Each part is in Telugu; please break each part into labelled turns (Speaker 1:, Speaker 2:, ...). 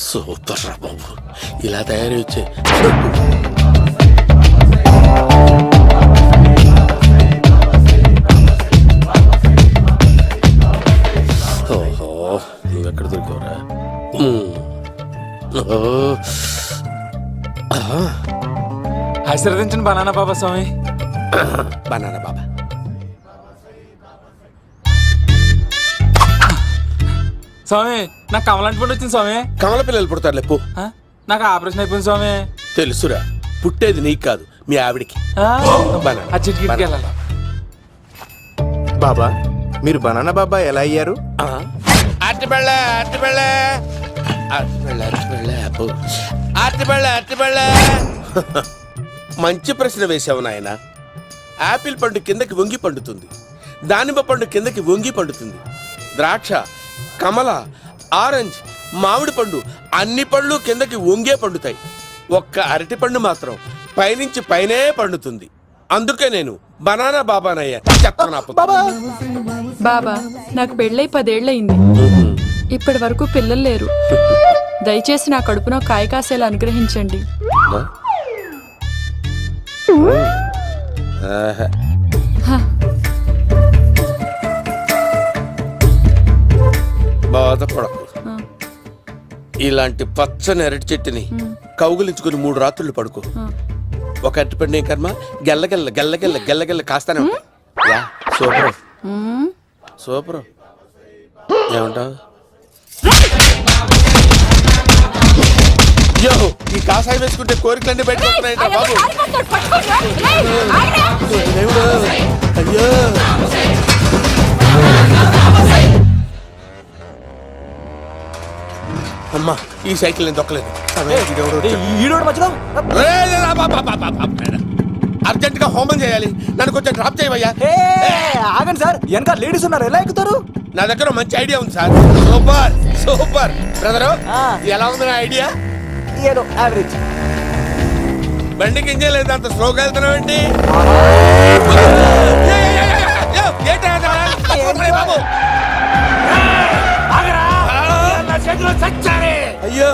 Speaker 1: సూపర్ రా బాబు, ఇలా తయారు వచ్చే. ఓహో, నువ్వెక్కడ దొరికావురా?
Speaker 2: ఆశీర్వదించండి బనానా బాబా స్వామి.
Speaker 1: బనానా బాబా.
Speaker 2: స్వామి నాకు కమలాంటి పండు వచ్చింది స్వామి.
Speaker 1: కమల పిల్లలు పుడతారు లేపు.
Speaker 2: నాకు ఆపరేషన్ అయిపోయింది స్వామి.
Speaker 1: తెలుసురా, పుట్టేది నీకు కాదు మీ ఆవిడికి.
Speaker 3: బాబా, మీరు బనానా బాబా ఎలా అయ్యారు?
Speaker 1: మంచి ప్రశ్న వేసావు నాయన. ఆపిల్ పండు కిందకి వంగి పండుతుంది, దానిమ్మ పండు కిందకి వంగి పండుతుంది, ద్రాక్ష, కమల, ఆరెంజ్, మామిడి పండు అన్ని పండ్లు కిందకి వంగే పండుతాయి. ఒక్క అరటి పండు మాత్రం పైనుంచి పైనే పండుతుంది. అందుకే నేను బనానా బాబానయ్యా.
Speaker 4: బాబా, నాకు పెళ్ళై 10 ఏళ్ళయింది. ఇప్పటి వరకు పిల్లలు లేరు. దయచేసి నా కడుపున కాయ కాసేలా అనుగ్రహించండి.
Speaker 1: బాధపడకు. ఇలాంటి పచ్చని అరటి చెట్టుని కౌగులించుకుని 3 రాత్రులు పడుకో. ఒక అరటి పండు కర్మ గెల్లగెల్ల గెల్లగెల్ల గెల్లగెల్ల కాస్తానే ఉంటాయి. Super super. ఏమంటావు? యో, ఈ కాసాయి వేసుకుంటే కోరికలన్నీ బయటకొస్తున్నాయి బాబు. అయ్యో, అమ్మా, ఈ సైకిల్ నేను దొక్కలేదు. అర్జెంట్ గా హోమం చేయాలి, నన్ను కొంచెం డ్రాప్ చేయవయ్యా.
Speaker 3: ఆగండి సార్, వెనక లేడీస్ ఉన్నారు, ఎలా ఎక్కుతారు?
Speaker 1: నా దగ్గర మంచి ఐడియా ఉంది సార్. Super super. బ్రదరు, ఎలా ఉంది నా ఐడియా?
Speaker 3: ఏదో యావరేజ్.
Speaker 1: బండికి ఇంజన్ లేదు, అంత స్లోగా వెళ్తున్నావు ఏంటి? అయ్యో,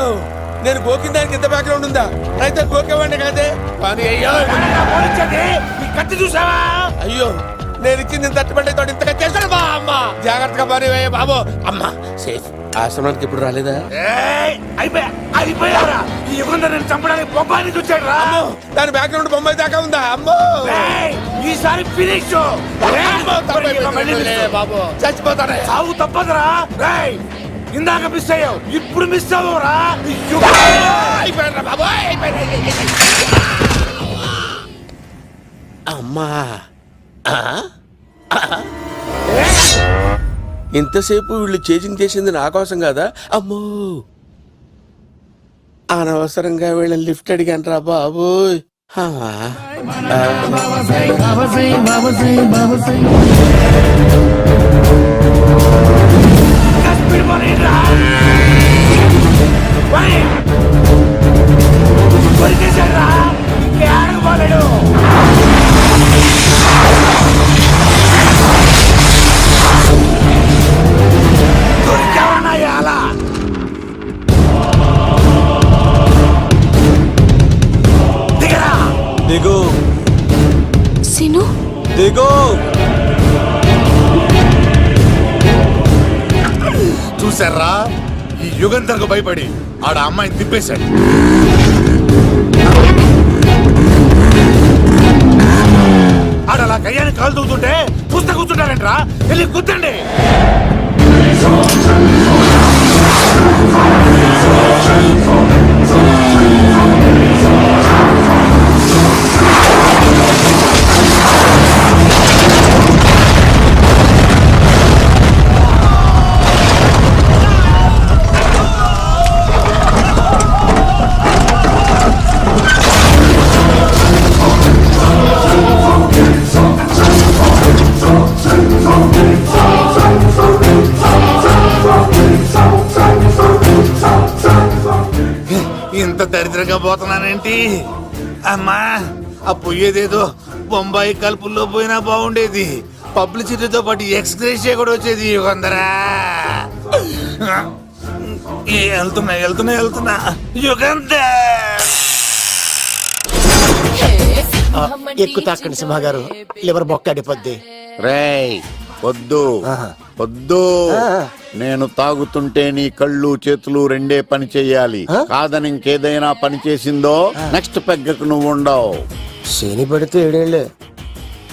Speaker 1: నేను గోకిన దానికి ఇంత బ్యాక్గ్రౌండ్ ఉందా? అయితే గోకేవాడిని కాదే. అయ్యో కత్తి చూసావా? అయ్యో, నేను ఇచ్చింది తట్టుబడి తోటి ఇంతగా చేశాను బా. అమ్మ జాగ్రత్తగా పని వేయ బాబు. అమ్మ సేఫ్. ఆశ్రమానికి ఇప్పుడు రాలేదా?
Speaker 5: అయిపోయారా? ఈ యుగంలో నేను చంపడానికి బొమ్మాయిని చూచాడు రా.
Speaker 1: దాని బ్యాక్గ్రౌండ్ బొమ్మాయి దాకా ఉందా? అమ్మో,
Speaker 5: ఈసారి ఫినిష్
Speaker 1: బాబు, చచ్చిపోతానే.
Speaker 5: సాగు తప్పదురా. ఇందాక మిస్ అయ్యావు, ఇప్పుడు మిస్ అవ్వరా.
Speaker 1: అమ్మా, ఇంతసేపు వీళ్ళు చేజింగ్ చేసింది నా కోసం కాదా? అమ్మో, అనవసరంగా వీళ్ళని లిఫ్ట్ అడిగాను రా బాబు.
Speaker 3: దిగు
Speaker 4: సిను,
Speaker 3: దిగు.
Speaker 5: చూసారా, ఈ యుగంధర్కు భయపడి ఆడ అమ్మాయిని తిప్పేశాడు. ఆడలా కయ్యాన్ని కాలు తూగుతుంటే చూస్తే కూర్చుంటారంట్రా. వెళ్ళి కూర్చోండి. ఇంత దరిద్రంగా పోతున్నానేంటి? అమ్మా, ఆ పోయేదేదో బొంబాయి కలుపుల్లో పోయినా బాగుండేది. పబ్లిసిటీతో పాటు ఎక్స్గ్రేషియా కూడా వచ్చేది యుగంధరా. వెళ్తున్నా యుగంధర్.
Speaker 6: ఎక్కు తాకండి సింహ గారు, లివర్ బొక్క అడిపోద్ది.
Speaker 7: రేయ్ వద్దు వద్దు, నేను తాగుతుంటే నీ కళ్ళు చేతులు రెండే పని చెయ్యాలి. కాదని ఇంకేదైనా పని చేసిందో నెక్స్ట్ పెగ్గకు నువ్వు ఉండవు.
Speaker 6: శని పడితే 7 ఏళ్ళే,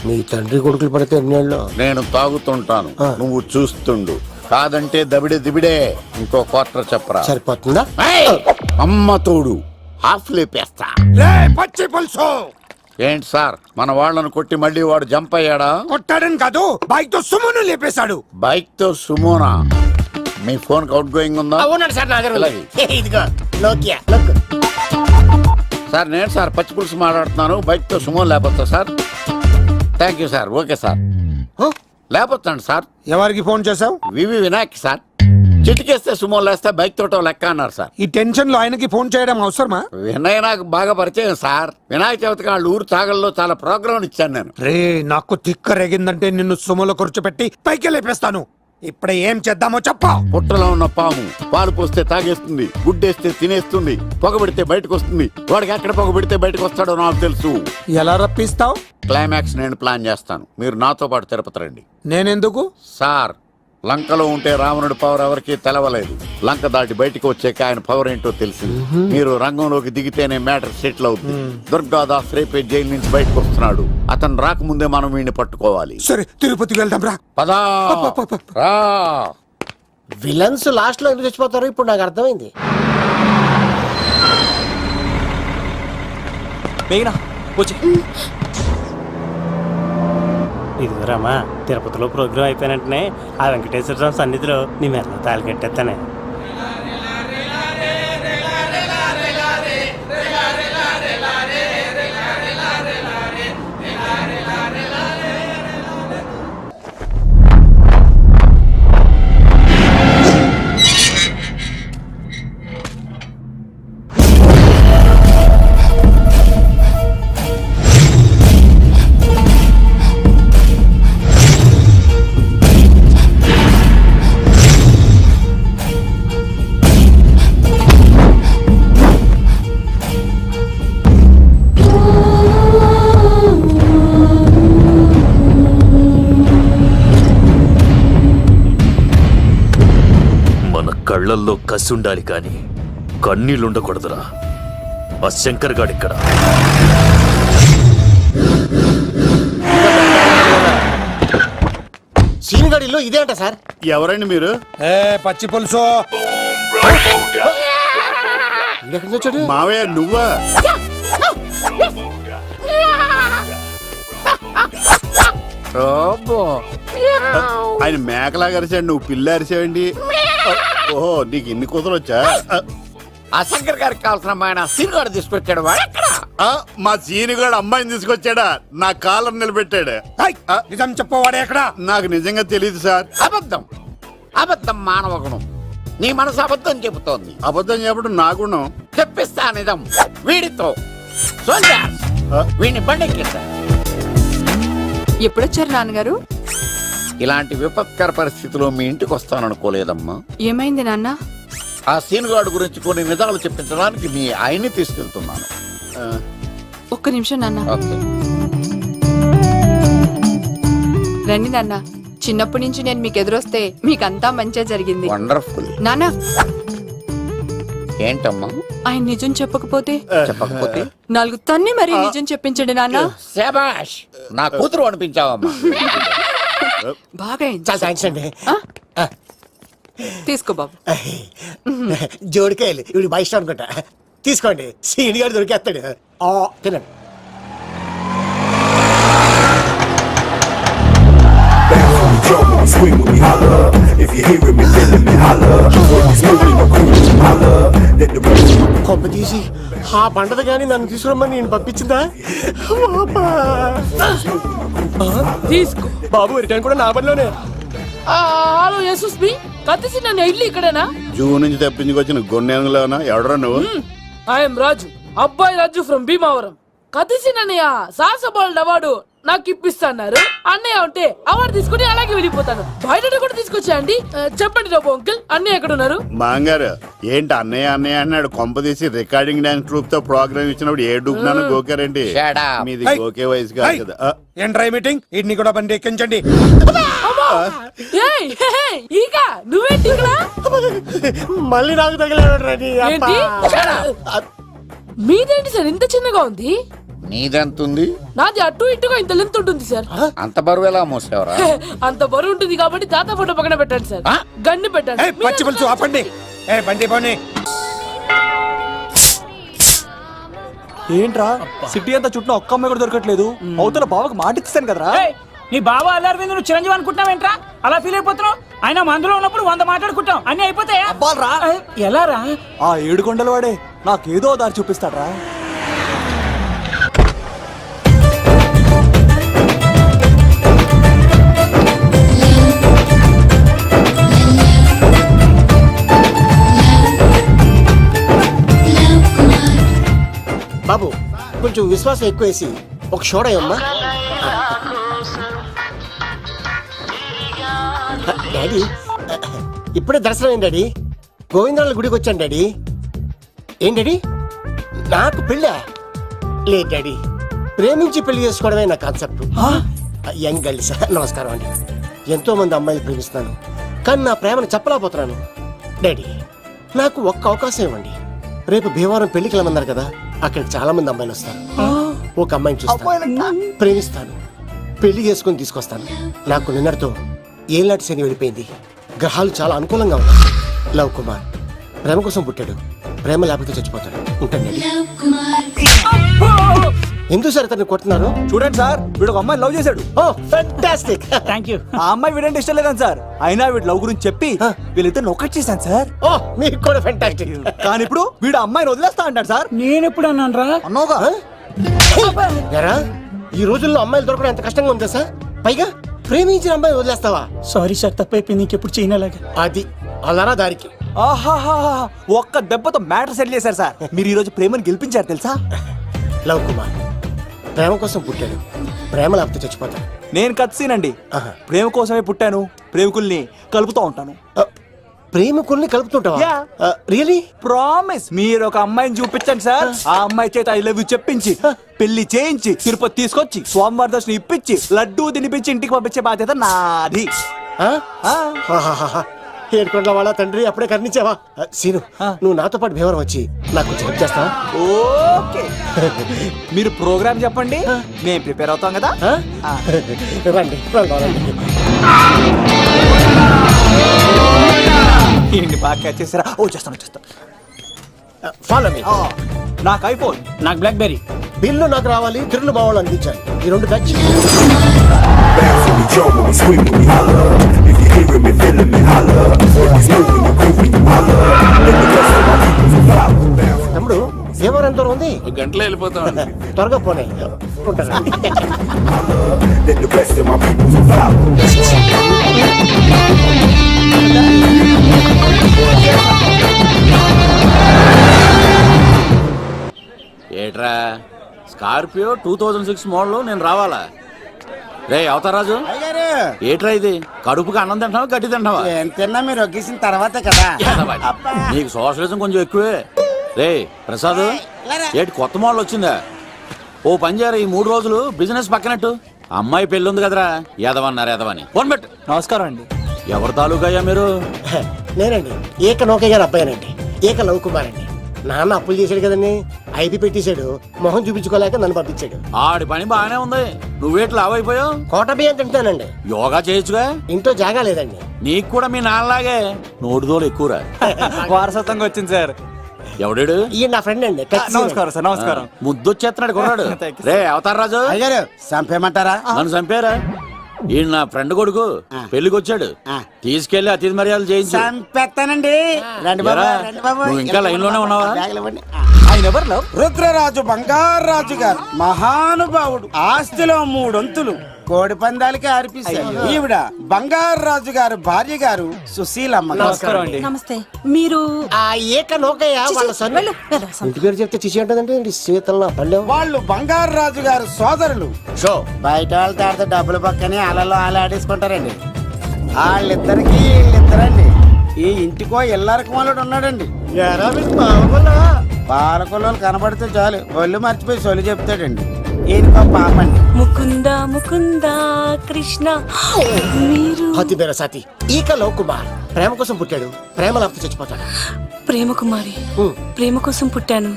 Speaker 6: మీ తండ్రి కొడుకులు పడితే 8 ఏళ్ళు.
Speaker 7: నేను తాగుతుంటాను, నువ్వు చూస్తుండు. కాదంటే దబిడే దిబిడే. ఇంకో క్వార్టర్ చెప్పరా.
Speaker 6: సరిపోతుందా?
Speaker 7: ఏయ్! అమ్మ తోడు హాఫ్ లేపేస్తా.
Speaker 5: పచ్చి పులుసు
Speaker 7: ఏంటి సార్, మన వాళ్ళను కొట్టి మళ్ళీ వాడు జంప్ అయ్యాడా?
Speaker 5: కొట్టాడని కాదు, బైక్ తో సుమను లేపేశాడు.
Speaker 7: బైక్ తో సుమోనా? మీ ఫోన్ అవుట్ గోయింగ్ ఉందా?
Speaker 6: అవునండి సార్, నా దగ్గర ఉంది.
Speaker 7: ఇలాగే.
Speaker 6: ఇదిగో నోకియా లోక్.
Speaker 7: సార్ నేను సార్ పచ్చి పులుసు మాట్లాడుతున్నాను. బైక్ తో సుమో లేకపోతా sir? Thank you sir. Okay sir, లేకపోతాండి సార్.
Speaker 5: ఎవరికి ఫోన్ చేసావు?
Speaker 7: VV Vinayak sir. చిటికేస్తే సుమో లేస్తే బైక్ తోటో లెక్క అన్నారు సార్.
Speaker 5: ఈ టెన్షన్ లో ఆయనకి ఫోన్ చేయడం అవసరమా?
Speaker 7: వినయ్ నాకు బాగా పరిచయం సార్. వినాయక చవితికి వాళ్ళ ఊరు తాగల్లో చాలా ప్రోగ్రాం ఇచ్చాను నేను.
Speaker 5: రే, నాకు తిక్క రేగిందంటే నిన్ను సుమలో కూర్చోపెట్టి పైకి లేపేస్తాను. ఇప్పుడే ఏం చేద్దామో చెప్పా.
Speaker 7: పుట్టలో ఉన్న పాము పాలు పోస్తే తాగేస్తుంది, గుడ్డేస్తే తినేస్తుంది, పొగబెడితే బయటకు వస్తుంది. వాడికి ఎక్కడ పొగబెడితే బయటకు వస్తాడో నాకు తెలుసు.
Speaker 5: ఎలా రప్పిస్తావు?
Speaker 7: క్లైమాక్స్ నేను ప్లాన్ చేస్తాను, మీరు నాతో పాటు తిరుపతి రండి.
Speaker 5: నేనెందుకు?
Speaker 7: సార్, లంకలో ఉంటే రావణుడి పవర్ ఎవరికి తెలవలేదు. లంక దాటి బయటకు వచ్చాక ఆయన పవర్ ఏంటో తెలిసింది. మీరు రంగంలోకి దిగితేనే మ్యాటర్ సెటిల్ అవుతుంది. దుర్గాదాస్ రేపే జైలు నుంచి బయటకు వస్తున్నాడు. అతను రాకముందే మనం వీడిని పట్టుకోవాలి.
Speaker 5: సరే, తిరుపతికి వెళ్దాం రా.
Speaker 7: పదా రా.
Speaker 6: విలన్స్ లాస్ట్ లో ఎందుకు చచ్చిపోతారు ఇప్పుడు నాకు అర్థమైంది.
Speaker 3: మేఘనా వచ్చి.
Speaker 8: ఇదిగోరామా, తిరుపతిలో ప్రోగ్రాం అయిపోయినట్టునే ఆ వెంకటేశ్వర స్వామి సన్నిధిలో నీ మెల్ల తాళి కట్టేస్తానే.
Speaker 9: కళ్ళల్లో కసి ఉండాలి కానీ కన్నీళ్ళుండకూడదురా. ఆ శంకర్ గాడిక్కడ.
Speaker 6: సీనిగడిలో ఇదే అంట సార్.
Speaker 7: ఎవరండి మీరు?
Speaker 5: పచ్చి పులుసు.
Speaker 7: మావయ్య నువ్వా? ఆయన మేకలా అరిచాడు, నువ్వు పిల్ల అరిచావండి. ఓహో, నీకు ఇన్ని కూతురు వచ్చా? ఆ శంకర్ గారికి కావాల్సిన అమ్మాయి సీనుగాడు తీసుకొచ్చాడు. మా సీనుగాడు అమ్మాయిని తీసుకొచ్చాడా? నా కాలం నిలబెట్టాడు.
Speaker 5: నిజం చెప్పవాడే ఎక్కడ?
Speaker 7: నాకు నిజంగా తెలియదు సార్. అబద్ధం, అబద్ధం మానవ గుణం. నీ మనసు అబద్ధం చెబుతోంది. అబద్ధం చెప్పడం నా గుణం. చెప్పిస్తా నిజం వీడితో. వీడిని బండెక్కిస్తా.
Speaker 4: ఎప్పుడొచ్చారు నాన్నగారు?
Speaker 7: ఇలాంటి విపత్కర పరిస్థితిలో మీ ఇంటికి వస్తాననుకోలేదమ్మా.
Speaker 4: ఏమైంది నాన్న?
Speaker 7: ఆ సీనుగాడు గురించి కొన్ని నిజాలు చెప్పించడానికి మీ ఆయన్ని తీసుకెళ్తున్నాను.
Speaker 4: ఒక్క నిమిషం నాన్న.
Speaker 7: ఓకే.
Speaker 4: రండి నాన్న. చిన్నప్పటి నుంచి నేను మీకు ఎదురొస్తే మీకంతా మంచిగా జరిగింది.
Speaker 7: వండర్ఫుల్.
Speaker 4: నాన్న,
Speaker 7: ఏంటమ్మా?
Speaker 4: ఆయన నిజం చెప్పకపోతే
Speaker 7: చెప్పకపోతే
Speaker 4: 4 తన్ని మరీ నిజం చెప్పించండి నాన్న.
Speaker 7: శభాష్, నా కూతురు అనిపించావమ్మా.
Speaker 4: బాగా
Speaker 6: చాలా థ్యాంక్స్ అండి.
Speaker 4: తీసుకో బాబు.
Speaker 6: జోడికాయలు ఇవి బాగా ఇష్టం అనుకుంటా. తీసుకోండి, సీనిగాడు దొరికేస్తాడు. తినండి. కొమ్మ తీసి ఆ పంటది కానీ నన్ను తీసుకురమ్మని నేను పంపించిందా?
Speaker 4: తీసుకో
Speaker 6: బాబు, రిటర్న్ కూడా నా పనిలోనే.
Speaker 4: హలో యశస్వి, కత్తిసి నన్ను ఇల్లు ఇక్కడేనా?
Speaker 7: జూ నుంచి తప్పించుకొచ్చిన గొన్నెంగులోనా? ఎవడరా నువ్వు?
Speaker 10: ఐఎమ్ రాజు, అబ్బాయి రాజు ఫ్రమ్ భీమావరం. కత్తిసి నన్నయ్య సాహస బాలుడు అవార్డు నాకు ఇప్పిస్తాన్నారు. అన్నయ్య ఉంటే అవార్డు తీసుకుని అలాగే వెళ్ళిపోతాను. బయట కూడా తీసుకొచ్చా అండి. చెప్పండి రాబు అంకుల్, అన్నయ్య ఎక్కడ ఉన్నారు?
Speaker 7: మాంగారు ఏంటి అన్నయ్య అన్నయ్య అన్నాడు కొంపదీసి రికార్డింగ్ డాన్స్ ట్రూప్ తో ప్రోగ్రామ్ ఇచ్చినప్పుడు ఏ డూబ్నాను గోకారండి. మీది గోకే వయసు కాదు కదా.
Speaker 5: ఏంట్రై మీటింగ్ ఇడ్ని కూడా బండి ఎక్కించండి.
Speaker 10: ఏయ్, హే, హే, ఈగ నువ్వేంటి ఇక్కడ?
Speaker 6: మళ్ళీ నాకు తగిలాడు
Speaker 10: ఏంటి? మీదేంటి సార్ ఇంత చిన్నగా ఉంది?
Speaker 7: నీదెంతుంది?
Speaker 10: నాది అటు ఇటుగా ఇంత లెంత్ ఉంటుంది సార్.
Speaker 7: అంత బరువు ఎలా మోసేవరా?
Speaker 10: అంత బరువు ఉంటుంది కాబట్టి తాత ఫోటో పక్కన పెట్టండి సార్. గన్ను పెట్టండి.
Speaker 5: పచ్చి పులుసు ఆపండి. బండి పోనీ.
Speaker 3: ఏంట్రా సిటీ అంతా చుట్టూ ఒక్క అమ్మాయి కూడా దొరకట్లేదు. అవతల బావకు మాట ఇస్తాను కదరా.
Speaker 8: నీ బావ అల్లారి మీద నువ్వు చిరంజీవి అనుకుంటున్నావేంట్రా? అలా ఫీల్ అయిపోతున్నావు. ఆయన మందులో ఉన్నప్పుడు 100 మాట్లాడుకుంటాం, అన్ని అయిపోతాయా?
Speaker 3: అబ్బాల్రా
Speaker 8: ఎలా రా?
Speaker 3: ఆ 7 కొండల వాడే నాకేదో దారి చూపిస్తాడ్రా.
Speaker 6: బాబు కొంచెం విశ్వాసం ఎక్కువేసి ఒక షోడయమ్మా. డాడీ ఇప్పుడే దర్శనం అయింది డాడీ. గోవిందరాల గుడికి వచ్చాను డాడీ. ఏం డాడీ నాకు పెళ్ళా? లేదు డాడీ, ప్రేమించి పెళ్లి చేసుకోవడమే నా కాన్సెప్ట్. యంగ్ గర్ల్స్ నమస్కారం అండి. ఎంతో మంది అమ్మాయిలు ప్రేమిస్తున్నాను కానీ నా ప్రేమను చెప్పలేకపోతున్నాను. డాడీ నాకు ఒక్క అవకాశం ఇవ్వండి. రేపు భీమవరం పెళ్లికి వెళ్ళమన్నారు కదా, అక్కడికి చాలా మంది అమ్మాయిలు వస్తారు. ఒక అమ్మాయిని చూస్తాను, ప్రేమిస్తాను, పెళ్లి చేసుకుని తీసుకొస్తాను. నాకు నిన్నటితో ఏలాంటి శని వెళ్ళిపోయింది. గ్రహాలు చాలా అనుకూలంగా ఉన్నాయి. లవ్ కుమార్ ప్రేమ కోసం పుట్టాడు, ప్రేమ లేకపోతే చచ్చిపోతాడు. ఉంటాను. ఎందుకు సార్ అతన్ని కొడుతున్నారు?
Speaker 3: చూడండి సార్, వీడు ఒక అమ్మాయి లవ్ చేశాడు.
Speaker 6: Oh fantastic.
Speaker 8: Thank you.
Speaker 3: ఆ అమ్మాయి వీడంటే ఇష్టం లేదని సార్, అయినా వీడు లవ్ గురించి చెప్పి వీళ్ళిద్దరు ఒకటి చేశాను సార్.
Speaker 6: ఓ మీకు కూడా ఫ్యాంటాస్టిక్.
Speaker 3: కానీ ఇప్పుడు వీడు అమ్మాయిని వదిలేస్తా అంటాడు సార్.
Speaker 8: నేను ఎప్పుడు అన్నాను రా?
Speaker 3: అన్నోగా
Speaker 6: ఎరా ఈ రోజుల్లో అమ్మాయిలు దొరకడం ఎంత కష్టంగా ఉందా సార్? పైగా ప్రేమించిన అమ్మాయి వదిలేస్తావా?
Speaker 8: సారీ సార్, తప్పైపోయింది. ఇంకెప్పుడు చేయనలాగా.
Speaker 6: అది అలారా దారికి.
Speaker 3: ఆహాహా ఒక్క దెబ్బతో మ్యాటర్ సెటిల్ చేశారు సార్. మీరు ఈ రోజు ప్రేమను గెలిపించారు తెలుసా?
Speaker 6: లవ్ కుమార్ ప్రేమ కోసం పుట్టాడు, ప్రేమ లేకపోతే చచ్చిపోతాడు.
Speaker 3: నేను కత్సీనండి.
Speaker 6: ఆహా.
Speaker 3: ప్రేమ కోసమే పుట్టాను, ప్రేమికుల్ని కలుపుతూ ఉంటాను.
Speaker 6: ప్రేమికుల్ని కలుపుతుంటావా?
Speaker 3: Yeah.
Speaker 6: రియలీ?
Speaker 3: ప్రామిస్. మీరు ఒక అమ్మాయిని చూపించండి సార్, ఆ అమ్మాయి చేత ఐ లవ్ యూ చెప్పించి పెళ్లి చేయించి తిరుపతి తీసుకొచ్చి స్వామివారి దర్శనం ఇప్పించి లడ్డూ తినిపించి ఇంటికి పంపించే బాధ్యత నాది.
Speaker 6: ఏడుకొండ వాళ్ళ తండ్రి అప్పుడే కర్ణించావా? సీను నువ్వు నాతో పాటు భీవరం వచ్చి నాకు కొంచెం హెల్ప్ చేస్తావా?
Speaker 3: ఓకే. మీరు ప్రోగ్రామ్ చెప్పండి, మేము ప్రిపేర్ అవుతాం కదా.
Speaker 6: రండి రండి.
Speaker 3: ఏంటి బాగా క్యాచ్ చేసారా? ఓ చేస్తాను.
Speaker 6: Follow me.
Speaker 3: నాకు ఐఫోన్,
Speaker 8: నాకు బ్లాక్ బెర్రీ.
Speaker 6: బిల్లు నాకు రావాలి, తిరులు మా వాళ్ళు అందించాలి. ఈ రెండు ఖర్చు. తమ్ముడు భీమవరం ఎంత దూరం ఉంది?
Speaker 1: 1 గంటలో వెళ్ళిపోతాం.
Speaker 6: త్వరగా పోనీ. ఉంటాను.
Speaker 1: ఏట్రా స్కార్పియో 2006 మోడల్ నేను రావాలా? రే అవతారాజు, ఏట్రా ఇది? కడుపుకి అన్నం తింటావా గడ్డి తింటావా?
Speaker 6: తిన్నా మీరు ఒగ్గేసిన తర్వాతే కదా.
Speaker 1: నీకు సోషలిజం కొంచెం ఎక్కువే. రే ప్రసాద్, ఏటి కొత్త మోడల్ వచ్చిందా? ఓ పని చేయరా, ఈ 3 రోజులు బిజినెస్ పక్కనట్టు. అమ్మాయి పెళ్ళి ఉంది కదరా, ఎదవన్నారు ఎదవని. ఫోన్ పెట్టు.
Speaker 3: నమస్కారం అండి.
Speaker 1: ఎవరి తాలూకా అయ్యా మీరు?
Speaker 6: నేనండి ఏక నౌకయ్య గారి అబ్బాయినండి, ఏక లవ్ కుమార్ అండి. నాన్న అప్పులు చేశాడు కదండి, ఐపీ పెట్టేశాడు. మొహం చూపించుకోలేక నన్ను పంపించాడు.
Speaker 1: ఆడి పని బాగానే ఉంది, నువ్వేట్లు లావైపోయావు.
Speaker 6: కోట బియ్యం తింటానండి.
Speaker 1: యోగా చేయొచ్చుగా.
Speaker 6: ఇంట్లో జాగా లేదండి.
Speaker 1: నీకు కూడా మీ నాన్నలాగే నోటిదోలు ఎక్కువరా.
Speaker 3: వారసత్వంగా వచ్చింది సార్.
Speaker 1: ఎవడాడు?
Speaker 6: ఈయన నా ఫ్రెండ్ అండి.
Speaker 3: నమస్కారం సార్. నమస్కారం.
Speaker 1: ముద్దొచ్చేస్తున్నాడు కొన్నాడు.
Speaker 3: Thank you,
Speaker 1: రే అవతార్ రాజు,
Speaker 6: చంపేయమంటారా?
Speaker 1: నన్ను చంపారా? ఈయన నా ఫ్రెండ్ కొడుకు పెళ్లికి వచ్చాడు, తీసుకెళ్లి అతిథి మర్యాదలు చేయించు.
Speaker 6: చంపేస్తానండి.
Speaker 1: నువ్వు ఇంకా లైన్ లోనే ఉన్నావా?
Speaker 3: ఆయన ఎవరు లవ్?
Speaker 6: రుద్రరాజు బంగారాజు గారు మహానుభావుడు. ఆస్తిలో 3 వంతులు
Speaker 11: కోడి పందాలకి అర్పిస్తారు. ఈవిడ బంగారు రాజు గారు భార్య గారు సుశీలమ్మ.
Speaker 3: నమస్కారం అండి.
Speaker 12: నమస్తే. మీరు
Speaker 6: ఆ ఏక నౌకయ్య వాళ్ళ సొంత
Speaker 12: వెళ్ళు, వెళ్ళు.
Speaker 6: ఇంటి పేరు చెప్తే చిచి ఉంటుందంటే శీతల పల్లె.
Speaker 11: వాళ్ళు బంగారు రాజు గారు సోదరులు.
Speaker 6: షో
Speaker 11: బయట వాళ్ళతో ఆడితే డబ్బులు పక్కనే అలలో అలా ఆడేసుకుంటారండి. వాళ్ళిద్దరికి వీళ్ళిద్దరండి. ఈ ఇంటికో ఇల్లరకం వాళ్ళడు ఉన్నాడండి. పాలకొల్లు కనబడితే చాలు ఒళ్ళు మర్చిపోయి సొలి చెప్తాడండి. ఈయనకో పాపండి.
Speaker 12: ముకుంద ముకుంద కృష్ణ. మీరు
Speaker 6: హతి బేర సాతి ఈక లవ్ కుమార్ ప్రేమ కోసం పుట్టాడు, ప్రేమ లేకపోతే చచ్చిపోతాడు.
Speaker 12: ప్రేమ కుమారి. ప్రేమ కోసం పుట్టాను,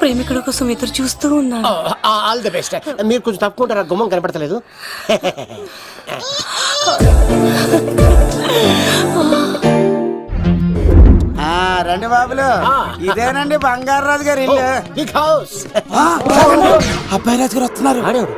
Speaker 12: ప్రేమికుడు కోసం ఎదురు చూస్తూ ఉన్నాను.
Speaker 6: All the best. మీరు కొంచెం తప్పుకుంటారా, గుమ్మం కనపడతలేదు.
Speaker 11: రండి బాబులు, ఇదేనండి బంగారు రాజు గారి ఇల్లు.
Speaker 6: Big house.
Speaker 11: అబ్బాయి రాజు గారు వస్తున్నారు.
Speaker 6: ఆడేవాడు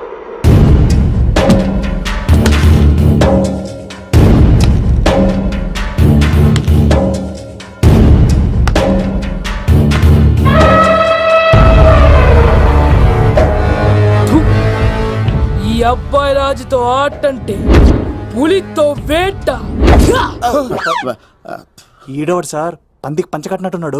Speaker 10: ఈ అబ్బాయి రాజుతో ఆటంటే పులితో వేట.
Speaker 3: ఈడోడు సార్ పందికి పంచకట్టినట్టున్నాడు.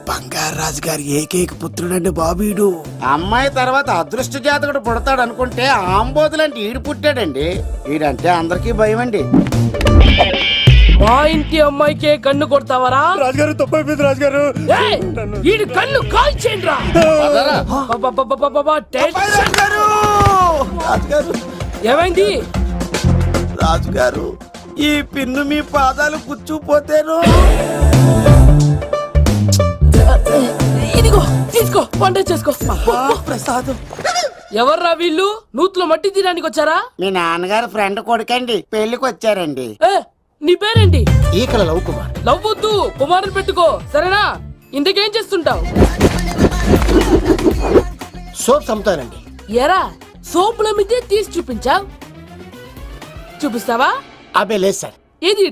Speaker 11: బంగారు రాజు గారి ఏకైక పుత్రుడండి బాబీడు. అమ్మాయి తర్వాత అదృష్ట జాతకుడు పుడతాడు అనుకుంటే ఆంబోతులంటే ఈడు పుట్టాడండి. ఈడంటే అందరికీ భయం అండి.
Speaker 10: మా ఇంటి అమ్మాయికే కన్ను కొడతావరా?
Speaker 8: రాజుగారు తప్పైపోయింది రాజుగారు.
Speaker 10: ఏయ్, ఈడి కన్ను కాల్చేయండిరా.
Speaker 11: రాజుగారు,
Speaker 10: ఏమైంది?
Speaker 11: రాజుగారు, ఈ పిన్ను మీ పాదాలు కూర్చుపోతేను.
Speaker 10: ఇదిగో తీసుకో, వంట చేసుకో.
Speaker 11: ప్రసాదం.
Speaker 10: ఎవర్రా వీళ్ళు? నూతులో మట్టి తీయడానికి వచ్చారా?
Speaker 11: మీ నాన్నగారు ఫ్రెండ్ కొడుకండి, పెళ్లికి వచ్చారండి.
Speaker 10: ఏ, నీ పేరేంటి?
Speaker 6: ఈకల లవ్ కుమార్.
Speaker 10: నవ్వొద్దు, కుమారుని పెట్టుకో, సరేనా? ఇంతకేం చేస్తుంటావు?
Speaker 6: సోప్స్ అమ్ముతానండి.
Speaker 10: ఎరా, సోపుల మీదే తీసి చూపించావు. చూపిస్తావా?
Speaker 6: అబ్బే లేదు సార్.
Speaker 10: ఏది?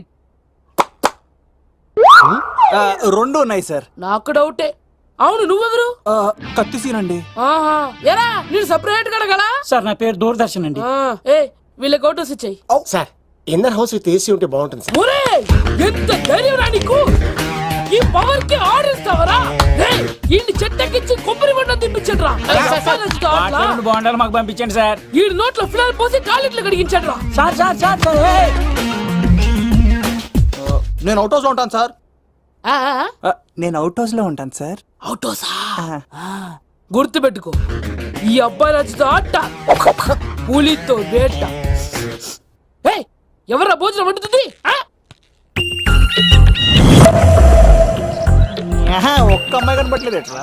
Speaker 3: రెండు ఉన్నాయి సార్.
Speaker 10: నాకు డౌటే. అవును, నువ్వెవరు?
Speaker 3: కత్తి సీనండి.
Speaker 10: ఆహా, ఎరా, నేను సపరేట్ కడగలా?
Speaker 8: సార్ నా పేరు దూరదర్శన్ అండి.
Speaker 10: ఏ, వీళ్ళ ఫోటోస్ ఇచ్చాయి.
Speaker 6: Sir inner house with AC ఉంటే బాగుంటుంది సార్.
Speaker 10: ఒరే, ఎంత ధైర్యం రా నీకు! ఈ పవర్ కి ఆడిస్తావరా? ఈ చెట్టెక్కించి కొబ్బరి బండ తిప్పించండి రా.
Speaker 8: బాగుండాలి మాకు పంపించండి సార్.
Speaker 10: ఈ నోట్లో ఫినాల్ పోసి టాయిలెట్లు కడిగించండి రా.
Speaker 8: సార్ సార్ సార్ సార్
Speaker 3: నేను అవుట్ హౌస్ లో ఉంటాను సార్.
Speaker 10: ఆ, ఆ,
Speaker 3: నేను అవుట్ హౌస్ లో ఉంటాను సార్.
Speaker 10: అవుటోసా? గుర్తు పెట్టుకో, ఈ అబ్బాయి రాజుతో ఆట, పులితో వేట. ఏయ్, ఎవరా భోజనం వండుతుంది?
Speaker 3: ఒక్క అమ్మాయి కనపట్లేదు ఎట్లా?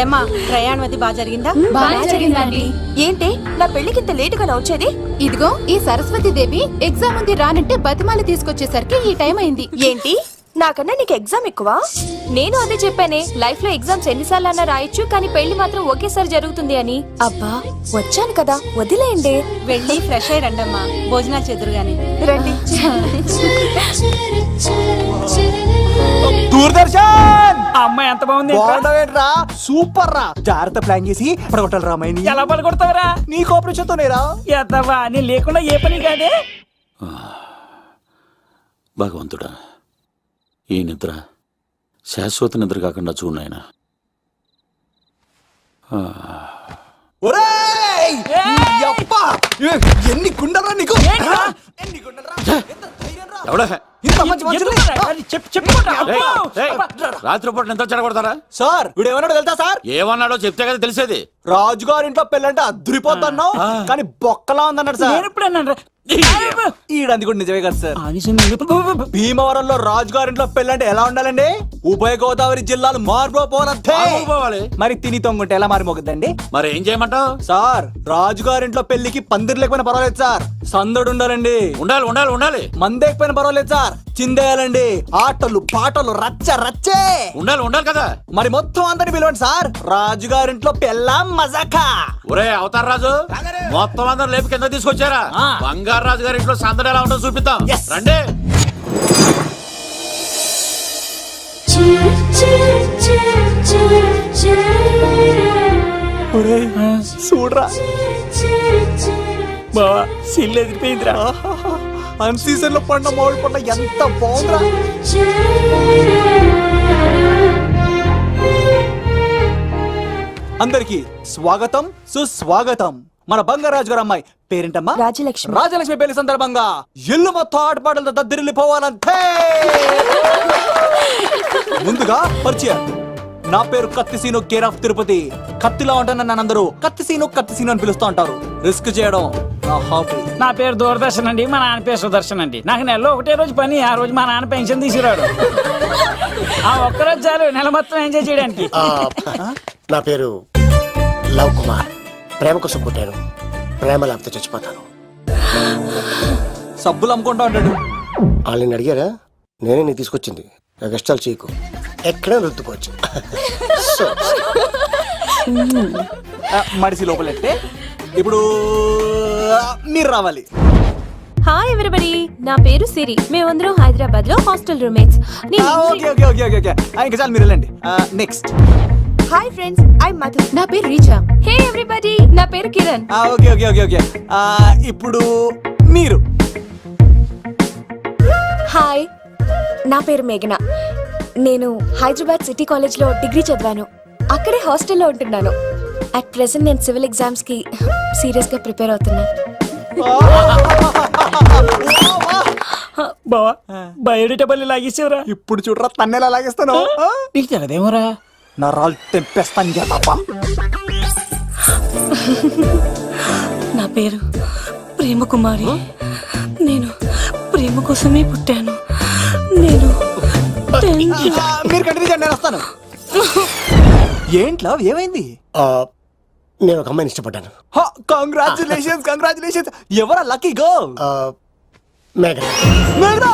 Speaker 12: ఏమా, ప్రయాణం అది బాగా జరిగిందా?
Speaker 4: బాగా జరిగిందండి.
Speaker 12: ఏంటి నా పెళ్లికి ఇంత లేటుగా వచ్చేది?
Speaker 4: ఇదిగో ఈ సరస్వతి దేవి ఎగ్జామ్ ఉంది రానంటే బతిమాలి తీసుకొచ్చేసరికి ఈ టైం అయింది.
Speaker 12: ఏంటి, నాకన్నా నీకు ఎగ్జామ్ ఎక్కువ? నేను అదే చెప్పానే, లైఫ్ లో ఎగ్జామ్స్ ఎన్నిసార్లు అన్నా రాయొచ్చు, కానీ పెళ్లి మాత్రం ఒకేసారి జరుగుతుంది అని. అబ్బా, వచ్చాను కదా, వదిలేయండి.
Speaker 4: వెళ్ళి ఫ్రెష్ అయ్యి రండమ్మా, భోజనాలు చెదురు గాని.
Speaker 12: రండి.
Speaker 3: దూరదర్శన్
Speaker 8: అమ్మాయి ఎంత బాగుంది.
Speaker 3: బాగుండవేంట్రా? సూపర్ రా. జాగ్రత్త ప్లాన్ చేసి పడగొట్టాలి రామాయణి.
Speaker 8: ఎలా పలుకొడతావరా?
Speaker 3: నీ కోఆపరేషన్ తోనేరా.
Speaker 8: ఎత్తవా, నేను లేకుండా ఏ పని కాదే.
Speaker 9: భగవంతుడా, ఈ నిద్ర శాశ్వత నిద్ర కాకుండా చూడాయన.
Speaker 3: ఒరేయ్! యప్పా! ఎన్ని గుండెలరా నీకు? ఎన్ని గుండెలరా? ఎంత ధైర్యంరా?
Speaker 9: ఎవడా
Speaker 3: ఇంత మంచి మనుషుల్ని?
Speaker 9: రాత్రిపూట ఎంత చెడగొడతారా?
Speaker 3: సార్ వీడు ఏమన్నాడు తెలుసా సార్?
Speaker 9: ఏమన్నాడో చెప్తే కదా తెలిసేది.
Speaker 3: రాజుగారి ఇంట్లో పెళ్ళంటే అద్దరిపోతున్నావు, కానీ బొక్కలా ఉందన్నాడు సార్.
Speaker 8: నేను ఇప్పుడు అన్నాను.
Speaker 3: ఈడంది కూడా నిజమే కదా సార్. భీమవరంలో రాజుగారింట్లో పెళ్ళంటే ఎలా ఉండాలండి? ఉభయ గోదావరి జిల్లాలు మారిపోవాలంతే.
Speaker 9: పోవాలి.
Speaker 3: మరి తిని తొంగుంటే ఎలా మారిపోతుందండి?
Speaker 9: మరి ఏం చేయమంటావు?
Speaker 3: సార్ రాజుగారింట్లో పెళ్లికి పందిరి లేకపోయినా పర్వాలేదు సార్, సందడు ఉండాలండి.
Speaker 9: ఉండాలి ఉండాలి ఉండాలి.
Speaker 3: మందేకపోయినా పర్వాలేదు సార్, చిందేయాలండి. ఆటలు పాటలు రచ్చ రచ్చే
Speaker 9: ఉండాలి ఉండాలి కదా.
Speaker 3: మరి మొత్తం అందరిని పిలవండి సార్, రాజుగారింట్లో పెళ్ళాం మజాకా.
Speaker 9: ఒరే అవతార్ రాజు, మొత్తం అందరు లేపు కింద తీసుకొచ్చారా? బంగారు రాజు గారి ఇంట్లో సందడి ఎలా ఉంటుందో చూపిద్దాం. రండి.
Speaker 3: చూడరా
Speaker 8: బావా సిల్లు ఎదిరిపోయిందిరా.
Speaker 3: అన్ సీజన్ లో పండ మామిడి పండ ఎంత బాగుందిరా. అందరికి స్వాగతం సుస్వాగతం. మన బంగారాజు గారు అమ్మాయి పేరేంటమ్మా?
Speaker 12: రాజలక్ష్మి.
Speaker 3: రాజలక్ష్మి పెళ్లి సందర్భంగా ఇల్లు మొత్తం ఆటపాటలతో దద్దరిల్లిపోవాలంతే. ముందుగా పరిచయం. నా పేరు కత్తిసీను, కేర్ ఆఫ్ తిరుపతి. కత్తిలా ఉంటాను నన్ను అందరూ కత్తిసీను అని పిలుస్తూ ఉంటారు. రిస్క్ చేయడం నా హాబీ.
Speaker 10: నా పేరు దూరదర్శన్ అండి, మా నాన్న పేరు సుదర్శన్ అండి. నాకు నెలలో ఒకటే రోజు పని, ఆ రోజు మా నాన్న పెన్షన్ తీసుకురాడు. ఆ ఒక్కరోజు చాలు నెల మొత్తం ఎంజాయ్ చేయడానికి.
Speaker 6: నా పేరు లవ్ కుమార్. ప్రేమ కోసం పుట్టాను, ప్రేమ లేకపోతే చచ్చిపోతాను.
Speaker 3: సబ్బులు అమ్ముకుంటా ఉంటాడు.
Speaker 6: వాళ్ళని అడిగారా? నేనే నీ తీసుకొచ్చింది. కష్టాలు చేయకు, ఎక్కడ రుద్దుకోవచ్చు.
Speaker 3: మడిసి లోపలెట్టే. ఇప్పుడు మీరు రావాలి.
Speaker 12: హాయ్ ఎవరిబడి, నా పేరు సిరి. మేమందరం హైదరాబాద్ లో hostel roommates.
Speaker 3: Okay okay okay okay okay ఇంకా చాలు, మీరు వెళ్ళండి. Next.
Speaker 12: Hi friends, I Madhu. నా పేరు రీచా. హే ఎవ్రీబడి, నా పేరు Kiran.
Speaker 3: Okay okay okay okay ఇప్పుడు మీరు.
Speaker 12: హాయ్, నా పేరు మేఘన. నేను హైదరాబాద్ సిటీ కాలేజ్ లో డిగ్రీ చదివాను. అక్కడే హాస్టల్లో ఉంటున్నాను. అట్ ప్రెసెంట్ నేను సివిల్ ఎగ్జామ్స్ కి సీరియస్ గా ప్రిపేర్ అవుతున్నా.
Speaker 10: బావా బయోడేటా బల్లి లాగేసేవరా.
Speaker 3: ఇప్పుడు చూడరా తన్నెలా లాగేస్తాను.
Speaker 10: నీకు తెగదేమోరా.
Speaker 3: నా రాళ్ళు తెంపేస్తాను కదా.
Speaker 4: నా పేరు ప్రేమ కుమారి. నేను ప్రేమ కోసమే పుట్టాను. నేను
Speaker 3: మీరు కంటిన్యూ చేయండి, నేను వస్తాను. ఏంట్లో ఏమైంది?
Speaker 6: నేను ఒక అమ్మాయిని ఇష్టపడ్డాను.
Speaker 3: Congratulations congratulations. ఎవరా లక్కీ గర్ల్?
Speaker 6: మేఘన.
Speaker 3: మేఘనా?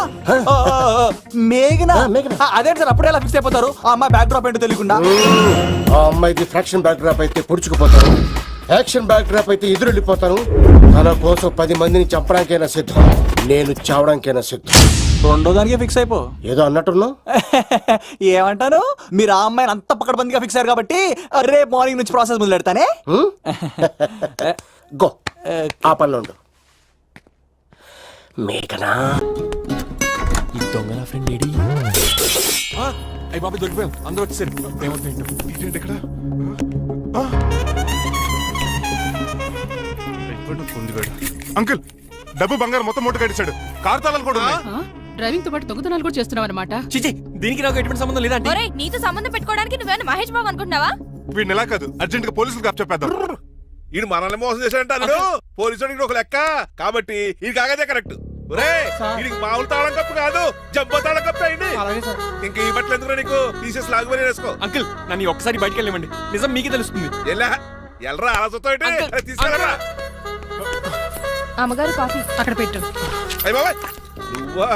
Speaker 3: మేఘనా?
Speaker 6: మేఘన.
Speaker 3: అదే సార్, అప్పుడే ఎలా ఫిక్స్ అయిపోతారు? ఆ అమ్మాయి బ్యాక్ డ్రాప్ ఏంటో తెలియకుండా.
Speaker 6: ఆ అమ్మాయిది ఫ్రాక్షన్ బ్యాక్ డ్రాప్ అయితే పొడుచుకుపోతాను, యాక్షన్ బ్యాక్ డ్రాప్ అయితే ఎదురెళ్ళిపోతాను. తన కోసం 10 మందిని చంపడానికైనా సిద్ధం, నేను చావడానికైనా సిద్ధం.
Speaker 3: రెండో దానికి ఫిక్స్ అయిపో.
Speaker 6: ఏదో అన్నట్టున్నావు.
Speaker 3: ఏమంటాను, మీరు ఆ అమ్మాయిని అంత పకడ్బందీగా ఫిక్స్ అయ్యారు కాబట్టి రేపు మార్నింగ్ నుంచి ప్రాసెస్ మొదలు పెడతానే.
Speaker 6: గో, ఆ పనిలో ఉండు. మేఘనా.
Speaker 2: ఈ దొంగ నా ఫ్రెండ్ ఏడి? అయ్యి బాబు దొరికిపోయాం, అందరూ వచ్చేసారు.
Speaker 5: అంకుల్, డబ్బు బంగారం మొత్తం మూట కట్టించాడు. కారు తాళాలు కూడా ఉన్నాయి.
Speaker 4: డ్రైవింగ్ తో పాటు దొంగతనాలు కూడా చేస్తున్నావు అనమాట.
Speaker 2: చిచి, దీనికి నాకు ఎటువంటి సంబంధం లేదండి.
Speaker 12: నీతో సంబంధం పెట్టుకోవడానికి నువ్వేనా మహేష్ బాబు అనుకుంటున్నావా?
Speaker 5: వీడిని ఎలా కాదు, అర్జెంట్ గా పోలీసులకు అప్పచెప్పేద్దాం.
Speaker 1: ఈడు మనల్ని మోసం చేశాడంటారు. పోలీసుడికి ఒక లెక్క కాబట్టి ఇది కాగదే కరెక్ట్. వీడికి మామూలు తాళం కప్పు కాదు, జబ్బ తాళం కప్పు అయింది. ఇంకా ఈ బట్టలు ఎందుకు నీకు? తీసేసి లాగుమని వేసుకో.
Speaker 2: అంకుల్, నన్ను ఒక్కసారి బయటికి వెళ్ళమండి, నిజం మీకే తెలుస్తుంది.
Speaker 1: ఎల్రా అలా తీసుకెళ్ళరా.
Speaker 12: అమ్మగారు కాఫీ
Speaker 4: అక్కడ పెట్టు.
Speaker 1: అయ్య బాబాయ్, నువ్వా?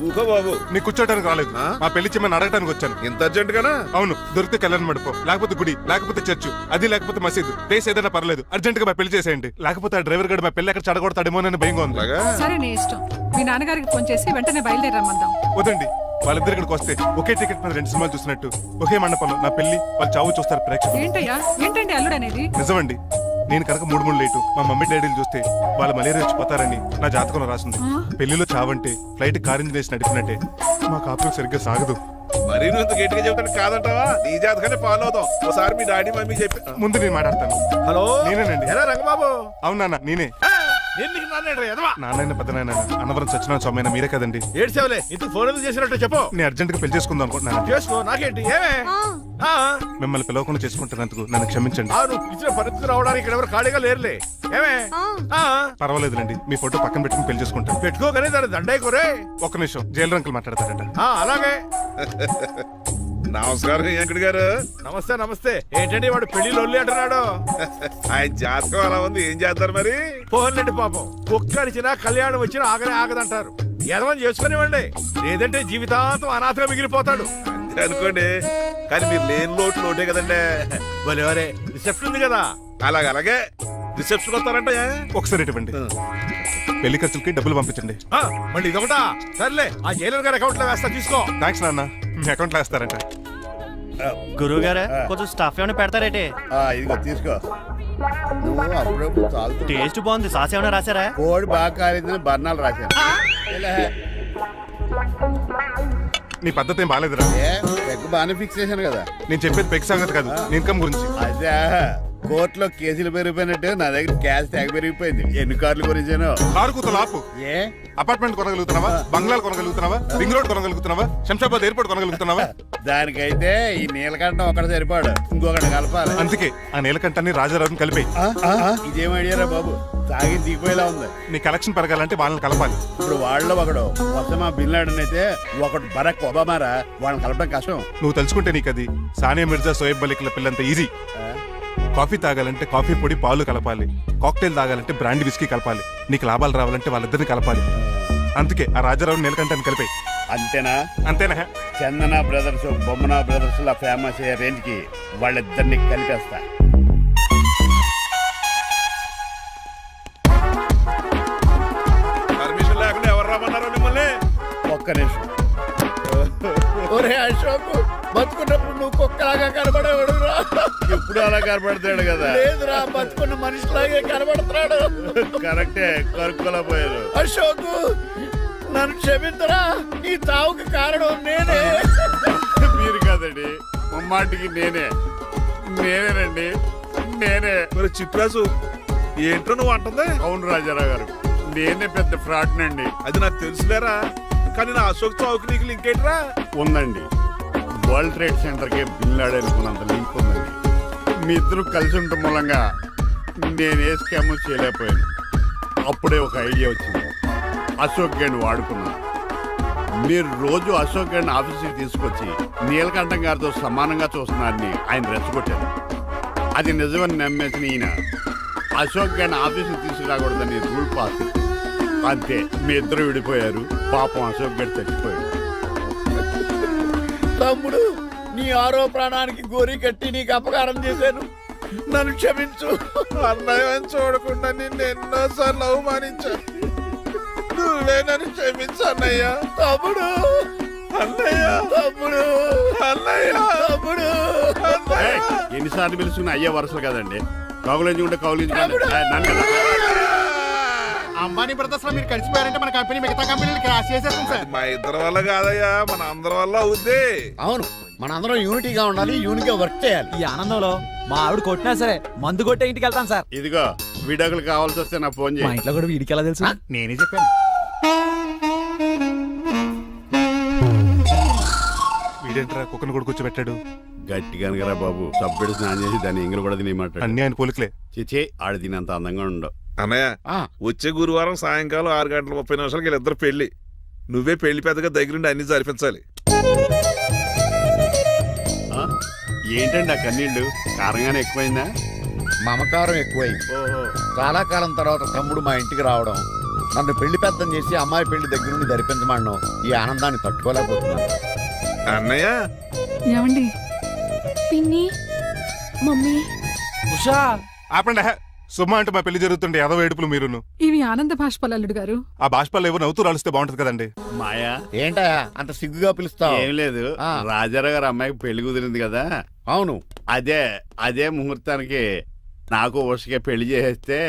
Speaker 1: ఊహో బాబు,
Speaker 5: నీకు కూర్చోటానికి రాలేదు, మా పెళ్లి చెమ్మని అడగటానికి వచ్చాను.
Speaker 1: ఇంత అర్జెంట్ గానా?
Speaker 5: అవును, దొరికితే కళ్యాణ మండపం, లేకపోతే గుడి, లేకపోతే చర్చ్, అది లేకపోతే మసీదు, ప్లేస్ ఏదైనా పర్లేదు. అర్జెంట్ గా మా పెళ్లి చేసేయండి, లేకపోతే ఆ డ్రైవర్ గడు మా పెళ్లి ఎక్కడ చెడగొడతాడేమో అని భయంగా ఉంది.
Speaker 4: సరే నీ ఇష్టం. మీ నాన్నగారికి ఫోన్ చేసి వెంటనే బయలుదేరమ్మందాం.
Speaker 5: వదండి, వాళ్ళిద్దరు ఇక్కడికి వస్తే ఒకే టికెట్ మీద 2 సినిమాలు చూసినట్టు, ఒకే మండపంలో నా పెళ్లి, వాళ్ళు చావు చూస్తారు ప్రేక్షకులు.
Speaker 4: ఏంటయ్యా, ఏంటండి అల్లుడు అనేది?
Speaker 5: నిజమండి, నేను కనుక 3 లేటు మా మమ్మీ డాడీలు చూస్తే వాళ్ళు మలేరియా వచ్చిపోతారని నా జాతకంలో రాసింది. పెళ్లిలో చావంటే ఫ్లైట్ కార్ ఇంజిన్ వేసి నడిపినట్టే. మా కాపురం సరిగ్గా సాగదు.
Speaker 1: మరి నువ్వు ఇంత గట్టిగా చెబుతాను కాదంటావా? నీ జాతకాన్ని ఫాలో అవుతాం. ఒకసారి మీ డాడీ మమ్మీ చెప్పి
Speaker 5: ముందు నేను మాట్లాడతాను.
Speaker 1: హలో,
Speaker 5: నేనేనండి.
Speaker 1: ఎలా రంగబాబు?
Speaker 5: అవును నాన్న, నేనే. నాన్న పెద్ద నాయన అన్నవరం సత్యనారాయణ స్వామి అయినా మీరే కదండి.
Speaker 1: ఏడ్చేవలే, ఇంతకు ఫోన్ ఎందుకు చేసినట్టు చెప్పు.
Speaker 5: నేను అర్జెంట్ గా పెళ్లి చేసుకుందాం అనుకుంటున్నాను.
Speaker 1: చేసుకో, నాకేంటి? ఏమే
Speaker 5: మిమ్మల్ని పిలవకుండా చేసుకుంటున్నందుకు నన్ను క్షమించండి.
Speaker 9: నువ్వు ఇచ్చిన పరిస్థితి రావడానికి ఇక్కడ ఎవరు ఖాళీగా లేరులే. ఏమే
Speaker 5: పర్వాలేదులేండి, మీ ఫోటో పక్కన పెట్టుకుని పెళ్లి చేసుకుంటాను.
Speaker 9: పెట్టుకోగానే దాని దండై కోరే.
Speaker 5: ఒక్క నిమిషం, జైలు రంకులు మాట్లాడతారంట.
Speaker 9: అలాగే.
Speaker 1: నమస్కారం వెంకట గారు.
Speaker 9: నమస్తే నమస్తే. ఏంటండి వాడు పెళ్లి లొల్లి అంటున్నాడు?
Speaker 1: ఆయన జాతకం అలా ఉంది, ఏం చేస్తారు మరి?
Speaker 9: పోన్లండి పాపం, కుక్క అరిచినా కళ్యాణం వచ్చినా ఆగనే ఆగదంటారు. ఎదవని చేసుకునివ్వండి, లేదంటే జీవితాంతం అనాథగా మిగిలిపోతాడు.
Speaker 1: అంతే అనుకోండి, కానీ మీరు లేని లోటే కదండి.
Speaker 9: భలేవరే, రిసెప్షన్ ఉంది కదా.
Speaker 1: అలాగే రిసెప్షన్ వస్తారంట.
Speaker 5: ఒకసారి ఇటువంటి పెళ్లి ఖర్చులకి డబ్బులు పంపించండి.
Speaker 9: మళ్ళీ ఇదొకటా? సర్లే, ఆ జైలర్ గారి అకౌంట్ లో వేస్తా, తీసుకో.
Speaker 5: థ్యాంక్స్ నాన్న, మీ అకౌంట్లో వేస్తారంట.
Speaker 8: గురువు గారు కొంచెం స్టఫ్ ఏమైనా పెడతారేటి?
Speaker 7: ఇదిగో తీసుకో. నువ్వు అప్పుడప్పుడు చాలు.
Speaker 8: టేస్ట్ బాగుంది. సాస్ ఏమైనా రాశారా?
Speaker 7: కోడి బాగా కాలేదని బర్ణాలు రాశాను.
Speaker 5: నీ పద్ధతి ఏం బాగాలేదురా.
Speaker 7: పెగ్ బాగానే ఫిక్స్ చేశాను కదా.
Speaker 5: నేను చెప్పేది పెగ్ సంగతి కాదు, నీ ఇన్కమ్ గురించి.
Speaker 7: అదే కోర్టులో కేసులు పెరిగిపోయినట్టు నా దగ్గర క్యాష్ ట్యాగ్ పెరిగిపోయింది. ఎన్ని కార్లు గురించాను?
Speaker 5: కారు కూతలు ఆపు.
Speaker 7: ఏ
Speaker 5: అపార్ట్మెంట్ కొనగలుగుతున్నావా? బంగ్లాలు కొనగలుగుతున్నావా? రింగ్ రోడ్ కొనగలుగుతున్నావా? శంషాబాద్ ఎయిర్పోర్ట్ కొనగలుగుతున్నావా?
Speaker 7: దానికైతే ఈ నీలకంఠం ఒకటి సరిపాడు, ఇంకొకటి కలపాలి.
Speaker 5: అందుకే ఆ నీలకంఠాన్ని రాజారావుని కలిపి.
Speaker 7: ఇదేం ఐడియారా బాబు, తాగి దిగిపోయేలా ఉంది.
Speaker 5: నీ కలెక్షన్ పెరగాలంటే వాళ్ళని కలపాలి.
Speaker 7: ఇప్పుడు వాళ్ళలో ఒకడు ఒసమా బిన్ లాడెన్ అయితే ఒకడు బరాక్ ఒబామారా, వాళ్ళని కలపడం కష్టం.
Speaker 5: నువ్వు తలుచుకుంటే నీకు అది సానియా మిర్జా, సోయబ్ మలిక్ల పిల్లంత ఈజీ. కాఫీ తాగాలంటే కాఫీ పొడి పాలు కలపాలి, కాక్టైల్ తాగాలంటే బ్రాండ్ విస్కీ కలపాలి. నీకు లాభాలు రావాలంటే వాళ్ళిద్దరిని కలపాలి. అందుకే ఆ రాజారావు నీలకంఠాన్ని కలిపి.
Speaker 7: అంతేనా?
Speaker 5: అంతేనా?
Speaker 7: చందన బ్రదర్స్, బొమ్మన బ్రదర్స్ లా ఫేమస్ అయ్యే రేంజ్ కి వాళ్ళిద్దరిని కలిపేస్తా.
Speaker 1: పర్మిషన్ లేకుండా ఎవరు రమ్మన్నారో మిమ్మల్ని?
Speaker 7: ఒక్క నిమిషం. ఒరే అశోక్, బతుకున్నప్పుడు నువ్వు కుక్కలాగా కనబడేవాడురా. ఇప్పుడు అలా కనబడతాడు కదా. లేదురా, బతుకున్న మనిషిలాగే కనబడుతున్నాడు. కరెక్టే, కరుక్కులా పోయారు. అశోక్, నన్ను క్షమించరా, ఈ తావుకి కారణం నేనే. మీరు కాదండి, ముమ్మాటికి నేనేనండి, నేనే.
Speaker 1: మరి చిట్రాజు, ఏంటో నువ్వు అంటుంది?
Speaker 7: అవును రాజారావు గారు, నేనే పెద్ద ఫ్రాడ్ నండి.
Speaker 1: అది నాకు తెలుసులేరా, కానీ నా అశోక్ చౌక్ నీకు లింక్ ఏంట్రా?
Speaker 7: ఉందండి, వరల్డ్ ట్రేడ్ సెంటర్ కి బిన్ లాడెన్ అనుకున్నంత లింక్ ఉందండి. మీ ఇద్దరు కలిసి ఉండటం మూలంగా నేను ఏ స్కామ్ చేయలేకపోయాను. అప్పుడే ఒక ఐడియా వచ్చింది, అశోక్ గడిని వాడుకున్నాను. మీరు రోజు అశోక్ గడిని ఆఫీస్కి తీసుకొచ్చి నీలకంఠం గారితో సమానంగా చూస్తున్నారని ఆయన రెచ్చగొట్టారు. అది నిజమని నమ్మేసిన ఈయన అశోక్ గడిని ఆఫీస్కి తీసుకురాకూడదని రూల్ పాస్ చేశారు. అంతే, మీ ఇద్దరు విడిపోయారు. పాపం అశోక్ గడి చచ్చిపోయాడు. తమ్ముడు, నీ ఆరో ప్రాణానికి గోరి కట్టి నీకు అపకారం చేశాను, నన్ను క్షమించు.
Speaker 1: అన్నయ్యని చూడకుండా నిన్ను ఎన్నోసార్లు అవమానించాను, నువ్వే నన్ను క్షమించు అన్నయ్య.
Speaker 7: తమ్ముడు,
Speaker 1: అన్నయ్య,
Speaker 7: తమ్ముడు,
Speaker 1: అన్నయ్య,
Speaker 7: తమ్ముడు. ఎన్నిసార్లు పిలుచుకున్న అయ్యే వరుసలు కదండి. కౌలించుకుంటే కౌలించుకుంటే
Speaker 11: అంబానీ బ్రదర్స్ లో మీరు కలిసిపోయారంటే మన కంపెనీ మిగతా కంపెనీలు క్రాష్ చేసేస్తాం సార్.
Speaker 1: మా ఇద్దరి వల్ల కాదయ్యా, మన అందరి వల్ల అవుద్ది.
Speaker 6: అవును, మనందరం యూనిటీగా ఉండాలి, యూనిట్గా వర్క్ చేయాలి.
Speaker 3: ఈ ఆనందంలో మా ఆవిడ కొట్టినా సరే మందు కొట్టే ఇంటికి వెళ్తాను సార్.
Speaker 7: ఇదిగో, విడాకులు కావాల్సి వస్తే నాకు ఫోన్
Speaker 3: మా
Speaker 7: చేయి.
Speaker 3: ఇంట్లో కూడా వీడికి ఎలా తెలుసు?
Speaker 11: నేనే చెప్పాను.
Speaker 5: వీడేంట్రా కుక్కను కూడా కూర్చోబెట్టాడు?
Speaker 7: గట్టిగా అనగరా బాబు, సబ్బెడు స్నానం చేసి దాన్ని ఎంగిలి కూడా తినేమాట.
Speaker 5: అన్ని ఆయన పోలికలే.
Speaker 7: చిచే, ఆడ తినంత అందంగా ఉండవు.
Speaker 1: అన్నయ్య, వచ్చే గురువారం సాయంకాలం 6:30 వీళ్ళిద్దరు పెళ్లి. నువ్వే పెళ్లి పెద్దగా దగ్గరుండి అన్ని జరిపించాలి.
Speaker 7: ఏంటండి ఆ కన్నీళ్ళు? కారంగానే ఎక్కువైందా?
Speaker 11: మమకారం ఎక్కువైంది. చాలా కాలం తర్వాత తమ్ముడు మా ఇంటికి రావడం, నన్ను పెళ్లి పెద్దం చేసి అమ్మాయి పెళ్లి దగ్గర నుండి ధరిపించమన్నాం. ఈ ఆనందాన్ని తట్టుకోలేకపోతున్నాను.
Speaker 1: అన్నయ్య,
Speaker 4: ఏమండి?
Speaker 12: పిన్ని, మమ్మీ,
Speaker 3: ఉషా,
Speaker 5: ఆపండి. సుమా అంటే మా పెళ్లి జరుగుతుండే యాదవ ఏడుపులు మీరును.
Speaker 4: ఇవి ఆనంద భాష్పాలు అల్లుడు గారు.
Speaker 5: ఆ బాష్పాలు ఏవో నవ్వుతూ రాలిస్తే బాగుంటది కదండి.
Speaker 7: మాయా,
Speaker 11: ఏంటా అంత సిగ్గుగా పిలుస్తావు?
Speaker 7: ఏం లేదు, రాజారావు గారు అమ్మాయికి పెళ్లి కుదిరింది కదా.
Speaker 11: అవును,
Speaker 7: అదే ముహూర్తానికి నాకు ఉషకే పెళ్లి చేసేస్తే,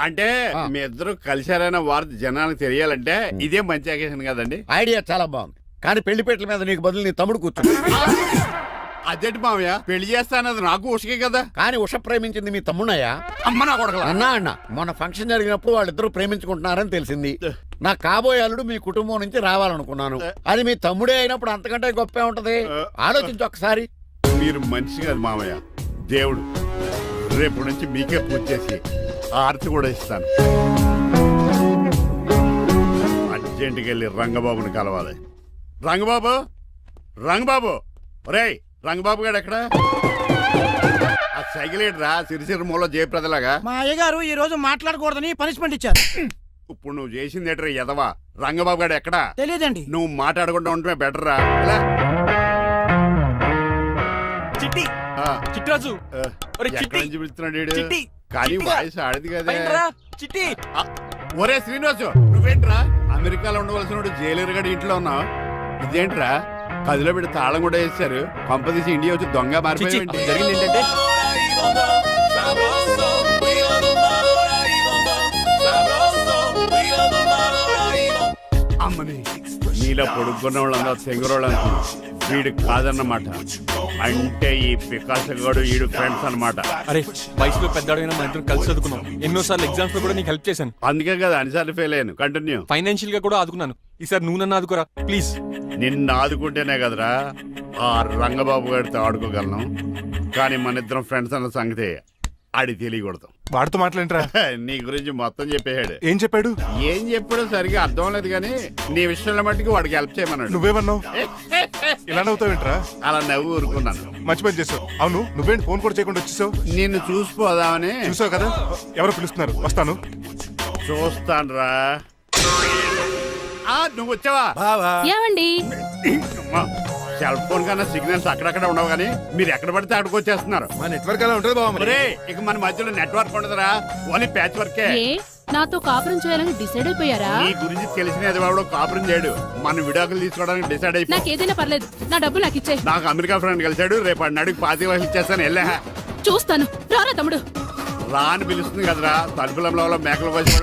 Speaker 7: అంటే మీ ఇద్దరు కలిశారైన వార్త జనానికి తెలియాలంటే ఇదే మంచి అకేషన్ కదండి.
Speaker 11: ఐడియా చాలా బాగుంది, కానీ పెళ్లి పెట్టల మీద నీకు బదులు నీ తమ్ముడు కూర్చుంది.
Speaker 7: అదేంటి మామయ్య, పెళ్లి చేస్తానది నాకు ఉషకే కదా.
Speaker 11: కానీ ఉష ప్రేమించింది మీ తమ్ముడయ్యా.
Speaker 7: అమ్మ నా కొడకలా.
Speaker 11: అన్నా మొన్న ఫంక్షన్ జరిగినప్పుడు వాళ్ళిద్దరూ ప్రేమించుకుంటున్నారని తెలిసింది.
Speaker 7: నా కాబోయే అల్లుడు మీ కుటుంబం నుంచి రావాలనుకున్నాను. అది మీ తమ్ముడే అయినప్పుడు అంతకంటే గొప్పే ఉంటది. ఆలోచించి ఒకసారి. మీరు మనిషి కాదు మామయ్య, దేవుడు. రేపు నుంచి మీకే పూజ చేసి ఆర్తి కూడా ఇస్తాను. అర్జెంటుకి వెళ్ళి రంగబాబుని కలవాలి. రంగబాబు, రంగబాబు, ఒరేయ్ రంగబాబు గారు ఎక్కడ? ఆ సైకిల్ రా సిరిసిరి మూల జయప్రదలాగా.
Speaker 11: మా అయ్యగారు ఈ రోజు మాట్లాడకూడదని పనిష్మెంట్ ఇచ్చారు.
Speaker 7: ఇప్పుడు నువ్వు చేసింది ఎట్రా ఎదవా? రంగబాబు గారు ఎక్కడా?
Speaker 11: తెలియదండి.
Speaker 7: నువ్వు మాట్లాడకుండా ఉండటమే బెటర్ రా. ఇలా.
Speaker 2: చిట్టి
Speaker 7: ఆ,
Speaker 2: చిట్రాజు
Speaker 7: ఆ,
Speaker 2: ఒరే
Speaker 7: ఎక్కడి
Speaker 2: చిట్టి
Speaker 7: నుంచి పిలుస్తున్నాడు ఈడు?
Speaker 2: చిట్టి,
Speaker 7: కానీ
Speaker 2: చిట్టిగా.
Speaker 7: వాయిస్ ఆడది కదా.
Speaker 2: పైనరా, చిట్టి
Speaker 7: ఆ, ఒరే శ్రీనివాసు, నువ్వేంట్రా అమెరికాలో ఉండవలసిన జైలర్ గడి ఇంట్లో ఉన్నావు? ఇదేంట్రా కదిలో పెట్టి తాళం కూడా వేశారు. పంపదీసి ఇండియా వచ్చి దొంగ
Speaker 2: చిచ్చి,
Speaker 7: మారిపోయి
Speaker 2: జరిగింది ఏంటంటే
Speaker 7: అమ్మని నీలో పొడుక్కున్న వాళ్ళందరూ తెంగురోళ్ళు అనుకున్నా. వీడు కాదన్నమాట. అంటే ఈ పికాసగాడు వీడు ఫ్రెండ్స్ అన్నమాట.
Speaker 2: అరే వయసులో పెద్దవాడైనా మన ఇద్దరం కలిసి చదువుకున్నాం. ఎన్నోసార్లు ఎగ్జామ్స్ లో కూడా నీకు హెల్ప్ చేశాను.
Speaker 7: అందుకే కదా అన్నిసార్లు ఫెయిల్ అయ్యాను. కంటిన్యూ.
Speaker 2: ఫైనాన్షియల్ గా కూడా ఆదుకున్నాను. ఈసారి నువ్వు నన్ను ఆదుకోరా ప్లీజ్.
Speaker 7: నిన్ను ఆదుకుంటేనే కదరా ఆ రంగబాబు గారితో ఆడుకోగలను. కానీ మన ఇద్దరం ఫ్రెండ్స్ అన్న సంగతి ఆడి తెలియకూడదు.
Speaker 5: వాడితో మాట్లాడరా?
Speaker 7: నీ గురించి మొత్తం చెప్పేశాడు.
Speaker 5: ఏం చెప్పాడు?
Speaker 7: ఏం చెప్పాడో సరిగా అర్థం లేదు కానీ నీ విషయంలో మట్టుకు వాడికి హెల్ప్ చేయమన్నాడు.
Speaker 5: నువ్వేమన్నావు? ఇలా నవ్వుతావేంట్రా?
Speaker 7: అలా నవ్వు ఊరుకున్నాను.
Speaker 5: మంచి పని చేసావు. అవును నువ్వేంటి ఫోన్ కూడా చేయకుండా వచ్చేసావు?
Speaker 7: నిన్ను చూసిపోదామని.
Speaker 5: చూసావు కదా, ఎవరో పిలుస్తున్నారు, వస్తాను.
Speaker 7: చూస్తానురా. నువ్వు వచ్చావా?
Speaker 4: ఏమండి
Speaker 7: సెల్ ఫోన్ కన్నా సిగ్నల్స్ అక్కడక్కడ ఉండవు కానీ మీరు ఎక్కడ పడితే అక్కడికి వచ్చేస్తున్నారు.
Speaker 9: మా నెట్వర్క్ అలా ఉంటుంది బాబు.
Speaker 7: ఒరే, ఇక మన మధ్యలో నెట్వర్క్ ఉండదురా, ఓన్లీ ప్యాచ్ వర్కే.
Speaker 4: నాతో కాపురం చేయాలని డిసైడ్ అయిపోయారా?
Speaker 7: నీ గురించి తెలిసిన ఎదవాడు కాపురం చేయడు. మన విడాకులు తీసుకోవడానికి డిసైడ్ అయిపో.
Speaker 4: నాకేదైనా పర్లేదు, నా డబ్బు నాకు ఇచ్చే.
Speaker 7: నాకు అమెరికా ఫ్రెండ్ కలిశాడు. రేపు అడిగి 25 లక్షలు ఇచ్చేస్తాను. వెళ్ళా
Speaker 4: చూస్తాను. రారా తమ్ముడు.
Speaker 7: రాని పిలుస్తుంది కదరా. తలుపులంలో మేకలు వచ్చి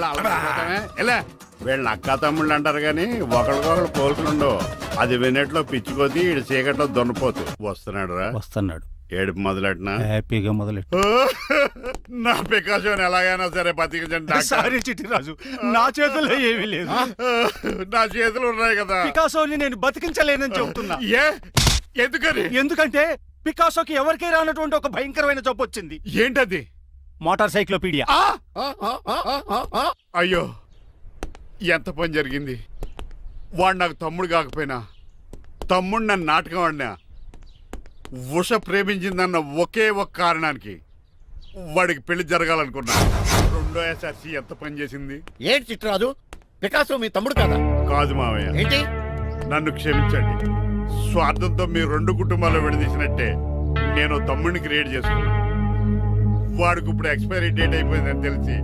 Speaker 7: వెళ్ళా. వీళ్ళని అక్క తమ్ముళ్ళు అంటారు కానీ ఒకరికొకరు పోల్చుండవు. అది వినట్లో పిచ్చుకోతి, ఇటు చీకట్లో దొన్నపోతు. వస్తున్నాడు రా.
Speaker 8: వస్తున్నాడు.
Speaker 7: ఏడుపు మొదలెట్నా?
Speaker 8: హ్యాపీగా మొదలెట్టు.
Speaker 7: నా పికాసోని ఎలాగైనా సరే బతికించండి.
Speaker 3: సారీ చిట్టిరాజు, నా చేతుల్లో ఏమీ లేదు.
Speaker 7: నా చేతులు ఉన్నాయి కదా.
Speaker 3: పికాసోని నేను బతికించలేనని చెబుతున్నా.
Speaker 7: ఏ ఎందుకని?
Speaker 3: ఎందుకంటే పికాసోకి ఎవరికీ రానటువంటి ఒక భయంకరమైన జబ్బు వచ్చింది.
Speaker 7: ఏంటది?
Speaker 3: Motor cyclopaedia.
Speaker 7: అయ్యో, ఎంత పని జరిగింది. వాడు నాకు తమ్ముడు కాకపోయినా తమ్ముడు నన్ను నాటకం ఆడినా ఉష ప్రేమించిందన్న ఒకే ఒక కారణానికి వాడికి పెళ్లి జరగాలనుకున్నా. రెండో ఎస్ఆర్సి ఎంత పని చేసింది.
Speaker 6: ఏంటి చిట్రాజు, పికాసో మీ తమ్ముడు కదా?
Speaker 7: కాదు మావయ్య,
Speaker 6: ఏంటి?
Speaker 7: నన్ను క్షమించండి. స్వార్థంతో మీ రెండు కుటుంబాలు విడదీసినట్టే నేను తమ్ముడిని క్రియేట్ చేసుకున్నా. వాడికి ఇప్పుడు ఎక్స్పైరీ డేట్ అయిపోయిందని తెలిసి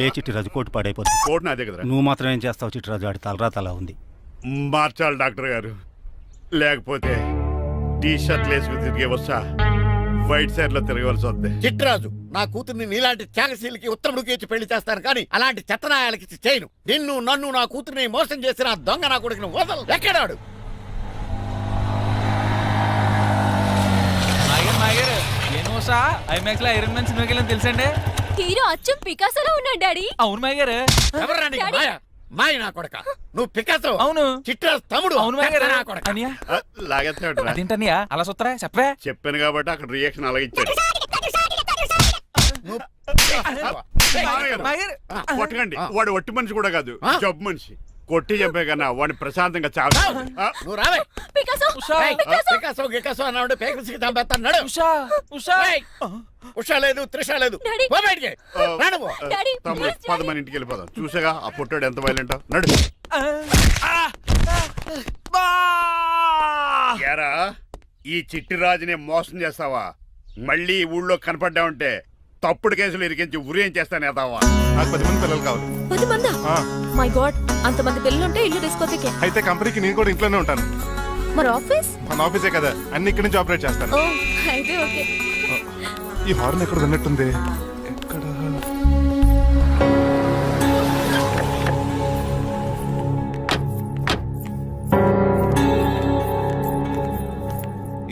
Speaker 8: లే చిట్టిరాజు, కోటు పాడైపోతుంది.
Speaker 7: కోట్ నాదే కదరా.
Speaker 8: నువ్వు మాత్రం ఏం చేస్తావు చిట్టిరాజు? ఆడి తలరా తలా ఉంది.
Speaker 7: మార్చాలి డాక్టర్ గారు, లేకపోతే టీ షర్ట్లు వేసుకుని తిరిగే వస్తా వైట్ సైడ్ లో తిరగవలసి వద్దే.
Speaker 6: చిట్రాజు, నా కూతుర్ని నీలాంటి త్యాగశీలికి ఉత్తముడికి ఇచ్చి పెళ్లి చేస్తాను కానీ అలాంటి చెత్తనాయాలకి ఇచ్చి చేయను. నిన్ను నన్ను నా కూతుర్ని మోసం చేసిన ఆ దొంగ నా కొడుకుని వదలు. ఎక్కడాడు?
Speaker 2: ఐమాక్స్ లో ఐరన్ మ్యాన్ సినిమాకి వెళ్ళని తెలుసండి.
Speaker 12: హీరో అచ్చం పికాసోలో ఉన్నాడు డాడీ.
Speaker 2: అవును మాయ గారు.
Speaker 6: ఎవరా నీకు మాయ? మాయ నా కొడక. నువ్వు పికాసో.
Speaker 2: అవును.
Speaker 6: చిట్రాజు తమ్ముడు.
Speaker 2: అవును మాయ గారు.
Speaker 6: నా కొడక.
Speaker 7: లాగేస్తాడు.
Speaker 2: అదేంటనియా అలా సుత్తరా చెప్పే.
Speaker 7: చెప్పాను కాబట్టి అక్కడ రియాక్షన్ అలాగే ఇచ్చాడు. కొట్టకండి, వాడు ఒట్టి మనిషి కూడా కాదు, జబ్బు మనిషి. కొట్టి చెప్పే కన్నా వాడిని ప్రశాంతంగా చావు.
Speaker 6: నువ్వు రావే. పికాసో గికాసో అన్నాడు పేకల్సికి చంపేస్తాడు. ఉషా లేదు, త్రిష లేదు. పో బయటికి. రా నువ్వు.
Speaker 7: తమ్ముడు, 10 మంది ఇంటికి వెళ్ళిపోదాం. చూసాగా ఆ పుట్టాడు ఎంత వైలెంట్. నడు. ఏరా, ఈ చిట్టిరాజుని మోసం చేస్తావా? మళ్ళీ ఈ ఊళ్ళో కనపడ్డావంటే తప్పుడు కేసులు ఇరికించి ఉరేం చేస్తాను ఎదావా.
Speaker 5: నాకు 10 మంది పిల్లలు కావాలి.
Speaker 12: 10 మందా? మై గాడ్, అంతమంది పిల్లలుంటే ఇల్లు డిస్కోతికే.
Speaker 5: అయితే కంపెనీకి నేను కూడా ఇంట్లోనే ఉంటాను.
Speaker 12: మరి ఆఫీస్?
Speaker 5: మన ఆఫీసే కదా, అన్ని ఇక్కడి నుంచి ఆపరేట్ చేస్తాను.
Speaker 12: ఓ, అయితే ఓకే.
Speaker 5: ఈ హార్న్ ఎక్కడ విన్నట్టుంది. ఎక్కడ?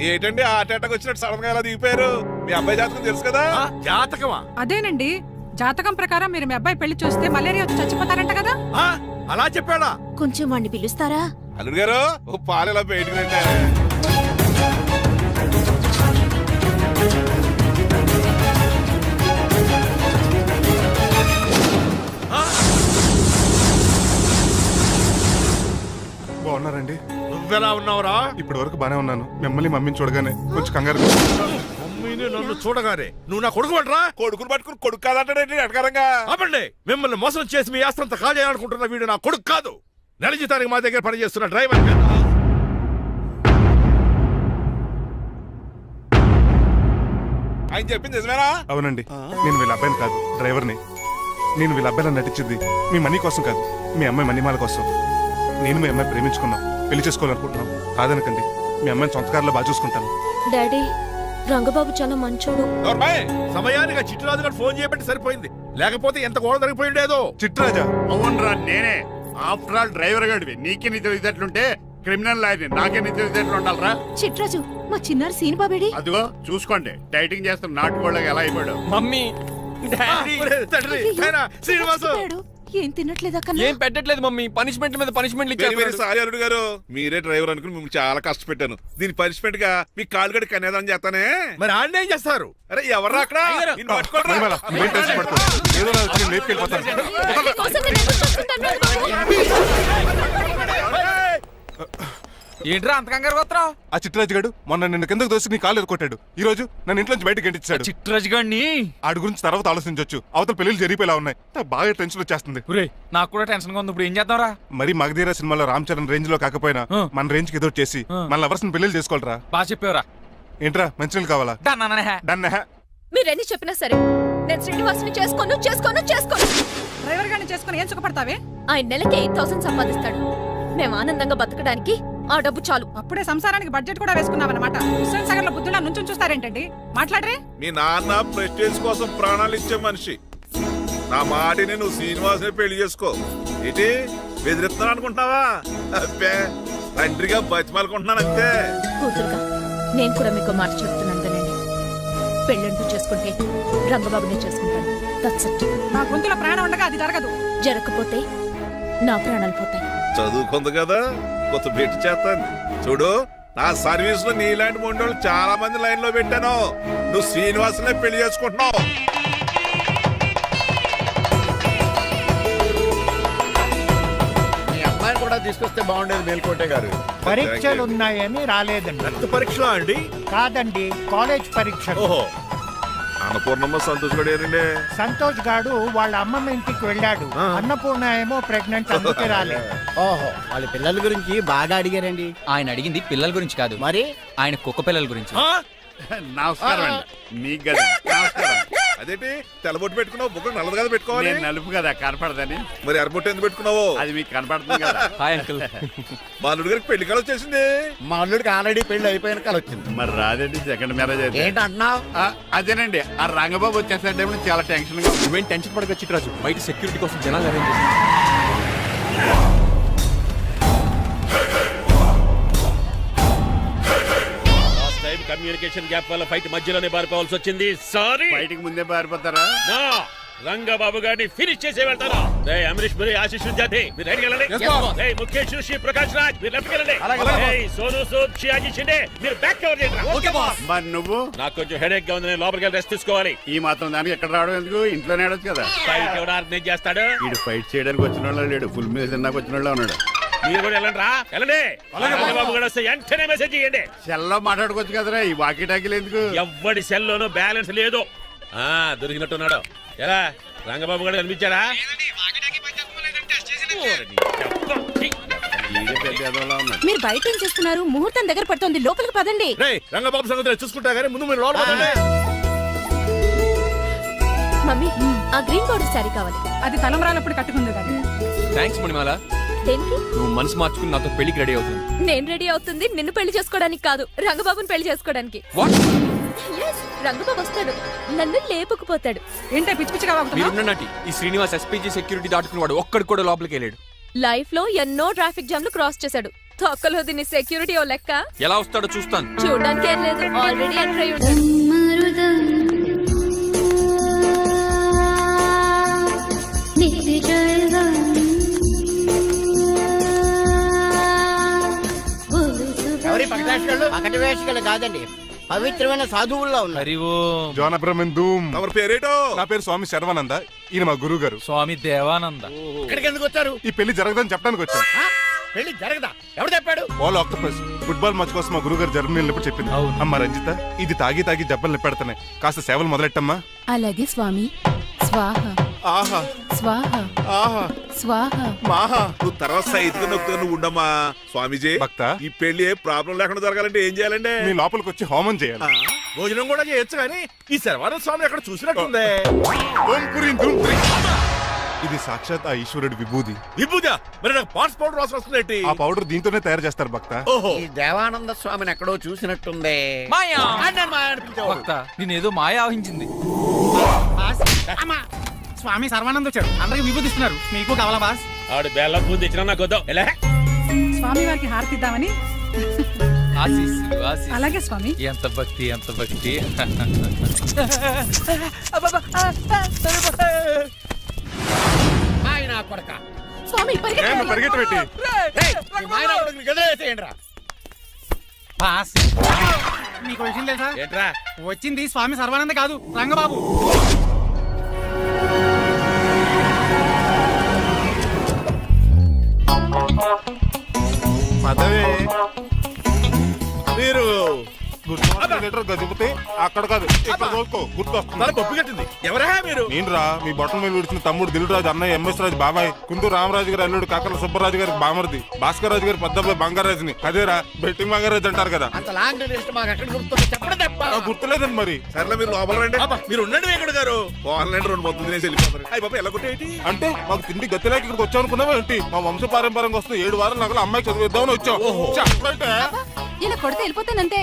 Speaker 9: ఏంటండి ఆ అటాక్ వచ్చినట్టు సడన్ గా ఎలా దిగిపోయారు? మీ అబ్బాయి జాతకం తెలుసు కదా?
Speaker 6: జాతకమా?
Speaker 4: అదేనండి, జాతకం ప్రకారం మీరు మీ అబ్బాయి పెళ్లి చూస్తే మలేరియా వచ్చి చచ్చిపోతారంట కదా.
Speaker 9: ఆ, అలా చెప్పాడా?
Speaker 12: కొంచెం వాడిని పిలుస్తారా?
Speaker 9: అల్లుడు గారు ఓ పాలు ఇలా బయటకు రండి.
Speaker 5: బాగున్నారండి?
Speaker 9: నువ్వెలా ఉన్నావురా?
Speaker 5: ఇప్పటి వరకు బానే ఉన్నాను. మిమ్మల్ని మమ్మీని చూడగానే కొంచెం కంగారు.
Speaker 9: మమ్మీని నన్ను చూడగానే నువ్వు నా కొడుకు అంటరా? కొడుకుని పట్టుకుని కొడుకు కాదంటాడండి అడగారంగా. ఆపండి, మిమ్మల్ని మోసం చేసి మీ ఆస్తంతా కాజేయాలనుకుంటున్న వీడు నా కొడుకు కాదు. నెల జీతానికి మా దగ్గర పనిచేస్తున్న డ్రైవర్. ఆయన చెప్పింది నిజమేనా?
Speaker 5: అవునండి, నేను వీళ్ళ అబ్బాయిని కాదు, డ్రైవర్ని. నేను వీళ్ళ అబ్బాయిలా నటించింది మీ మనీ కోసం కాదు, మీ అమ్మాయి మణిమాల కోసం. నేను మీ అమ్మాయి ప్రేమించుకున్నాం, పెళ్లి చేసుకోవాలనుకుంటున్నాం. కాదనకండి, మీ అమ్మాయిని సొంత కారులో బాగా చూసుకుంటాను.
Speaker 12: డాడీ, రంగబాబు చాలా మంచోడు.
Speaker 9: సమయానికి చిట్టురాజు గారు ఫోన్ చేయబట్టి సరిపోయింది, లేకపోతే ఎంత గోడ జరిగిపోయి ఉండేదో.
Speaker 5: చిట్రాజా?
Speaker 7: అవునరా నేనే. ఆఫ్టర్ ఆల్ డ్రైవర్ గడివి నీకే నీ తెలివితేటలుంటే క్రిమినల్ లాయర్ నాకే నీ తెలివితేటలు ఉండాలరా?
Speaker 12: చిట్రాజు, మా చిన్నారి సీన్ బాబేడి?
Speaker 7: అదిగో చూసుకోండి, డైటింగ్ చేస్తున్న నాటుకోళ్ళగా ఎలా అయిపోయాడు.
Speaker 2: Mummy, daddy.
Speaker 9: తండ్రి, నాయనా, శ్రీనివాసు.
Speaker 12: ఏం తినట్లేదా?
Speaker 2: ఏం పెట్టట్లేదు మమ్మీ, పనిష్మెంట్ మీద పనిష్మెంట్
Speaker 9: సారీ అల్లుడు గారు, మీరే డ్రైవర్ అనుకుని మిమ్మల్ని చాలా కష్టపెట్టాను. దీని పనిష్మెంట్ గా మీ కాళ్ళు గడి కన్యాదానం చేస్తానే. మరి ఆడిని ఏం చేస్తారు? అరే ఎవరు అక్కడ?
Speaker 5: మణిమాల, నువ్వేం టెన్షన్ పడుకో. ఏదో నా వచ్చి లేపుకెళ్ళిపోతాను.
Speaker 2: ఏంట్రా అంత కంగారు పోతున్నావు?
Speaker 5: ఆ చిట్రాజు గారు మొన్న నిన్ను కిందకు దోసి నీ కాళ్ళు ఎదుకొట్టాడు. ఈ రోజు నన్ను ఇంట్లోంచి బయటకు గంటించాడు.
Speaker 2: చిట్రాజు గారిని
Speaker 5: ఆడి గురించి తర్వాత ఆలోచించవచ్చు. అవతల పెళ్లిళ్ళు జరిగిపోయేలా ఉన్నాయి. నాకు బాగా టెన్షన్ వచ్చేస్తుంది.
Speaker 2: నాకు కూడా టెన్షన్ గా ఉంది. ఇప్పుడు ఏం చేద్దాంరా?
Speaker 5: మరి మగధీర సినిమాలో రామ్ చరణ్ రేంజ్ లో కాకపోయినా మన రేంజ్ కి ఏదో చేసి మన లవర్స్ పెళ్లిళ్ళు చేసుకోవాలరా.
Speaker 2: బాగా చెప్పావురా.
Speaker 5: ఏంట్రా మంచినీళ్ళు కావాలా? డన్.
Speaker 12: మీరెన్ని చెప్పినా సరే నేను శ్రీనివాసుని చేసుకోను.
Speaker 4: డ్రైవర్ గారిని చేసుకుని ఏం సుఖపడతావే?
Speaker 12: ఆయన నెలకి 8,000 సంపాదిస్తాడు. మేము ఆనందంగా బతకడానికి ఆ డబ్బు చాలు.
Speaker 4: అప్పుడే సంసారానికి బడ్జెట్ కూడా వేసుకున్నావన్నమాట. హుస్సేన్ సాగర్ లో బుద్ధులా నుంచి చూస్తారేంటండి? మాట్లాడరే.
Speaker 9: మీ నాన్న ప్రెస్టేజ్ కోసం ప్రాణాలు ఇచ్చే మనిషి. నా మాటిని నువ్వు శ్రీనివాసుని పెళ్లి చేసుకో. ఏంటి బెదిరిస్తున్నాను అనుకుంటున్నావా? అబ్బే, తండ్రిగా బతిమాలుకుంటున్నాను అంతే.
Speaker 12: కూతురుగా నేను కూడా మీకు మాట చెప్తున్నాను కదండి. పెళ్ళంటూ చేసుకుంటే రంగబాబునే చేసుకుంటాను. That's it.
Speaker 4: నా గొంతులో ప్రాణం ఉండగా అది జరగదు.
Speaker 12: జరగకపోతే నా ప్రాణాలు పోతాయి.
Speaker 9: చదువుకుంది కదా, కొత్త భేటీ చేస్తాను. చూడు, నా సర్వీస్ లో నీలాంటి మొండోళ్ళు చాలా మంది లైన్ లో పెట్టాను. నువ్వు శ్రీనివాసునే పెళ్లి చేసుకుంటున్నావు.
Speaker 7: మీ అమ్మాయిని కూడా తీసుకొస్తే బాగుండేది మేల్కోటే గారు.
Speaker 6: పరీక్షలు ఉన్నాయని రాలేదండి.
Speaker 9: రక్త పరీక్షలా అండి?
Speaker 6: కాదండి, కాలేజ్ పరీక్ష.
Speaker 9: ఓహో, అన్నపూర్ణమ్మ సంతోష్ గడేనండి.
Speaker 6: సంతోష్ గాడు వాళ్ళ అమ్మమ్మ ఇంటికి వెళ్ళాడు. అన్నపూర్ణ ఏమో ప్రెగ్నెంట్, అందుకే రాలేదు. ఓహో, వాళ్ళ పిల్లల గురించి బాగా అడిగారండి.
Speaker 2: ఆయన అడిగింది పిల్లల గురించి కాదు,
Speaker 6: మరి
Speaker 2: ఆయన కుక్క పిల్లల గురించి.
Speaker 7: నమస్కారం అండి. మీకు కదా నమస్కారం.
Speaker 9: అదేంటి తెల్లబొట్టు పెట్టుకున్నావు? బుక్ నల్లది కదా పెట్టుకోవాలి.
Speaker 7: నేను నలుపు కదా కనపడదని.
Speaker 9: మరి ఎర్రబొట్టు ఎందుకు పెట్టుకున్నావు?
Speaker 7: అది మీకు కనపడుతుంది కదా.
Speaker 2: Hi uncle.
Speaker 9: మా అల్లుడి గారికి పెళ్లి కాలం వచ్చేసింది.
Speaker 11: మా అల్లుడికి ఆల్రెడీ పెళ్లి అయిపోయిన కాలం వచ్చింది.
Speaker 7: మరి రాదండి, సెకండ్ మ్యారేజ్ అయితే.
Speaker 11: ఏంటంటున్నావు?
Speaker 7: అదేనండి, ఆ రంగబాబు వచ్చేసరికి చాలా టెన్షన్ గా.
Speaker 2: నువ్వేం టెన్షన్ పడక చిట్రాజు, బయట సెక్యూరిటీ కోసం జనాలు అరేంజ్
Speaker 13: కమ్యూనికేషన్ గ్యాప్ వల్ల ఫైట్ మధ్యలోనే పారిపోవాల్సి వచ్చింది. సారీ.
Speaker 7: బయటికి ముందే పారిపోతారా?
Speaker 13: రంగబాబు గారిని ఫినిష్ చేసే వెళ్తాను. అమరీష్ పురి, ఆశీష్ విద్యార్థి మీరు రైట్ వెళ్ళండి. ముఖేష్ శ్రీ ప్రకాష్ రాజ్ మీరు లెఫ్ట్ వెళ్ళండి. సోను సూద్ షియాజీ షిండే మీరు బ్యాక్ కవర్ చేయండి.
Speaker 7: మరి నువ్వు?
Speaker 13: నాకు కొంచెం హెడేక్ గా ఉంది, నేను లోపలికి వెళ్ళి రెస్ట్ తీసుకోవాలి.
Speaker 7: ఈ మాత్రం దానికి ఎక్కడ రావడం ఎందుకు? ఇంట్లోనే ఆడొచ్చు కదా.
Speaker 13: ఫైట్ ఎవడు ఆర్గనైజ్ చేస్తాడు?
Speaker 7: వీడు ఫైట్ చేయడానికి వచ్చిన వాళ్ళు లేడు, ఫుల్ మీద తిన్నాక వచ్చిన వాళ్ళు ఉన్నాడు.
Speaker 13: మీరు కూడా వెళ్ళండి రా, వెళ్ళండి. రంగబాబు గారు వస్తే వెంటనే మెసేజ్ చేయండి.
Speaker 7: సెల్లో మాట్లాడుకోవచ్చు కదరా, ఈ వాకీ టాకీలు ఎందుకు?
Speaker 13: ఎవ్వడి సెల్లోనూ బ్యాలెన్స్ లేదు. దొరికినట్టున్నాడు. ఎలా రంగబాబు గారు కనిపించారా?
Speaker 12: మీరు బయట ఏం చేస్తున్నారు? ముహూర్తం దగ్గర పడుతుంది, లోపలికి పదండి.
Speaker 9: రంగబాబు సంగతి చూసుకుంటా గానీ ముందు మీరు లోపల పదండి.
Speaker 12: మమ్మీ, ఆ గ్రీన్ బోర్డర్ శారీ కావాలి.
Speaker 4: అది తలంబ్రాలప్పుడు కట్టుకుంది కదా.
Speaker 2: థ్యాంక్స్ మణిమాల.
Speaker 12: దేనికి?
Speaker 2: నువ్వు మనసు మార్చుకుని నాతో పెళ్లికి రెడీ అవుతుంది.
Speaker 12: నేను రెడీ అవుతుంది నిన్ను పెళ్లి చేసుకోవడానికి కాదు, రంగబాబుని పెళ్లి చేసుకోవడానికి. Yes, రంగబాబు వస్తాడు, నన్ను లేపుకుపోతాడు.
Speaker 4: ఏంటే పిచ్చి పిచ్చిగా వాగుతున్నావ్?
Speaker 2: మీరున్నటి ఈ శ్రీనివాస్ ఎస్పీజీ సెక్యూరిటీ దాటుకుని వాడు ఒక్కడు కూడా లోపలికి వెళ్ళాడు.
Speaker 12: లైఫ్ లో ఎన్నో ట్రాఫిక్ జామ్లు క్రాస్ చేశాడు. తొక్కలో దీన్ని సెక్యూరిటీ ఓ లెక్క.
Speaker 2: ఎలా వస్తాడో చూస్తాను.
Speaker 12: చూడడానికి ఏం లేదు, ఆల్రెడీ ఎంటర్ అయి ఉంటాడు.
Speaker 11: పకటి వేషగాళ్ళు కాదండి, పవిత్రమైన సాధువుల్లో ఉన్నారు.
Speaker 5: జోన బ్రహ్మం
Speaker 9: ఎవరి పేరేటో?
Speaker 5: నా పేరు స్వామి శర్వానంద, ఈయన మా గురువు గారు.
Speaker 2: స్వామి దేవానంద.
Speaker 11: ఇక్కడికి ఎందుకు వచ్చారు?
Speaker 5: ఈ పెళ్లి జరగదని చెప్పడానికి వచ్చాను.
Speaker 11: పెళ్లి జరగదా? ఎవరు చెప్పాడు?
Speaker 5: బాల్ ఆక్టోపస్ ఫుట్బాల్ మ్యాచ్ కోసం మా గురువు గారు జర్మనీ వెళ్ళినప్పుడు చెప్పింది. అమ్మ రంజిత, ఇది తాగి తాగి జబ్బలు నిప్పెడుతున్నాయి, కాస్త సేవలు మొదలెట్టమ్మా.
Speaker 4: అలాగే స్వామి. స్వాహ
Speaker 5: ఆహా
Speaker 4: స్వాహ
Speaker 5: ఆహా
Speaker 4: స్వాహ.
Speaker 5: మాహా.
Speaker 9: నువ్వు తర్వాత సైతిగా నొక్కుతా నువ్వు ఉండమ్మా. స్వామీజీ,
Speaker 5: భక్త,
Speaker 9: ఈ పెళ్లి ఏ ప్రాబ్లం లేకుండా జరగాలంటే ఏం చేయాలండి?
Speaker 5: మీ లోపలికి వచ్చి హోమం చేయాలి.
Speaker 9: భోజనం కూడా చేయొచ్చు కానీ ఈ శర్వానంద స్వామి ఎక్కడ చూసినట్టుంది.
Speaker 5: ఓం పురీం ధూమ్ త్రీ. ఇది సాక్షాత్ ఆ ఈశ్వరుడి విభూది.
Speaker 9: విభూజ మరి నాకు పాట్స్ పౌడర్ వాసన వస్తుంది.
Speaker 5: ఆ పౌడర్ దీంతోనే తయారు చేస్తారు భక్త.
Speaker 9: ఓహో,
Speaker 11: ఈ దేవానంద స్వామిని ఎక్కడో చూసినట్టుంది.
Speaker 2: మాయా
Speaker 11: అన్నాను మాయా అని పిలిచావు.
Speaker 2: భక్త, నేనేదో మాయ ఆవహించింది.
Speaker 3: స్వామి సర్వానంద్ వచ్చాడు, అందరికి విభూతిస్తున్నారు. మీకు కావాలా బాస్?
Speaker 13: ఆడు బెల్లం పూజ తెచ్చినా నాకు వద్దాం. ఎలా?
Speaker 4: స్వామి వారికి హారతిద్దామని.
Speaker 2: ఆశీస్సులు ఆశీస్సులు.
Speaker 4: అలాగే స్వామి.
Speaker 2: ఎంత భక్తి ఎంత భక్తి.
Speaker 11: ఆయన కొడక.
Speaker 4: స్వామి
Speaker 5: పరిగెట్టబెట్టి
Speaker 3: బాస్, మీకు విషయం తెలుసా?
Speaker 13: ఏంట్రా?
Speaker 3: వచ్చింది స్వామి సర్వానంద కాదు, రంగబాబు.
Speaker 5: పదవే
Speaker 9: మీరు
Speaker 5: గజపతి అక్కడ కాదు, ఇక్కడ తోలుకో, గుర్తొస్తుంది.
Speaker 9: తల పప్పు కట్టింది. ఎవరా మీరు?
Speaker 5: నేను రా, మీ బొట్టల మీద విడిచిన తమ్ముడు దిల్రాజు, అన్నయ్య ఎంఎస్ రాజు బాబాయ్, కుందూరు రామరాజు గారి అల్లుడు కాకల సుబ్బరాజు గారి బామర్ది, భాస్కర్ రాజు గారి పెద్దబ్బాయి బంగారాజుని. అదేరా బెట్టింగ్ బంగారాజు అంటారు కదా.
Speaker 11: అంత లాంగ్ లిస్ట్ మాకు ఎక్కడ గుర్తుంది చెప్పడం తప్ప.
Speaker 5: గుర్తులేదండి మరి.
Speaker 9: సర్లే మీరు లోపల రండి. మీరు ఉండండి వెంకట గారు. ఆన్లైన్ 2 మొత్తం తినేసి వెళ్ళిపోతారు. అయ్యి బాబా ఎలా కొట్టేటి?
Speaker 5: అంటే మాకు తిండి గతిలేక ఇక్కడికి వచ్చావు అనుకున్నావా ఏంటి? మా వంశ పారంపర్యంగా వస్తున్న 7 వారాలు నగలు అమ్మాయికి చదివిద్దామని వచ్చావు. చెప్పంటే
Speaker 4: ఇలా కొడితే వెళ్ళిపోతానంతే.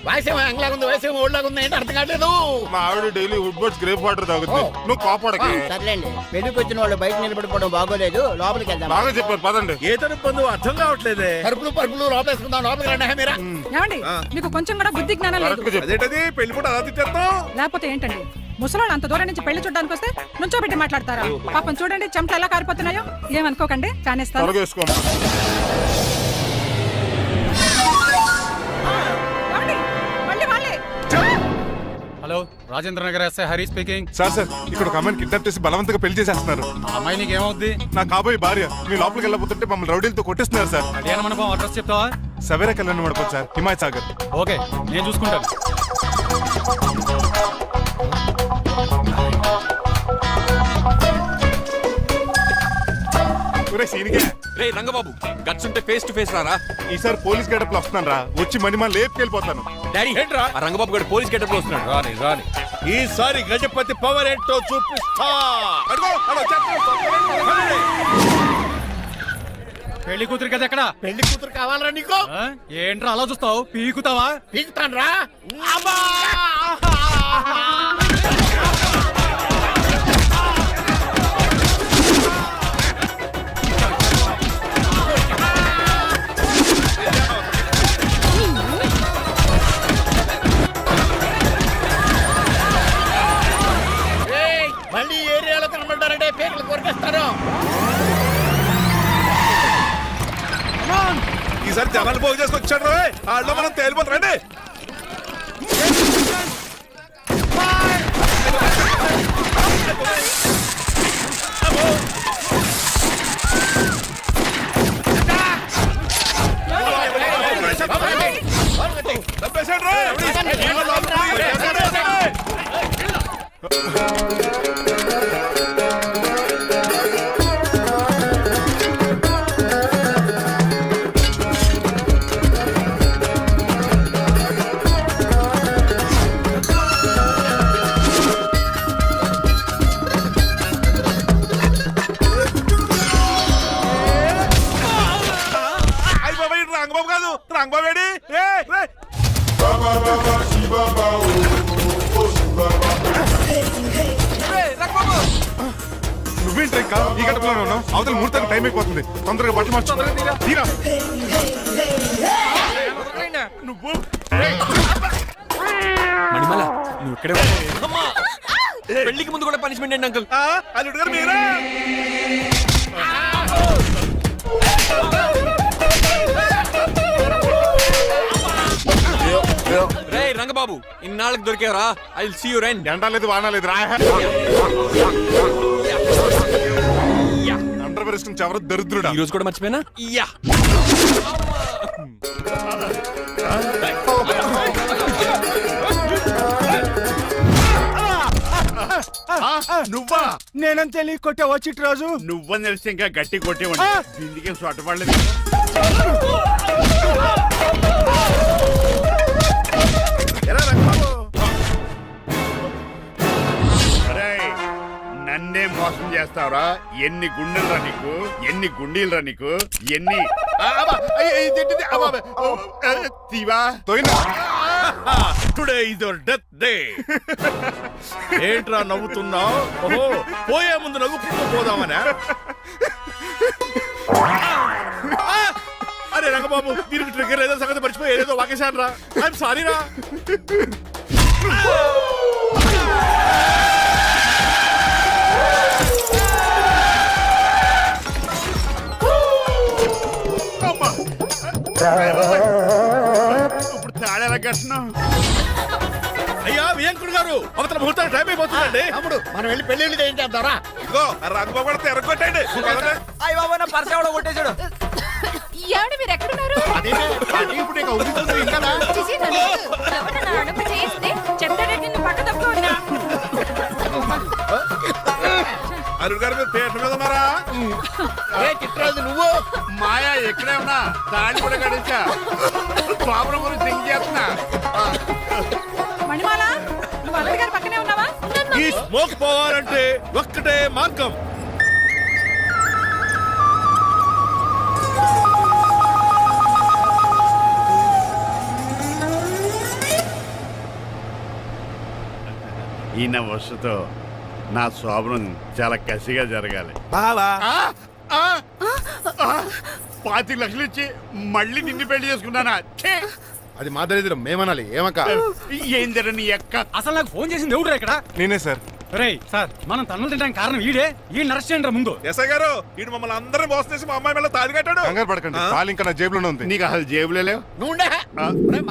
Speaker 11: వయసేమో యాంగ్లాగా ఉంది, వయసేమో ఓల్డ్లాగా ఉంది, ఏంటి అర్థం కావట్లేదు.
Speaker 5: మా ఆవిడ daily Woodward's gripe water తాగుతుంది. నువ్వు కాపాడకి.
Speaker 11: సర్లేండి, పెళ్లికి వచ్చిన వాళ్ళు బయట నిలబడిపోవడం బాగోలేదు, లోపలికి వెళ్దాం.
Speaker 5: బాగా చెప్పారు, పదండి.
Speaker 9: ఏ తరపు అర్థం కావట్లేదే.
Speaker 11: పరుపులు పరుపులు లోపలేసుకుందాం, లోపలికి రండి. మీరా
Speaker 4: ఏమండి, మీకు కొంచెం కూడా బుద్ధి జ్ఞానం లేదు.
Speaker 5: కరెక్ట్గా చెప్పు.
Speaker 9: అదేంటది పెళ్లి కూడా అలా తిట్టేస్తాం?
Speaker 4: లేకపోతే ఏంటండి, ముసలాళ్ళు అంత దూరం నుంచి పెళ్లి చూడడానికి వస్తే నుంచోబెట్టి మాట్లాడతారా? పాపం చూడండి చెమట ఎలా కారిపోతున్నాయో. ఏమనుకోకండి, కానేస్తాను.
Speaker 5: త్వరగా వేసుకోమ్మా.
Speaker 4: ఏమండి, మళ్ళీ వాళ్ళే.
Speaker 3: Hello, Rajendra Nagar SI Hari speaking.
Speaker 5: Sir ఇక్కడ ఒక అమ్మాయిని కిడ్నాప్ చేసి బలవంతంగా పెళ్లి చేసేస్తున్నారు.
Speaker 3: ఆ అమ్మాయి నీకు ఏమవుద్ది?
Speaker 5: నా కాబోయే భార్య. మీ లోపలికి వెళ్ళబోతుంటే మమ్మల్ని రౌడీలతో కొట్టిస్తున్నారు సార్.
Speaker 3: కళ్యాణ మండపం అడ్రస్ చెప్తావా?
Speaker 5: సవేరా కళ్యాణ్ మండపం సార్, హిమాయత్ సాగర్.
Speaker 3: ఓకే, నేను చూసుకుంటాను.
Speaker 2: రే రంగబాబు, గట్స్ ఉంటే ఫేస్ టు ఫేస్ రారా.
Speaker 5: ఈసారి పోలీస్ గెటప్ లో వస్తున్నాను రా, వచ్చి మణిమా లేపుకెళ్ళిపోతాను.
Speaker 2: డాడీ
Speaker 9: ఏంట్రా?
Speaker 2: ఆ రంగబాబు గారు పోలీస్ గెటప్ లో వస్తున్నాడు.
Speaker 9: రాని రాని ఈసారి గజపతి పవర్ ఏంటో చూపిస్తా. అడుగో, అలా చెప్పు.
Speaker 3: పెళ్లి కూతురు కదా ఎక్కడ?
Speaker 11: పెళ్లి కూతురు కావాలరా నీకు?
Speaker 3: ఏంట్రా అలా చూస్తావు? పీకుతావా?
Speaker 11: పీకుతాను రా. మళ్ళీ ఏరియాలో కనబడ్డారంటే పేర్లు కొరికేస్తారు.
Speaker 9: ఈసారి జనాలు పోగు చేసుకొచ్చాడు. వాళ్ళు మనం తేలిపోతారండి. రంగబాబు కాదు, రంగబాబేడి.
Speaker 5: నువ్వేంటి ఇంకా ఈ గడపలోనే ఉన్నావు? అవతల ముహూర్తానికి టైం అయిపోతుంది, తొందరగా బట్టలు మార్చు. తీరా
Speaker 9: నువ్వు
Speaker 2: మణిమల, నువ్వు ఇక్కడే అమ్మా. పెళ్లికి ముందు కూడా పనిష్మెంట్ ఏంటి అంకుల్?
Speaker 9: అల్లుడు గారు మీరా?
Speaker 2: రంగబాబు ఇన్నాళ్ళకి దొరికేవరా I will see you rain.
Speaker 5: ఎండాలేదు వానాలేదు రా. అండర్ వేసుకుని ఎవరు దరిద్రుడా.
Speaker 2: ఈ రోజు కూడా మర్చిపోయినా. యా
Speaker 7: నువ్వా?
Speaker 3: నేనంత తెలియ కొట్టే వచ్చి రోజు
Speaker 7: నువ్వని తెలిసి ఇంకా గట్టి కొట్టేవాడి. దీనికి సొట్టపడలేదు. నన్నే మోసం చేస్తావురా? ఎన్ని గుండెలు రా నీకు, ఎన్ని గుండీలు రా నీకు, ఎన్ని
Speaker 9: today is your death day. ఏంట్రా నవ్వుతున్నావు? ఓహో, పోయే ముందు నవ్వుకుంటూ పోదామనా? అరే రంగబాబు, దీనికి ట్రిగ్గర్ ఏదో సంగతి మర్చిపోయి ఏదో వాకేశాను రా. ఐఎమ్ సారీ రా.
Speaker 7: ఇప్పుడు తాడేలా కట్టినాం.
Speaker 9: అయ్యా వియంకుడు గారు, అవతల ముహూర్తానికి టైం అయిపోతుందండి.
Speaker 6: తమ్ముడు మనం వెళ్ళి పెళ్లి ఏం చేద్దారా?
Speaker 9: ఇదిగో రంగబాబు కూడా తెరగొట్టండి.
Speaker 3: అయ్య బాబా నా పర్స్ ఎవడో కొట్టేశాడు.
Speaker 12: ఏమండి మీరు ఎక్కడున్నారు?
Speaker 7: ఇప్పుడు నీకు అవుతుంది ఇంకా.
Speaker 12: చిచి, నన్ను ఎవరన్నా అడుగు చేస్తే చెప్తాడంటే నువ్వు పక్క తప్పుకో ఉన్నా.
Speaker 9: అరుణ్ గారు మీరు పీట మీద ఉన్నారా?
Speaker 7: చిట్రాజు నువ్వు మాయా ఎక్కడే ఉన్నా తాళి కూడా కడిచా. ప్రాబ్లం గురించి థింక్ చేస్తున్నా.
Speaker 12: మణిమాల, నువ్వు అల్లుడి గారి పక్కనే ఉన్నావా?
Speaker 9: ఈ స్మోక్ పోవాలంటే ఒక్కటే మార్గం.
Speaker 7: ఈయన వస్తుతో నా శోభనం చాలా కసిగా జరగాలి.
Speaker 9: బావా
Speaker 7: 25 లక్షలు ఇచ్చి మళ్ళీ నిన్ను పెళ్లి చేసుకున్నానా? ఛే!
Speaker 9: అది మా దరిద్రం, మేమనాలి. ఏమక్క
Speaker 7: ఏం జరని ఎక్క.
Speaker 3: అసలు నాకు ఫోన్ చేసింది ఎవడు ఇక్కడ?
Speaker 5: నేనే సార్.
Speaker 3: సార్ మనం తన్నులు తినడానికి కారణం ఈడే. ఈ నర్స్ చేయండి ముందు.
Speaker 9: ఎస్ఐ గారు, వీడు మమ్మల్ని అందరినీ మోసం చేసి మా అమ్మాయి మీద తాళి కట్టాడు.
Speaker 5: కంగారు పడకండి, తాళి ఇంకా నా జేబులోనే ఉంది.
Speaker 7: నీకు అసలు జేబులే లేవు.
Speaker 6: నువ్వు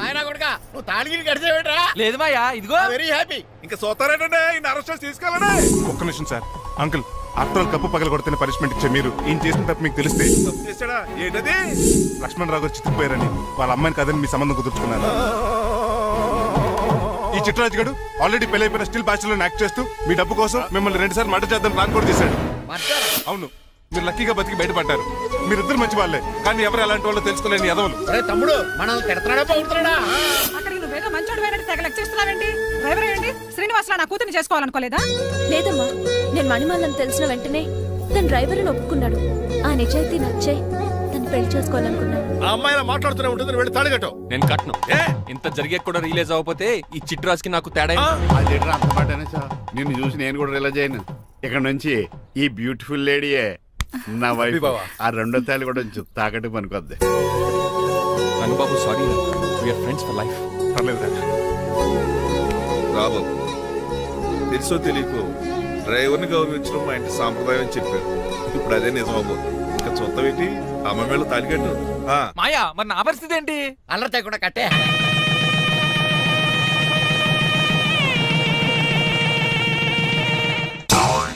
Speaker 6: మాయనా కొడుకా, నువ్వు తాడిగిరి కడిచేవేట్రా?
Speaker 3: లేదు మాయా, ఇదిగో
Speaker 6: వెరీ హ్యాపీ.
Speaker 9: ఇంకా సోతారేటండి, ఈ అరెస్ట్ చేసి తీసుకెళ్ళండి.
Speaker 5: ఒక్క నిమిషం sir. Uncle, after all cup పగల కొడితేనే పనిష్మెంట్ ఇచ్చే మీరు ఈయన చేసిన తప్పు మీకు తెలిస్తే.
Speaker 9: తప్పు చేశాడా? ఏంటది?
Speaker 5: లక్ష్మణ్ రావు గారు చితికిపోయారని వాళ్ళ అమ్మాయిని కదని మీ సంబంధం కుదుర్చుకున్నారు. ఈ చిట్రాజు గడు ఆల్రెడీ పెళ్ళైపోయిన స్టిల్ బ్యాచులర్ యాక్ట్ చేస్తూ మీ డబ్బు కోసం మిమ్మల్ని 2 సార్లు మర్డర్ చేద్దాం ప్లాన్ కూడా చేశాడు. అవును, మీరు లక్కీగా బతికి బయటపడ్డారు. మీరిద్దరు మంచి వాళ్ళే, కానీ ఎవరు ఎలాంటి వాళ్ళు తెలుసుకోలేని ఎదవలు.
Speaker 6: తమ్ముడు మనం తిడతాడా పోతున్నాడా?
Speaker 12: అక్కడికి నువ్వేదో మంచోడు వేరే తెగ లెక్చేస్తున్నావేంటి? డ్రైవర్ ఏంటి? శ్రీనివాసలా నా కూతుర్ని చేసుకోవాలనుకోలేదా? లేదమ్మా, నేను మణిమాలని తెలిసిన వెంటనే తన డ్రైవర్ అని ఒప్పుకున్నాడు. ఆ నిజాయితీ నచ్చే తను పెళ్లి చేసుకోవాలనుకున్నాను.
Speaker 9: ఆ అమ్మాయి మాట్లాడుతూనే ఉంటుంది, వెళ్ళి తాళి కట్టు.
Speaker 2: నేను కట్ను. ఇంత జరిగే కూడా రియలైజ్ అవ్వకపోతే ఈ చిట్రాజ్కి నాకు తేడా.
Speaker 7: అదేంట్రా అంత పాటనే సార్? నిన్ను చూసి నేను కూడా రిలైజ్ అయ్యాను. ఇక్కడ నుంచి ఈ బ్యూటిఫుల్ లేడీయే నా వైఫ్. ఆ 2వ తాళి కూడా తాకట్టు పనికొద్ది.
Speaker 2: Rangababu sorry, we're friends for life.
Speaker 5: పర్లేదు.
Speaker 9: రాబాబు, తెలుసో తెలియకో డ్రైవర్ని గౌరవించడం మా ఇంటి సాంప్రదాయం అని చెప్పారు. ఇప్పుడు అదే నిజమాబు. ఇంకా చూద్దాం ఏంటి? అమ్మ మేళ తాలికట్టు.
Speaker 3: మాయా, మరి నా పరిస్థితి ఏంటి?
Speaker 6: అల్లరి తగ్గకుండా కట్టే.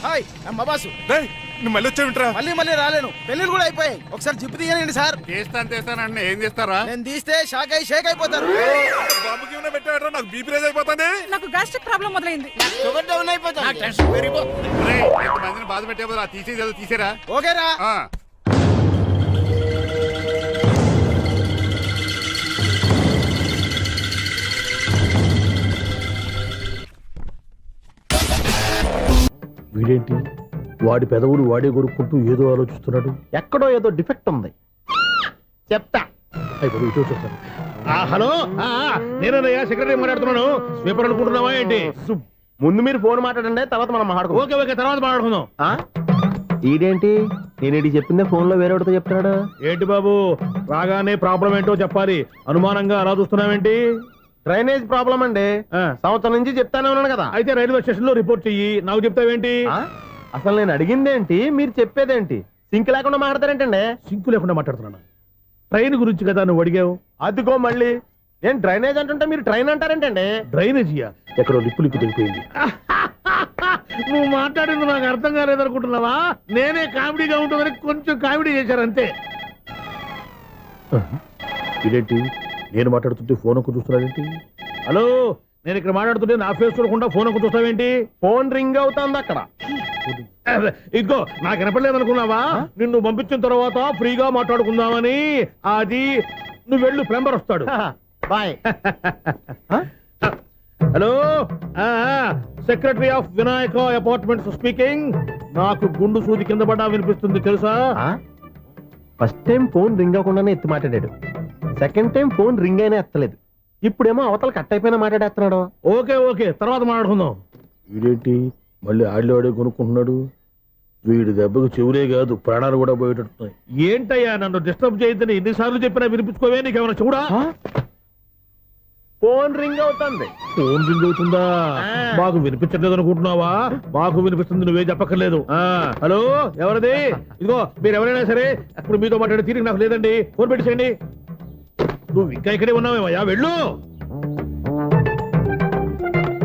Speaker 6: హాయ్ బాబాసు.
Speaker 5: నువ్వు మళ్ళీ వచ్చావింట్రా?
Speaker 6: మళ్ళీ రాలేను, పెళ్ళిళ్ళు కూడా అయిపోయాయి. ఒకసారి జిప్పు తీయనండి సార్.
Speaker 7: తీస్తానంటే ఏం చేస్తారా?
Speaker 6: నేను తీస్తే షేక్ అయిపోతారు.
Speaker 9: బాబుకి ఏమైనా పెట్టాడరా? నాకు బీపీ రైజ్ అయిపోతుంది.
Speaker 12: నాకు గ్యాస్ట్రిక్ ప్రాబ్లం మొదలైంది.
Speaker 6: షుగర్ డౌన్ అయిపోతుంది.
Speaker 7: మందిని బాధ పెట్టే బదులు తీసేది తీసేరా.
Speaker 6: ఓకేరా.
Speaker 11: వీడేంటి వాడి పెదవులు వాడే కొరుక్కుంటూ ఏదో ఆలోచిస్తున్నాడు. ఎక్కడో ఏదో డిఫెక్ట్ ఉంది. చెప్తా. ఇటు చూస్తాను. హలో, నేనయ్యా సెక్రటరీ మాట్లాడుతున్నాను. స్వీపర్ అనుకుంటున్నావా ఏంటి? ముందు మీరు ఫోన్ మాట్లాడండి, తర్వాత మనం మాట్లాడుకుందాం. ఓకే, తర్వాత మాట్లాడుకుందాం. ఈడేంటి నేనేంటి చెప్పిందే ఫోన్ లో వేరేవాడితో చెప్తాడు. ఏంటి బాబు, రాగానే ప్రాబ్లం ఏంటో చెప్పాలి. అనుమానంగా అలా చూస్తున్నావేంటి? డ్రైనేజ్ ప్రాబ్లం అండి. సంవత్సరం నుంచి చెప్తానే ఉన్నాను కదా. అయితే రైల్వే స్టేషన్ లో రిపోర్ట్ చెయ్యి. నాకు చెప్తావేంటి? అసలు నేను అడిగిందేంటి, మీరు చెప్పేదేంటి? సింక్ లేకుండా మాట్లాడతారేంటండి? సింక్ లేకుండా మాట్లాడుతున్నాను. ట్రైన్ గురించి కదా నువ్వు అడిగావు. అదిగో మళ్ళీ
Speaker 6: నేను డ్రైనేజ్ అంటుంటే మీరు ట్రైన్ అంటారేంటండి?
Speaker 11: డ్రైనేజీయా? ఎక్కడో లిప్పు దిగిపోయింది. నువ్వు మాట్లాడింది నాకు అర్థం కాలేదనుకుంటున్నావా? నేనే కామెడీగా ఉంటుందని కొంచెం కామెడీ చేశారు అంతే. ఇదేంటి నేను మాట్లాడుతుంటే ఫోన్ ఒక్క చూస్తున్నాడేంటి? హలో, నేను ఇక్కడ మాట్లాడుతుంటే నా ఫేస్ చూడకుండా ఫోన్ ఒక్క చూస్తావేంటి?
Speaker 6: ఫోన్ రింగ్ అవుతుంది అక్కడ.
Speaker 11: ఇదిగో నాకు వినపడలేదు అనుకున్నావా? నిన్ను పంపించిన తర్వాత ఫ్రీగా మాట్లాడుకుందామని. అది నువ్వు వెళ్ళు, ప్లంబర్ వస్తాడు.
Speaker 6: Bye.
Speaker 11: Hello, secretary of Vinayaka apartments speaking. నాకు గుండు సూది కింద పడ్డా వినిపిస్తుంది తెలుసా?
Speaker 6: ఫస్ట్ టైం ఫోన్ రింగ్ అవ్వకుండానే ఎత్తి మాట్లాడాడు. సెకండ్ టైం ఫోన్ రింగ్ అయినా ఎత్తలేదు. ఇప్పుడేమో అవతల కట్ అయిపోయినా మాట్లాడేస్తున్నాడు.
Speaker 11: ఓకే ఓకే, తర్వాత మాట్లాడుకుందాం. వీడేంటి మళ్ళీ ఆడిలో కొనుక్కుంటున్నాడు? వీడి దెబ్బకు చెవులే కాదు ప్రాణాలు కూడా పోయేటట్టున్నాయి. ఏంటయ్యా నన్ను డిస్టర్బ్ చేయొద్దని ఎన్నిసార్లు చెప్పినా వినిపించుకోవే? నీకేమైనా చూడా?
Speaker 6: ఫోన్ రింగ్ అవుతుంది.
Speaker 11: ఫోన్ రింగ్ అవుతుందా? మాకు వినిపించట్లేదు అనుకుంటున్నావా? మాకు వినిపిస్తుంది, నువ్వే చెప్పక్కర్లేదు. హలో, ఎవరిది? ఇదిగో మీరు ఎవరైనా సరే ఇప్పుడు మీతో మాట్లాడే తీరిక నాకు లేదండి. ఫోన్ పెట్టేసేయండి. నువ్వు ఇంకా ఇక్కడే ఉన్నావేమయ్యా, వెళ్ళు.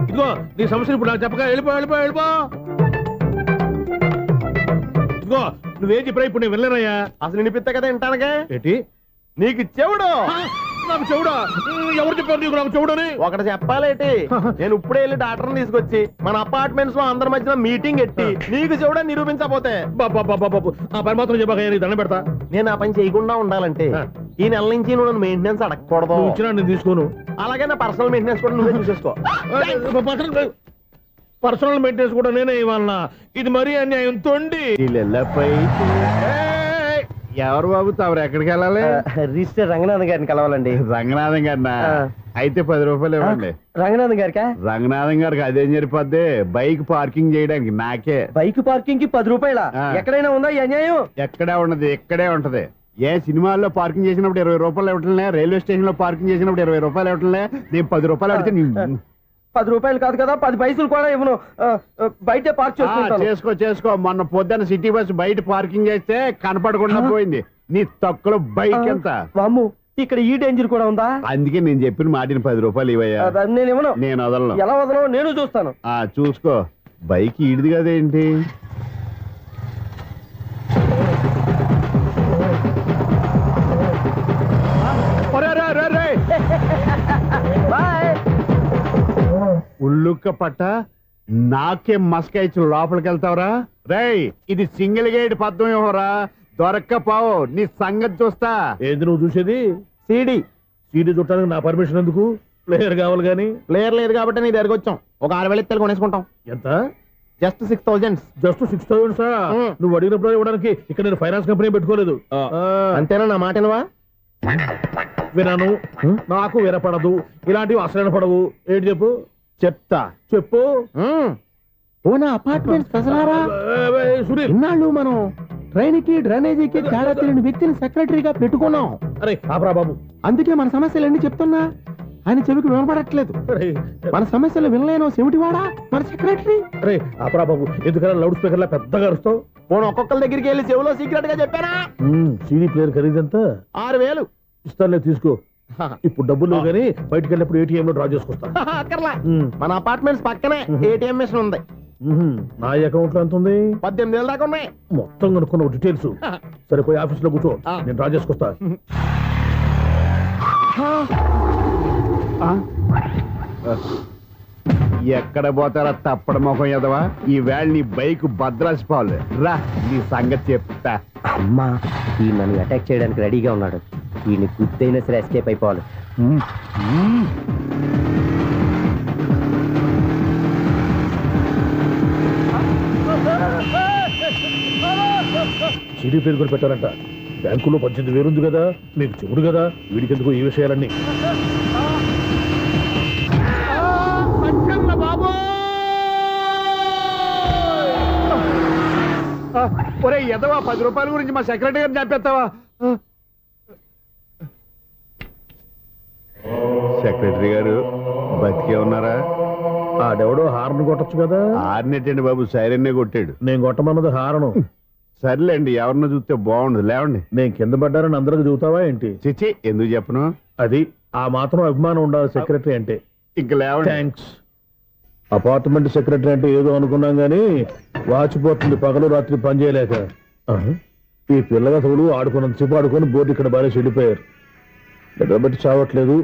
Speaker 11: ఇదిగో నీ సమస్యలు ఇప్పుడు నాకు చెప్పక వెళ్ళిపో వెళ్ళిపో వెళ్ళిపో. ఇదిగో నువ్వేం చెప్పరా ఇప్పుడు నేను వెళ్ళానయ్యా.
Speaker 6: అసలు వినిపిస్తా కదా వింటానుగా.
Speaker 11: ఏంటి
Speaker 6: నీకు చెవుడు?
Speaker 11: నాకు చెవుడా? ఎవరు చెప్పారు నీకు నాకు చెవుడని?
Speaker 6: ఒకటి చెప్పాలేటి, నేను ఇప్పుడే వెళ్ళి డాక్టర్ని తీసుకొచ్చి మన అపార్ట్మెంట్స్ లో అందరి మధ్యన మీటింగ్ ఎట్టి నీకు చెవుడని నిరూపించకపోతే
Speaker 11: బాబు ఆ పని మాత్రం చెప్పాక నీకు దండం పెడతా.
Speaker 6: నేను ఆ పని చేయకుండా ఉండాలంటే ఈ నెల నుంచి నువ్వు నన్ను మెయింటెనెన్స్ అడగకూడదు.
Speaker 11: ఇచ్చినా నేను తీసుకోను.
Speaker 6: అలాగే నా పర్సనల్ మెయింటెనెన్స్ కూడా నువ్వే చూసేసుకో.
Speaker 11: పర్సనల్ మెయింటెనెన్స్ కూడా నేనే ఇవ్వాలన్నా? ఇది మరీ అన్యాయం. తొండి
Speaker 7: ఎవరు బాబు తమరు ఎక్కడికి వెళ్ళాలి?
Speaker 6: రిజిస్టర్ రంగనాథన్ గారిని కలవాలండి.
Speaker 7: రంగనాథం గారినా? అయితే 10 రూపాయలు ఇవ్వండి.
Speaker 6: రంగనాథన్ గారికా?
Speaker 7: రంగనాథం గారికి అదేం సరిపోద్ది, బైక్ పార్కింగ్ చేయడానికి నాకే.
Speaker 6: బైక్ పార్కింగ్ కి 10 రూపాయల? ఎక్కడైనా ఉందా ఈ అన్యాయం?
Speaker 7: ఎక్కడే ఉండదు, ఇక్కడే ఉంటది. ఏ సినిమాల్లో పార్కింగ్ చేసినప్పుడు 20 రూపాయలు ఇవ్వట్లే, రైల్వే స్టేషన్ లో పార్కింగ్ చేసినప్పుడు 20 రూపాయలు ఇవ్వట్లే. నేను 10 రూపాయలు అడిగితే
Speaker 6: 10 రూపాయలు కాదు కదా, 10 పైసలు కూడా ఇవ్వను. బయటే పార్క్
Speaker 7: చేసుకో చేసుకో. మొన్న పొద్దున్న సిటీ బస్ బయట పార్కింగ్ చేస్తే కనపడకుండా పోయింది. నీ తక్కువ బైక్ ఎంత?
Speaker 6: వామ్ము, ఇక్కడ ఈ డేంజర్ కూడా ఉందా?
Speaker 7: అందుకే నేను చెప్పిన మాటిని 10 రూపాయలు ఇవ్వయ్యా.
Speaker 6: నేను ఇవ్వను.
Speaker 7: నేను వదలను.
Speaker 6: ఎలా వదలను? నేను చూస్తాను.
Speaker 7: చూసుకో. బైక్ ఈడిది కదేంటి? ఉల్లుక్క పట్ట నాకే మస్క ఇచ్చి లోపలికి వెళ్తావరా? రేయ్, ఇది సింగిల్ గేట్ పద్మం ఇవ్వరా? దొరక్కపోవు, నీ సంగతి చూస్తా.
Speaker 11: ఏంది నువ్వు చూసేది?
Speaker 6: సీడీ.
Speaker 11: సీడీ చుట్టానికి నా పర్మిషన్ ఎందుకు? ప్లేయర్ కావాలి గానీ.
Speaker 6: ప్లేయర్ లేదు కాబట్టి నీ దగ్గరకు వచ్చాం. ఒక 6,000 ఇత్తలు కొనేసుకుంటాం.
Speaker 11: ఎంత?
Speaker 6: జస్ట్ 6,000.
Speaker 11: Just 6,000 sir? నువ్వు అడిగినప్పుడు ఇవ్వడానికి ఇక్కడ నేను ఫైనాన్స్ కంపెనీ పెట్టుకోలేదు.
Speaker 6: అంతేనా? నా మాటనువా?
Speaker 11: వినను, నాకు వినపడదు. ఇలాంటివి అసలు పడవు. ఏంటి చెప్పు?
Speaker 6: చెప్తా.
Speaker 11: చెప్పు.
Speaker 6: అపార్ట్మెంట్స్ ప్రజలారా, ఇన్నాళ్ళు మనం ట్రైన్కి డ్రైనేజీకి తేడా తెలియని వ్యక్తిని సెక్రటరీగా పెట్టుకున్నాం.
Speaker 11: అరే ఆపరా బాబు.
Speaker 6: అందుకే మన సమస్యలన్నీ చెప్తున్నా. ఆయన చెవికి వినపడట్లేదు. మన సమస్యలు వినలేను చెవిటివాడా మన సెక్రటరీ.
Speaker 11: అరే ఆపరా బాబు, ఎందుకన్నా లౌడ్ స్పీకర్ లా పెద్దగా అరుస్తావు?
Speaker 6: ఒక్కొక్కరి దగ్గరికి వెళ్ళి చెవిలో సీక్రెట్ గా చెప్పానా?
Speaker 11: CD player ఖరీదంతా
Speaker 6: 6,000.
Speaker 11: ఇస్తానులే, తీసుకో. ఇప్పుడు డబ్బులు కానీ బయటకు వెళ్ళినప్పుడు ఏటీఎం లో డ్రా చేసుకొస్తా.
Speaker 6: అక్కర్లా, మన అపార్ట్మెంట్స్ పక్కనే ఏటీఎం మిషన్ ఉంది.
Speaker 11: నా అకౌంట్ లో ఎంత ఉంది?
Speaker 6: 18,000 దాకా ఉన్నాయి.
Speaker 11: మొత్తం కనుక్కున్న డీటెయిల్స్. సరిపోయి ఆఫీస్ లో కూర్చో, నేను డ్రా చేసుకొస్తా.
Speaker 7: ఎక్కడ పోతారా తప్పడ మొఖం ఎదవా? ఈ వేళ నీ బైక్ భద్రాసిపోవాలి. రా, నీ సంగతి చెప్తా.
Speaker 6: అమ్మా, ఈ నన్ను అటాక్ చేయడానికి రెడీగా ఉన్నాడు. ఈయన గుద్దైనా సరే ఎస్కేప్ అయిపోవాలి.
Speaker 11: సీడీ ప్లేయర్ కూడా పెట్టారంట. బ్యాంకులో 18,000 ఉంది కదా, మీకు చెవుడు కదా, వీడికెందుకు ఈ విషయాలన్నీ?
Speaker 7: ఒరే ఎదవా, 10 రూపాయల గురించి మా సెక్రటరీ గారిని చంపేస్తావా? సెక్రటరీ గారు బతికే ఉన్నారా?
Speaker 11: ఆడెవడో హార్న్ కొట్టచ్చు కదా.
Speaker 7: హార్నెట్టండి బాబు, సైరన్నే కొట్టాడు.
Speaker 11: నేను కొట్టమన్నది హారను.
Speaker 7: సర్లేండి, ఎవరినో చూస్తే బాగుండదు. లేవండి.
Speaker 11: నేను కింద పడ్డారని అందరికి చూతావా ఏంటి?
Speaker 7: చిచ్చి, ఎందుకు చెప్పను?
Speaker 11: అది ఆ మాత్రం అభిమానం ఉండాలి సెక్రటరీ అంటే.
Speaker 7: ఇంక లేవండి.
Speaker 11: థ్యాంక్స్. అపార్ట్మెంట్ సెక్రటరీ అంటే ఏదో అనుకున్నాం గానీ వాచిపోతుంది పగలు రాత్రి పని చేయలేక. ఈ పిల్లగతలు ఆడుకున్నంతసేపు ఆడుకొని బోర్డు ఇక్కడ బాగా వెళ్ళిపోయారు. నిద్రబట్టి చావట్లేదు.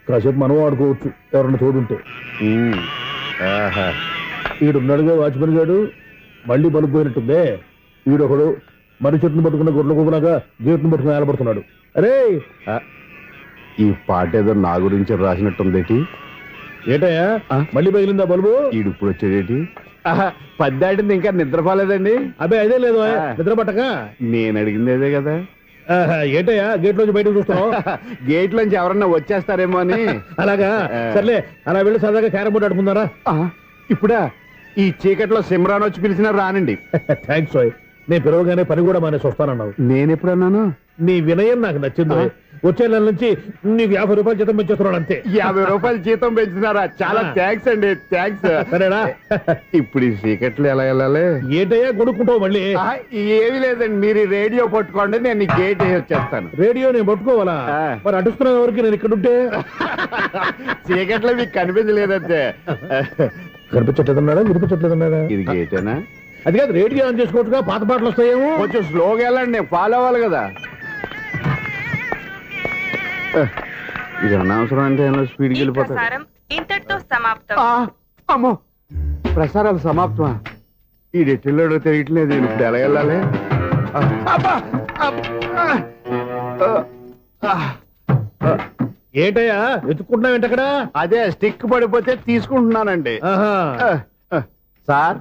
Speaker 11: కాసేపు మనం ఆడుకోవచ్చు ఎవరన్నా తోడుంటే. ఈడున్నాడుగా వాచ్మెన్ గాడు, మళ్ళీ బలుపు పోయినట్టుందే. ఈడొకడు మరి చెట్టును పట్టుకున్న గొడ్ల కుక్కలాగా గేట్ను పట్టుకుని ఏలబడుతున్నాడు. అరే
Speaker 7: ఈ పాట ఏదో నా గురించి రాసినట్టుందేటి.
Speaker 11: ఏటయ్యా మళ్ళీ పగిలిందా బల్బు?
Speaker 7: ఈడు ఇప్పుడు వచ్చేదేటి? పద్దాటింది ఇంకా నిద్రపోలేదండి.
Speaker 11: అదే అదే లేదు నిద్ర పట్టక.
Speaker 7: నేను అడిగింది అదే కదా.
Speaker 11: ఏటయ్యా గేట్ లోంచి బయటకు చూస్తున్నావు?
Speaker 7: గేట్ లోంచి ఎవరన్నా వచ్చేస్తారేమో అని.
Speaker 11: అలాగా సర్లే, అలా వెళ్ళి సరదాగా క్యారం బోర్డు ఆడుకుందారా?
Speaker 7: ఇప్పుడా? ఈ చీకట్లో సిమ్రాన్ వచ్చి పిలిచినా రానండి.
Speaker 11: Thanks sir. నేను పిలవగానే పని కూడా మానేసి వస్తానన్నావు.
Speaker 7: నేను ఎప్పుడన్నాను?
Speaker 11: నీ వినయం నాకు నచ్చింది. వచ్చే నెల నుంచి నీకు 50 రూపాయలు జీతం పెంచేస్తున్నాడు అంతే.
Speaker 7: 50 రూపాయలు జీతం పెంచినారా? చాలా థ్యాంక్స్ అండి. థ్యాంక్స్.
Speaker 11: సరేనా?
Speaker 7: ఇప్పుడు ఈ చీకట్లు ఎలా వెళ్ళాలి?
Speaker 11: ఏంటయ్యా కొనుక్కుంటావు మళ్ళీ?
Speaker 7: ఏమీ లేదండి, మీరు రేడియో పట్టుకోండి, నేను ఈ గేట్ వేసి వచ్చేస్తాను.
Speaker 11: రేడియో నేను పట్టుకోవాలా? మరి అడుస్తున్నా ఎవరికి నేను ఇక్కడ ఉంటే?
Speaker 7: చీకట్లో మీకు కనిపించలేదంతే.
Speaker 11: కనిపించట్లేదన్నాడా వినిపించట్లేదన్నాడా?
Speaker 7: ఇది గేటేనా?
Speaker 11: అది కాదు, రేడియో ఆన్ చేసుకోవచ్చుగా, పాత పాటలు వస్తాయేమో.
Speaker 7: కొంచెం స్లోగా వెళ్ళండి, నేను ఫాలో అవ్వాలి కదా. ఇది అనవసరం అంటే స్పీడ్కి వెళ్ళిపోతాడు.
Speaker 4: ఇంతటితో సమాప్తం.
Speaker 7: అమ్మో, ప్రసారాలు సమాప్తమా? ఈ డెట్టిల్లోడో తెలియట్లేదు. నేను ఇప్పుడు ఎలా వెళ్ళాలి?
Speaker 11: ఏంటయ్యా వెతుక్కుంటున్నావు ఏంటక్కడ?
Speaker 7: అదే స్టిక్ పడిపోతే తీసుకుంటున్నానండి. సార్,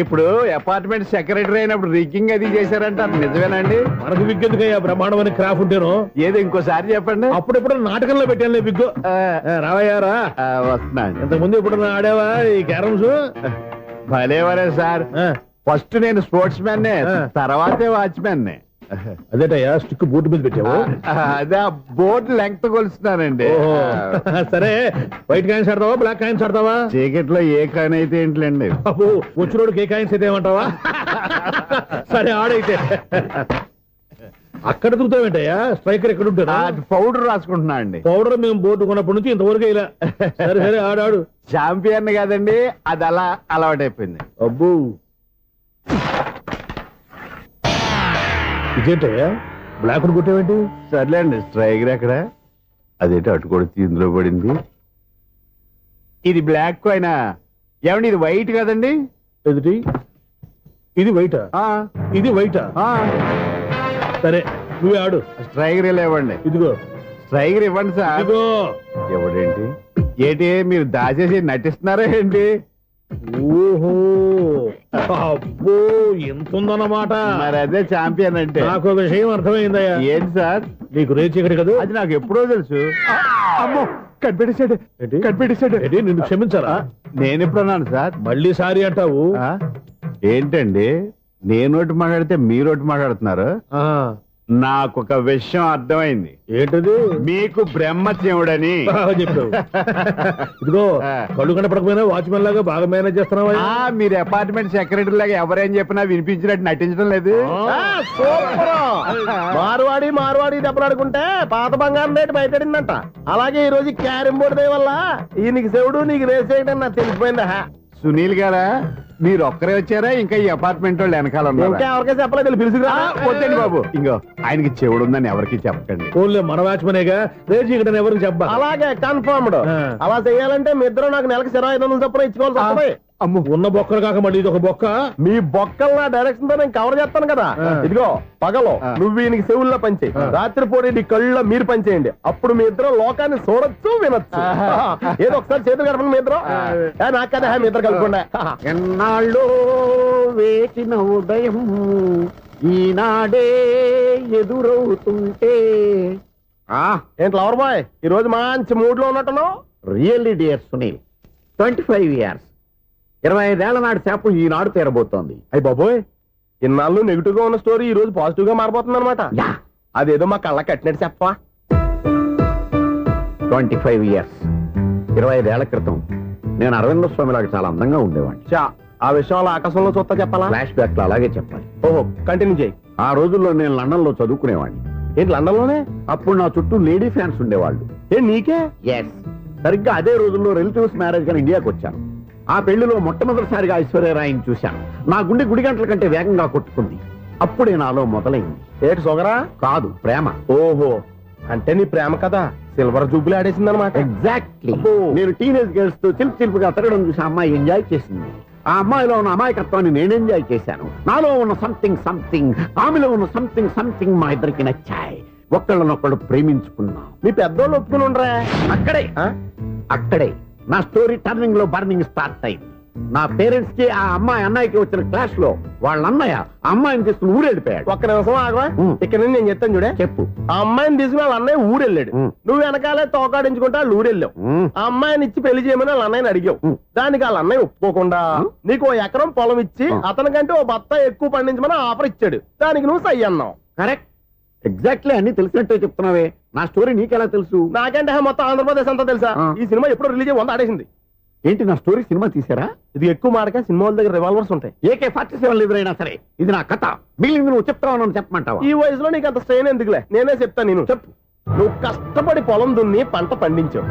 Speaker 7: ఇప్పుడు అపార్ట్మెంట్ సెక్రటరీ అయినప్పుడు రిగ్గింగ్ అది చేశారంట, నిజమేనండి?
Speaker 11: మనకు విగ్ ఎందుకయ్యా, బ్రహ్మాండమని క్రాఫ్ ఉంటేను.
Speaker 7: ఏదో ఇంకోసారి చెప్పండి.
Speaker 11: అప్పుడెప్పుడు నాటకంలో పెట్టాను విగ్గు. రావయ్యారా?
Speaker 7: వస్తున్నాను.
Speaker 11: ఇంతకుముందు ఎప్పుడు ఆడావా ఈ క్యారమ్స్?
Speaker 7: భలేవరే సార్. ఫస్ట్ నేను స్పోర్ట్స్ మ్యాన్, తర్వాతే వాచ్మెన్.
Speaker 11: అదేటయ్యా స్టిక్ బోర్డు మీద పెట్టావు?
Speaker 7: అదే బోర్డు లెంగ్త్ కొలుస్తున్నానండి.
Speaker 11: సరే, వైట్ కాయిన్స్ ఆడతావా బ్లాక్ కాయిన్స్ ఆడతావా?
Speaker 7: చీకట్ లో ఏ కాయిన్ అయితే ఏంటిలేండి.
Speaker 11: వచ్చినోడికి ఏ కాయిన్స్ అయితే ఏమంటావా? సరే ఆడైతే. అక్కడ దూతావేంటయ్యా? స్ట్రైకర్ ఎక్కడ ఉంటారా?
Speaker 7: పౌడర్ రాసుకుంటున్నా అండి.
Speaker 11: పౌడర్ మేము బోర్డు కొన్నప్పటి నుంచి ఇంతవరకు ఇలా. సరే సరే ఆడాడు.
Speaker 7: చాంపియన్ కదండి, అది అలా అలవాటైపోయింది.
Speaker 11: అబ్బో, ఇదేంటయ్యా బ్లాక్ కొట్టేవేంటి?
Speaker 7: సర్లేండి, స్ట్రైకర్ ఎక్కడ? అదేంటి అటు కొడితే ఇందులో పడింది. ఇది బ్లాక్ కాయినా? ఏమండి ఇది వైట్ కదండి?
Speaker 11: ఎదుటి ఇది వైటా? ఇది వైటా? సరే నువ్వే ఆడు.
Speaker 7: స్ట్రైకర్ ఇలా ఇవ్వండి.
Speaker 11: ఇదిగో
Speaker 7: స్ట్రైకర్ ఇవ్వండి సార్.
Speaker 11: ఇదిగో.
Speaker 7: ఎవడేంటి ఏంటి మీరు దాచేసి నటిస్తున్నారా ఏంటి?
Speaker 11: ఓహో, అబ్బో ఎంత ఉందన్నమాట.
Speaker 7: మరి అదే ఛాంపియన్ అంటే.
Speaker 11: నాకు ఒక విషయం అర్థమైందయ్యా.
Speaker 7: ఏంటి సార్?
Speaker 11: నీకు రేచి ఇక్కడ కదా?
Speaker 7: అది నాకు ఎప్పుడో తెలుసు. అమ్మో, కనిపెట్టేశాడు. కనిపెట్టేశాడు.
Speaker 11: నిన్ను క్షమించాలా?
Speaker 7: నేను ఎప్పుడన్నాను సార్?
Speaker 11: మళ్ళీ సారీ అంటావు?
Speaker 7: ఏంటండి, నేను ఒకటి మాట్లాడితే మీరు ఒకటి మాట్లాడుతున్నారు. నాకు ఒక విషయం అర్థమైంది.
Speaker 11: ఏంటది?
Speaker 7: మీకు బ్రహ్మత్యముడని
Speaker 11: చెప్పావు. ఇదిగో, కళ్ళు కనపడకపోయినా వాచ్మెన్ లాగా బాగా మేనేజ్ చేస్తున్నావా?
Speaker 7: మీరు అపార్ట్మెంట్ సెక్రటరీ లాగా ఎవరేం చెప్పినా వినిపించినట్టు నటించడం లేదు.
Speaker 6: మార్వాడి దెబ్బలాడుకుంటే పాత బంగారం రేటు బయటడిందంట. అలాగే ఈ రోజు క్యారం బోర్డు వల్ల ఈయనకి శివుడు నీకు రేస్ చేయడం నాకు తెలిసిపోయిందా?
Speaker 7: సునీల్ గారా, మీరు ఒక్కరే వచ్చారా ఇంకా ఈ అపార్ట్మెంట్ వాళ్ళు వెనకాల
Speaker 6: ఇంకా ఎవరికైనా చెప్పలేదు, పిలుచుకురా.
Speaker 7: వద్దండి బాబు, ఇంకో ఆయనకి చెవుడు ఉందని ఎవరికి చెప్పకండి.
Speaker 11: ఓన్లీ మన వాచ్మనేగా, రేచి ఇక్కడ ఎవరికి చెప్పా.
Speaker 6: అలాగే కన్ఫర్మ్డ్. అలా చేయాలంటే మీ ఇద్దరు నాకు నెలకి 2500 చొప్పున ఇచ్చుకోవాల్సి వస్తుంది.
Speaker 11: అమ్మ, ఉన్న బొక్కలు కాక మళ్ళీ ఇది ఒక బొక్క.
Speaker 6: మీ బొక్కలు నా డైరెక్షన్ తో నేను కవర్ చేస్తాను కదా. ఇదిగో, పగలో నువ్వు ఈయనకి చెవుల్లో పనిచేయి, రాత్రి పూట నీ కళ్ళలో మీరు పనిచేయండి. అప్పుడు మీ ఇద్దరు లోకాన్ని చూడొచ్చు, వినొచ్చు. ఏదో ఒకసారి చేతులు గడపండి మీ ఇద్దరు. నాకు కదా మీ ఇద్దరు కలుపుకుండా.
Speaker 7: ఎన్నాళ్ళు వేచిన ఉదయం ఈనాడే ఎదురవుతుంటే.
Speaker 6: ఏంటి లవర్ బాయ్, ఈ రోజు మంచి మూడ్ లో ఉన్నట్టున్నావు?
Speaker 7: రియల్లీ డియర్ సునీల్, 25 years 25 ఏళ్ల నాటి శాపం ఈనాడు తీరబోతోంది.
Speaker 6: అయ్యి బాబోయ్, ఇన్నాళ్ళు నెగిటివ్ గా ఉన్న స్టోరీ ఈ రోజు పాజిటివ్ గా మారిపోతుంది అనమాట. అదేదో మా కళ్ళ కట్టినట్టు చెప్పవా?
Speaker 7: 25 years 25 ఏళ్ల క్రితం నేను అరవింద స్వామి లాగా చాలా అందంగా ఉండేవాడిని.
Speaker 6: ఆ విషయంలో ఆకాశంలో చూస్తా చెప్పాలా?
Speaker 7: ఫ్లాష్ బ్యాక్ లో అలాగే చెప్పాలి.
Speaker 6: ఓహో, కంటిన్యూ చేయి.
Speaker 7: ఆ రోజుల్లో నేను లండన్ లో చదువుకునేవాడిని.
Speaker 11: ఏంటి లండన్ లోనే?
Speaker 7: అప్పుడు నా చుట్టూ లేడీ ఫ్యాన్స్ ఉండేవాళ్ళు.
Speaker 11: నీకే?
Speaker 7: ఎస్, సరిగ్గా అదే రోజుల్లో రిలేటివ్స్ మ్యారేజ్ గా ఇండియాకి వచ్చాను. ఆ పెళ్లిలో మొట్టమొదటిసారిగా ఐశ్వర్యరాయిని చూశాను. నా గుండె గుడి గంటల కంటే వేగంగా కొట్టుకుంది. అప్పుడే నాలో మొదలైంది.
Speaker 11: ఏటి సొగరా?
Speaker 7: కాదు, ప్రేమ.
Speaker 11: ఓహో, అంటే నీ ప్రేమ కదా సిల్వర్ జూబులు ఆడేసింది అనమాట.
Speaker 7: ఎగ్జాక్ట్లీ. నేను టీనేజ్ గర్ల్స్ తో చిలుపుగా తిరగడం చూసి అమ్మాయి ఎంజాయ్ చేసింది. ఆ అమ్మాయిలో ఉన్న అమాయకత్వాన్ని నేను ఎంజాయ్ చేశాను. నాలో ఉన్న సంథింగ్ ఆమెలో ఉన్న సంథింగ్ మా ఇద్దరికి నచ్చాయి. ఒక్కళ్ళనొక్కడు ప్రేమించుకున్నాం.
Speaker 11: మీ పెద్దోళ్ళు ఒప్పుకుని ఉండరా?
Speaker 7: అక్కడే నా స్టోరీ టర్నింగ్ లో బర్నింగ్ స్టార్ట్ అయింది. నా పేరెంట్స్ కి ఆ అమ్మాయి అన్నయ్యకి వచ్చిన క్లాష్ లో వాళ్ళ అన్నయ్య ఆ అమ్మాయిని తీసుకుని ఊరెళ్ళిపోయాడు.
Speaker 11: ఒక్క నిమిషం ఆగవా? ఇక్కడ నుంచి నేను చెప్తాను చూడే.
Speaker 7: చెప్పు.
Speaker 11: ఆ అమ్మాయిని తీసుకుని వాళ్ళ అన్నయ్య ఊరెళ్ళాడు. నువ్వు వెనకాలే తోకాడించుకుంటా వాళ్ళు ఊరెళ్ళావు. ఆ అమ్మాయిని ఇచ్చి పెళ్లి చేయమని వాళ్ళ అన్నయ్యని అడిగావు. దానికి వాళ్ళ అన్నయ్య ఒప్పుకోకుండా నీకు 1 ఎకరం పొలం ఇచ్చి అతనికంటే 1 బత్తా ఎక్కువ పండించమని ఆఫర్ ఇచ్చాడు. దానికి నువ్వు సై అన్నావు.
Speaker 7: కరెక్ట్, ఎగ్జాక్ట్లీ అన్ని తెలిసినట్టే చెప్తున్నావే. నా స్టోరీ నీకెలా తెలుసు?
Speaker 11: నాకంటే మొత్తం ఆంధ్రప్రదేశ్ అంతా తెలుసా? ఈ సినిమా ఎప్పుడు రిలీజ్ 100 ఆడేసింది.
Speaker 7: ఏంటి, నా స్టోరీ సినిమా తీసారా?
Speaker 11: ఇది ఎక్కువ మాటగా సినిమా వాళ్ళ దగ్గర రివాల్వర్స్ ఉంటాయి.
Speaker 7: AK-47 ఎదురైనా సరే ఇది నా కథ. మిగిలింది నువ్వు చెప్తావు చెప్పమంటావా?
Speaker 11: ఈ వయసులో నీకు అంత స్ట్రెయిన్ ఎందుకులే, నేనే చెప్తాను. నేను చెప్పు. నువ్వు కష్టపడి పొలం దున్ని పంట పండించావు.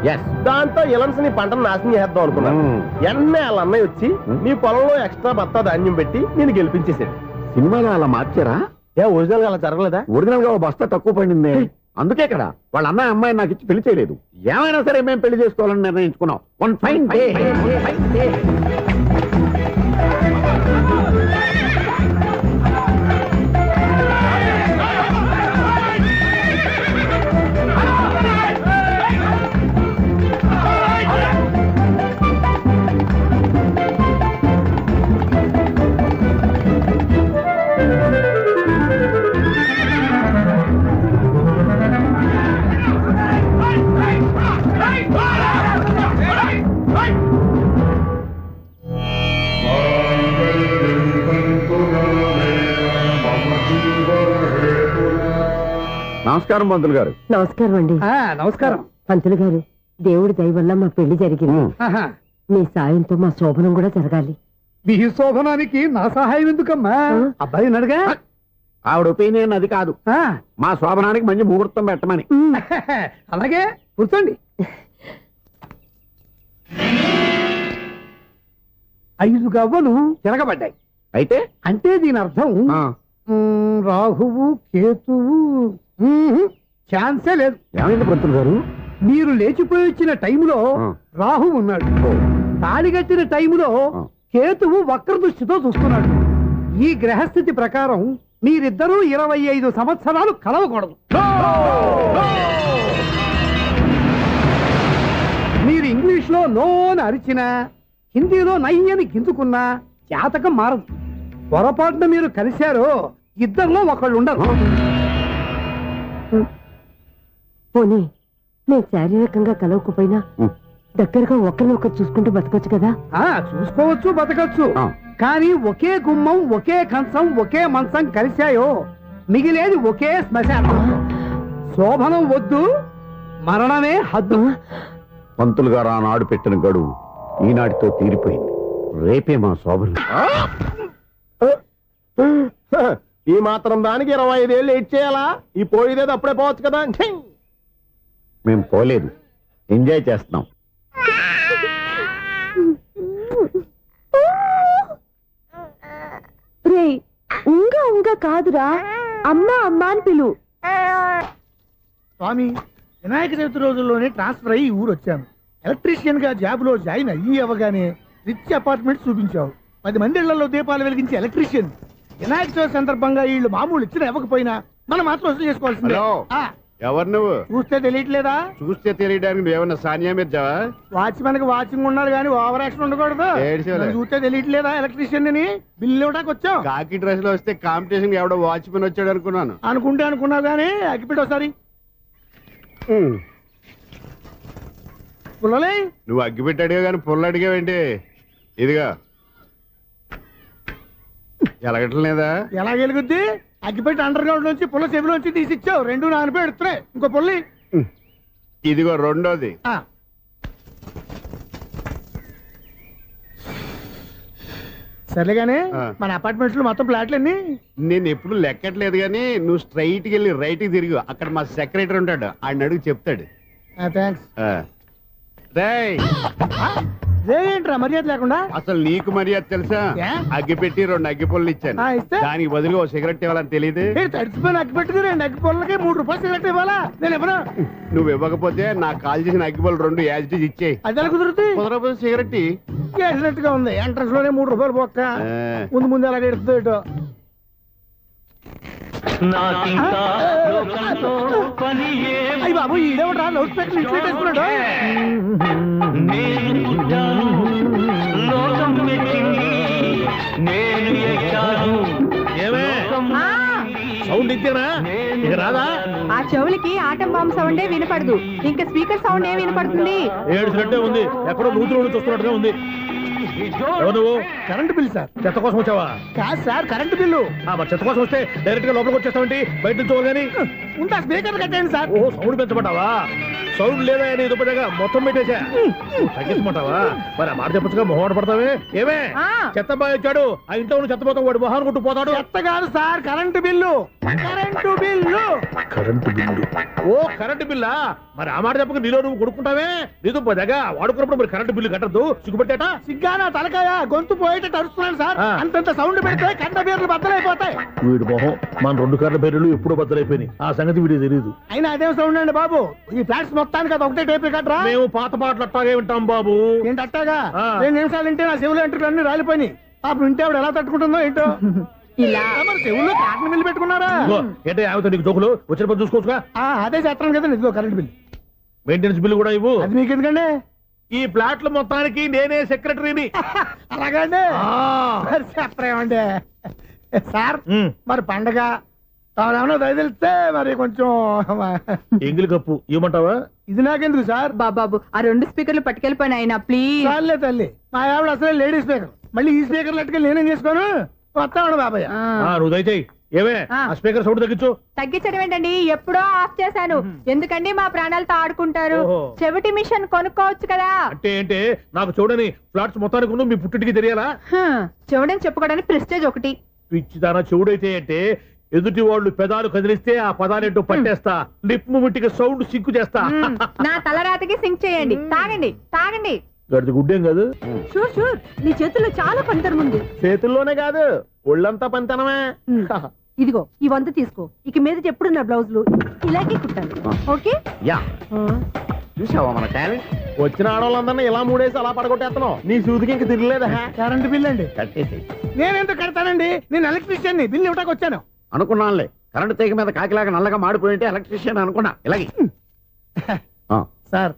Speaker 11: దాంతో ఇలన్స్ నీ పంటను నాశనం చేద్దాం అనుకున్నాను. ఎన్నే వాళ్ళ అన్నయ్య వచ్చి నీ పొలంలో ఎక్స్ట్రా బత్తా ధాన్యం పెట్టి నేను గెలిపించేసాడు.
Speaker 7: సినిమాలో అలా మార్చారా?
Speaker 11: ఒరిజినల్ గా అలా జరగలేదా?
Speaker 7: ఒరిజినల్ గా బస్తా తక్కువ పడింది. అందుకే కదా వాళ్ళ అన్నయ్య అమ్మాయి నాకు ఇచ్చి పెళ్లి చేయలేదు. ఏమైనా సరే మేము పెళ్లి చేసుకోవాలని నిర్ణయించుకున్నాం. One fine day. నమస్కారం పంతులు గారు.
Speaker 14: నమస్కారం అండి.
Speaker 11: నమస్కారం
Speaker 14: పంతులు గారు, దేవుడి దయ వల్ల మా పెళ్లి జరిగింది. మీ సాయంతో మా శోభనం కూడా జరగాలి.
Speaker 11: మీ శోభనానికి నా సహాయం ఎందుకమ్మా? అబ్బాయి అడగా.
Speaker 7: ఆవిడ ఒపీనియన్ అది కాదు. మా శోభనానికి మంచి ముహూర్తం పెట్టమని.
Speaker 11: అలాగే కూర్చోండి. 5 గవ్వలు తిరగబడ్డాయి.
Speaker 7: అయితే
Speaker 11: అంటే దీని అర్థం రాహువు కేతువు. ఛాన్సే లేదు.
Speaker 7: ఏమైంది పంతులు గారు?
Speaker 11: మీరు లేచిపోయి వచ్చిన టైంలో రాహు ఉన్నాడు. తాళిగట్టిన టైంలో కేతువు వక్ర దృష్టితో చూస్తున్నాడు. ఈ గ్రహస్థితి ప్రకారం మీరిద్దరూ 25 సంవత్సరాలు కలవకూడదు. మీరు ఇంగ్లీష్ లో నో అని అరిచినా, హిందీలో నై అని గింజుకున్నా జాతకం మారదు. పొరపాటున మీరు కలిశారో ఇద్దరిలో ఒకళ్ళు ఉండరు.
Speaker 14: పోనీ మేము శారీరకంగా కలవకపోయినా దగ్గరగా ఒకరినొకరు చూసుకుంటూ బతకొచ్చు కదా?
Speaker 11: చూసుకోవచ్చు, బతకచ్చు. కానీ ఒకే గుమ్మం, ఒకే కంచం, ఒకే మంచం కలిశాయో మిగిలేది ఒకే శ్మశానం. శోభనం వద్దు, మరణమే హద్దు.
Speaker 7: పంతులు గారు ఆనాడు పెట్టిన గడువు ఈనాటితో తీరిపోయింది. రేపే మా శోభనం.
Speaker 11: ఈ మాత్రం దానికి 25 ఏళ్ళు వెయిట్ చేయాలా? ఈ పోయేదేది అప్పుడే పోవచ్చు కదా.
Speaker 7: మేము పోలేదు, ఎంజాయ్ చేస్తున్నాం.
Speaker 14: రే, ఉంగా కాదురా, అమ్మా అమ్మా అని పిలు.
Speaker 11: స్వామి, వినాయక చవితి రోజుల్లోనే ట్రాన్స్ఫర్ అయ్యి ఊరు వచ్చాను. ఎలక్ట్రీషియన్ గా జాబ్ లో జాయిన్ అయ్యి అవగానే రిచ్ అపార్ట్మెంట్ చూపించావు. 10 మంది ఇళ్లలో దీపాలు వెలిగించే ఎలక్ట్రీషియన్. వినాయక చవితి సందర్భంగా వీళ్ళు మామూలు ఇచ్చిన ఇవ్వకపోయినా మనం మాత్రం వసూలు చేసుకోవాల్సిందే.
Speaker 7: ఎవరు నువ్వు?
Speaker 11: చూస్తే తెలియట్లేదా?
Speaker 7: చూస్తే తెలియడానికి నువ్వేమన్నా సానియా మీర్జావా?
Speaker 11: వాచ్మెన్ కి వాచింగ్ ఉండాలి కానీ ఓవర్ యాక్షన్ ఉండకూడదు. నన్ను చూస్తే తెలియట్లేదా ఎలక్ట్రీషియన్ అని? బిల్లు ఇవ్వడానికి వచ్చావు.
Speaker 7: కాకి డ్రెస్ లో వస్తే కాంపిటీషన్ ఎవడో వాచ్మెన్ వచ్చాడు అనుకున్నాను.
Speaker 11: అనుకున్నావు కానీ అగ్గిపెట్టి ఒకసారి. పుల్లలే,
Speaker 7: నువ్వు అగ్గిపెట్టి అడిగా కానీ పుల్ల అడిగావేంటి? ఇదిగా ఎలగట్లేదా?
Speaker 11: ఎలా వెలుగుద్ది? అగ్గిపెట్టి అండర్ గ్రౌండ్ నుంచి పుల్ల చెవిలోంచి తీసిచ్చావు. 2 నానపై ఎడుతున్నాయి. ఇంకో పుల్లి
Speaker 7: ఇదిగో రెండోది.
Speaker 11: సర్లేగానే మన అపార్ట్మెంట్స్ లో మొత్తం ఫ్లాట్లు అన్ని
Speaker 7: నేను ఎప్పుడు లెక్కట్లేదు కానీ నువ్వు స్ట్రైట్ కి వెళ్ళి రైట్ కి తిరిగి అక్కడ మా సెక్రటరీ ఉంటాడు ఆయన అడుగు చెప్తాడు.
Speaker 11: థ్యాంక్స్.
Speaker 7: రేయ్,
Speaker 11: ఏంట్రా మర్యాద లేకుండా?
Speaker 7: అసలు నీకు మర్యాద తెలుసా?
Speaker 11: ఏ?
Speaker 7: అగ్గి పెట్టి 2 అగ్గి పుల్లలు ఇచ్చాను.
Speaker 11: ఇస్తే
Speaker 7: దానికి బదులుగా ఓ సిగరెట్ ఇవ్వాలని తెలియదు.
Speaker 11: తడిచిపోయిన అగ్గి పెట్టుకుని 2 అగ్గి పొలకి 3 రూపాయలు సిగరెట్ ఇవ్వాలా? నేను ఎవరు?
Speaker 7: నువ్వు ఇవ్వకపోతే నాకు కాల్ చేసిన అగ్గి పుల్లలు 2 యాజిటీస్ ఇచ్చేయి.
Speaker 11: అది ఎలా కుదురుతుంది?
Speaker 7: కుదరకపోతే సిగరెట్
Speaker 11: చేసినట్టుగా ఉంది. ఎంట్రన్స్ లోనే 3 రూపాయలు పోక్క. ముందు అలాగే ఎడుతుంది ఇటు. అయ్యి బాబు ఈడేవడా లౌడ్ స్పీకర్ ఇంట్లో వేసుకున్నాడు. సౌండ్ ఇచ్చానా ఇక రాదా?
Speaker 14: ఆ చెవులకి ఆటం బాంబు సౌండే వినపడదు, ఇంకా స్పీకర్ సౌండ్ ఏ వినపడుతుంది?
Speaker 11: ఏడుసినట్టే ఉంది, ఎక్కడో నూతులు చూస్తున్నట్టుగా ఉంది. ఎవరు నువ్వు? Current bill sir. చెత్త కోసం వచ్చావా? కాదు సార్, కరెంట్ బిల్లు. చెత్త కోసం వస్తే డైరెక్ట్ గా లోపలికి వచ్చేస్తామంటే బయట నుంచి కానీ ఉంటా. స్పీకర్ కట్టండి సార్. ఓ సౌండ్ పెంచమంటావా? సౌండ్ లేదా అని దుప్పటగా మొత్తం పెట్టేశా. తగ్గించమంటావా? మరి ఆ మాట చెప్పచ్చుగా మొహమాట పడతావే. ఏమే చెత్త బాగా వచ్చాడు, ఆ ఇంట్లో ఉన్న చెత్త పోతాం, వాడు మొహాన్ని కొట్టు పోతాడు. చెత్త కాదు సార్, current bill. Current bill. Current bill. ఓ కరెంటు బిల్లా? మరి ఆ మాట చెప్పక నీలో నువ్వు కొడుకుంటావే. నీతో దగ్గర వాడుకున్నప్పుడు మరి కరెంటు బిల్లు కట్టద్దు. సిగ్గుపెట్టేట? సిగ్గానా తలకాయ గొంతు పోయేటట్టు అరుస్తున్నాను సార్. అంతంత సౌండ్ పెడితే కంట బీర్లు బద్దలైపోతాయి. వీడు మొహం మన 2 కర్ర బీర్లు ఎప్పుడో బద్దలైపోయినాయి. ఆ సంగతి వీడికి తెలియదు. అయినా అదేం సౌండ్ అండి బాబు? ఈ ఫ్లాట్స్ మొత్తానికి అది ఒకటే టైప్ కట్టరా? మేము పాత పాటలు అట్టాగే వింటాం బాబు. ఏంటి అట్టాగా? 2 నిమిషాలు వింటే నా చెవులు ఎంట్రులు అన్ని రాలిపోయినాయి. పాపం వింటే ఆవిడ ఎలా తట్టుకుంటుందో ఏంటో. ఇలా మరి చెవుల్లో కాటన్ బిల్లు పెట్టుకున్నారా? ఏంటో ఆమెతో నీకు జోకులు వచ్చిన పని చూసుకోవచ్చుగా. అదే చేస్తాను కదా. ఇదిగో కరెంట్ బిల్, మెయింటెనెన్స్ బిల్లు కూడా ఇవ్వు. అది మీకు ఎందుకండి? ఈ ఫ్లాట్ల మొత్తానికి నేనే సెక్రటరీని. అలాగండి. చెప్పరేమండి సార్. మరి పండగ ఏమన్నా దయదలిస్తే మరి కొంచెం ఎంగిలి కప్పు ఇవ్వమంటావా? ఇది నాకెందుకు సార్?
Speaker 14: బాబాబు ఆ 2 స్పీకర్లు పట్టుకెళ్ళిపోయిన ఆయన ప్లీజ్.
Speaker 11: చాలే తల్లి, మా ఆవిడ అసలే లేడీ స్పీకర్, మళ్ళీ ఈ స్పీకర్ లెట్టుకెళ్ళి నేనేం చేసుకోను. వస్తామండి బాబాయ్. నువ్వు దయచేయి. ఏమే ఆ స్పీకర్ సౌండ్ తగ్గించు.
Speaker 14: తగ్గించడం ఏంటండి, ఎప్పుడో ఆఫ్ చేశాను. ఎందుకండి మా ప్రాణాలతో ఆడుకుంటారు? చెవిటి మిషన్ కొనుక్కోవచ్చు కదా.
Speaker 11: అంటే ఏంటే నాకు చూడని ఫ్లాట్స్ మొత్తానికి ముందు మీ పుట్టింటికి తెలియాలా?
Speaker 14: చెవుడని చెప్పుకోవడానికి ప్రెస్టేజ్ ఒకటి.
Speaker 11: పిచ్చిదానా చెవుడైతే అంటే ఎదుటి వాళ్ళు పెదాలు కదిలిస్తే ఆ పదాలేంటో పట్టేస్తా. లిప్ ముట్టికి సౌండ్ సింకు చేస్తా.
Speaker 14: నా తలరాతకి సింక్ చేయండి. తాగండి తాగండి.
Speaker 11: గడిది గుడ్డేం కాదు.
Speaker 14: షూర్ షూర్, నీ చేతుల్లో చాలా పనితనం ఉంది.
Speaker 11: చేతుల్లోనే కాదు ఒళ్ళంతా పనితనమే.
Speaker 14: ఇదిగో ఈ 100 తీసుకో. ఇక మీద ఎప్పుడు నా బ్లౌజులు ఇలాగే కుట్టాను. ఓకే?
Speaker 7: యా చూసావా మన టాలెంట్?
Speaker 11: వచ్చిన ఆడవాళ్ళందరినీ ఇలా మూడేసి అలా పడగొట్టేస్తున్నావు. నీ సూదికి ఇంక తిరగలేదా? కరెంట్ బిల్ అండి.
Speaker 7: కట్టేసి
Speaker 11: నేనెందుకు కడతానండి? నేను ఎలక్ట్రీషియన్. బిల్ ఇవ్వడానికి వచ్చాను.
Speaker 7: అనుకున్నానులే, కరెంట్ తీగ మీద కాకిలాగా నల్లగా మాడిపోయింటే ఎలక్ట్రీషియన్ అనుకున్నా. ఇలాగే
Speaker 11: సార్,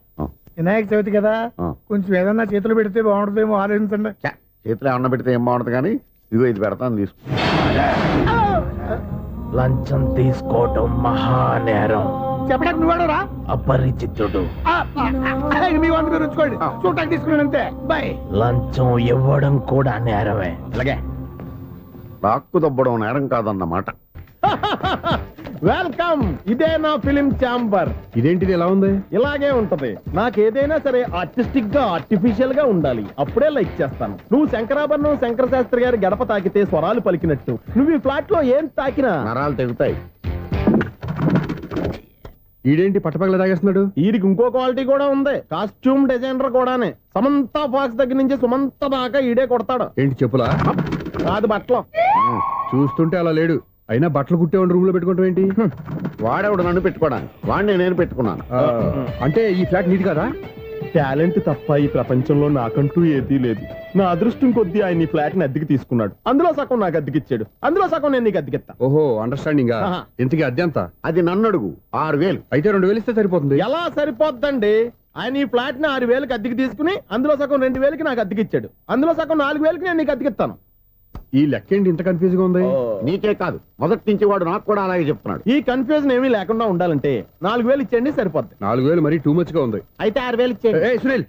Speaker 11: వినాయక చవితి కదా, కొంచెం ఏదన్నా చేతులు పెడితే బాగుంటుందేమో ఆలోచించండి.
Speaker 7: చేతిలో అన్న పెడితే ఏం బాగుంటుంది కానీ ఇదిగో ఇది పెడతాను తీసుకో.
Speaker 11: లంచం తీసుకోవటం మహానేరం. చెప్పడానికి నువ్వాడరా? అపరిచితుడు. మీ 100 మీరు ఉంచుకోండి, చూడటానికి తీసుకున్నాను అంతే. బాయ్. లంచం ఇవ్వడం కూడా నేరమే.
Speaker 7: ఇలాగే రాక్కు దబ్బడం నేరం కాదన్నమాట.
Speaker 11: వెల్కమ్. ఇదే నా ఫిలిం ఛాంబర్. ఇదేంటిది ఎలా ఉంది? ఇలాగే ఉంటది. నాకు ఏదైనా సరే ఆర్టిస్టిక్ గా ఆర్టిఫిషియల్ గా ఉండాలి, అప్పుడే లైక్ చేస్తాను. నువ్వు శంకరాభరణం శంకర శాస్త్రి గారి గడప తాకితే స్వరాలు పలికినట్టు నువ్వు ఈ ఫ్లాట్ లో ఏం తాకినా
Speaker 7: నరాలు తెగుతాయి.
Speaker 11: ఈడేంటి పట్టపగల తాగేస్తున్నాడు? వీడికి ఇంకో క్వాలిటీ కూడా ఉంది. కాస్ట్యూమ్ డిజైనర్ కూడానే. సమంత ఫాక్స్ దగ్గర నుంచి సుమంత దాకా ఈడే కొడతాడు. ఏంటి చెప్పులా? కాదు బట్టలు. చూస్తుంటే అలా లేడు. అయినా బట్టలు కుట్టేవాడి రూమ్ లో పెట్టుకుంటాం ఏంటి?
Speaker 7: వాడేవాడు నన్ను పెట్టుకోవడానికి, వాడిని నేను పెట్టుకున్నాను.
Speaker 11: అంటే ఈ ఫ్లాట్ నీది కదా? టాలెంట్ తప్ప ఈ ప్రపంచంలో నాకంటూ ఏదీ లేదు. నా అదృష్టం కొద్దీ ఆయన ఈ ఫ్లాట్ ని అద్దెకి తీసుకున్నాడు. అందులో సగం నాకు అద్దెకిచ్చాడు, అందులో సగం నేను నీకు అద్దెకిస్తా. ఓహో, అండర్స్టాండింగ్. ఇంతకీ అద్దె ఎంత?
Speaker 7: అది నన్ను అడుగు. 6,000.
Speaker 11: అయితే 2,000 ఇస్తే సరిపోతుంది. ఎలా సరిపోద్దండి? ఆయన ఈ ఫ్లాట్ ని 6,000కి అద్దెకి తీసుకుని అందులో సగం 2,000కి నాకు అద్దెకిచ్చాడు. అందులో సగం 4,000కి నేను నీకు అద్దెకిస్తాను. ఈ లెక్క ఏంటి ఇంత కన్ఫ్యూజ్ గా ఉంది?
Speaker 7: నీకే కాదు, మొదటి నుంచి వాడు నాకు కూడా అలాగే చెప్తున్నాడు.
Speaker 11: ఈ కన్ఫ్యూజన్ ఏమీ లేకుండా ఉండాలంటే 4,000 ఇచ్చేయండి, సరిపోద్ది. 4,000 మరి టూ మచ్ గా ఉంది. అయితే 6,000 ఇచ్చేయండి. సునీల్,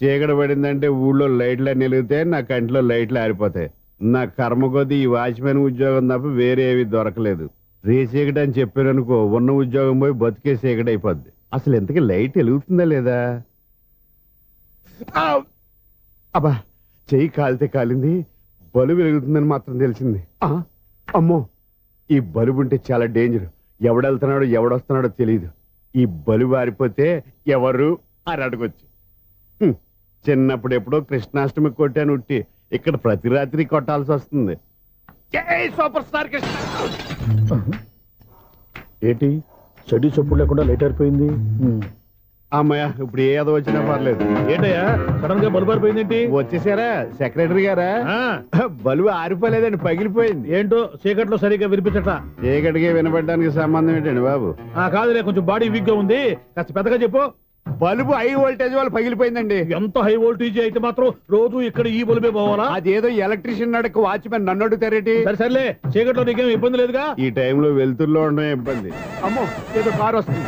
Speaker 7: చీకటి పడిందంటే ఊళ్ళో లైట్లు నిలిగితే నా కంటిలో లైట్లు ఆరిపోతాయి. నా కర్మ కొద్దీ ఈ వాచ్మెన్ ఉద్యోగం తప్ప వేరే ఏవి దొరకలేదు. రేసేకటి అని చెప్పారనుకో, ఉన్న ఉద్యోగం పోయి బతికే సేకటి అయిపోద్ది. అసలు ఎంతకీ లైట్ వెలుగుతుందా లేదా? అబ్బా, చెయ్యి కాలితే కాలింది, బలుబు వెలుగుతుందని మాత్రం తెలిసింది. అమ్మో, ఈ బలుబు ఉంటే చాలా డేంజర్. ఎవడెళ్తున్నాడో ఎవడొస్తున్నాడో తెలియదు. ఈ బలుబు ఆరిపోతే ఎవరు అని అడగొచ్చు. చిన్నప్పుడు ఎప్పుడో కృష్ణాష్టమి కొట్టాను ఉట్టి, ఇక్కడ ప్రతి రాత్రి కొట్టాల్సి వస్తుంది. Super star Krishna.
Speaker 11: ఏంటి చెడు చప్పుడు లేకుండా లేట్ అయిపోయింది.
Speaker 7: అమ్మయ్య, ఇప్పుడు ఏదో వచ్చినా పర్లేదు.
Speaker 11: ఏంటయ్యా సడన్ గా బల్బు అయిపోయింది ఏంటి?
Speaker 7: వచ్చేసారా సెక్రటరీ గారా? బలుబు ఆరిపోలేదండి, పగిలిపోయింది.
Speaker 11: ఏంటో చీకట్లో సరిగ్గా వినిపించట.
Speaker 7: చీకటికి వినపడడానికి సంబంధం ఏంటండి బాబు?
Speaker 11: కాదులే, కొంచెం బాడీ వీక్ గా ఉంది, కాస్త పెద్దగా చెప్పు.
Speaker 7: బల్బు హై వోల్టేజ్ వాళ్ళు పగిలిపోయిందండి.
Speaker 11: ఎంత హై వోల్టేజ్ అయితే మాత్రం రోజు ఇక్కడ ఈ బల్బే పోవాలా?
Speaker 7: అదేదో ఎలక్ట్రీషియన్ నడక వాచ్మెన్ నన్ను అడుగుతారేటి?
Speaker 11: సర్లే, చీకట్లో నీకేం ఇబ్బంది లేదుగా?
Speaker 7: ఈ టైంలో వెళ్తుల్లో ఉండడం ఇబ్బంది. అమ్మో, ఏదో కారు వస్తుంది.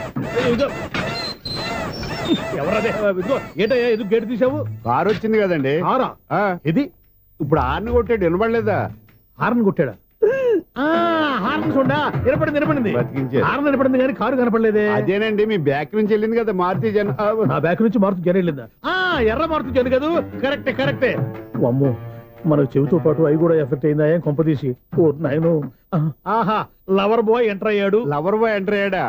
Speaker 11: ఎవరదే? ఏంటయ్యా ఎందుకు గేట్ తీసావు?
Speaker 7: కారు వచ్చింది కదండి.
Speaker 11: కారా? ఇది
Speaker 7: ఇప్పుడు హార్న్ కొట్టాడు, వినపడలేదా?
Speaker 11: హార్న్ కొట్టాడా? హార్న్ చూడా, వినపడింది. హార్న్ వినపడింది కానీ కారు కనపడలేదే.
Speaker 7: అదేనండి, మీ బ్యాక్ నుంచి వెళ్ళింది కదా మారుతి జన్.
Speaker 11: నా బ్యాక్ నుంచి మారుతి జన్ వెళ్ళిందా? ఎర్ర మారుతి జన్ కదా. కరెక్టే. అమ్మో, మనకు చెవితో పాటు అవి కూడా ఎఫెక్ట్ అయిందా? ఏం కొంపదీసి. ఓ నాయను. ఆహా, లవర్ బాయ్ ఎంటర్ అయ్యాడు.
Speaker 7: లవర్ బాయ్ ఎంటర్ అయ్యాడా?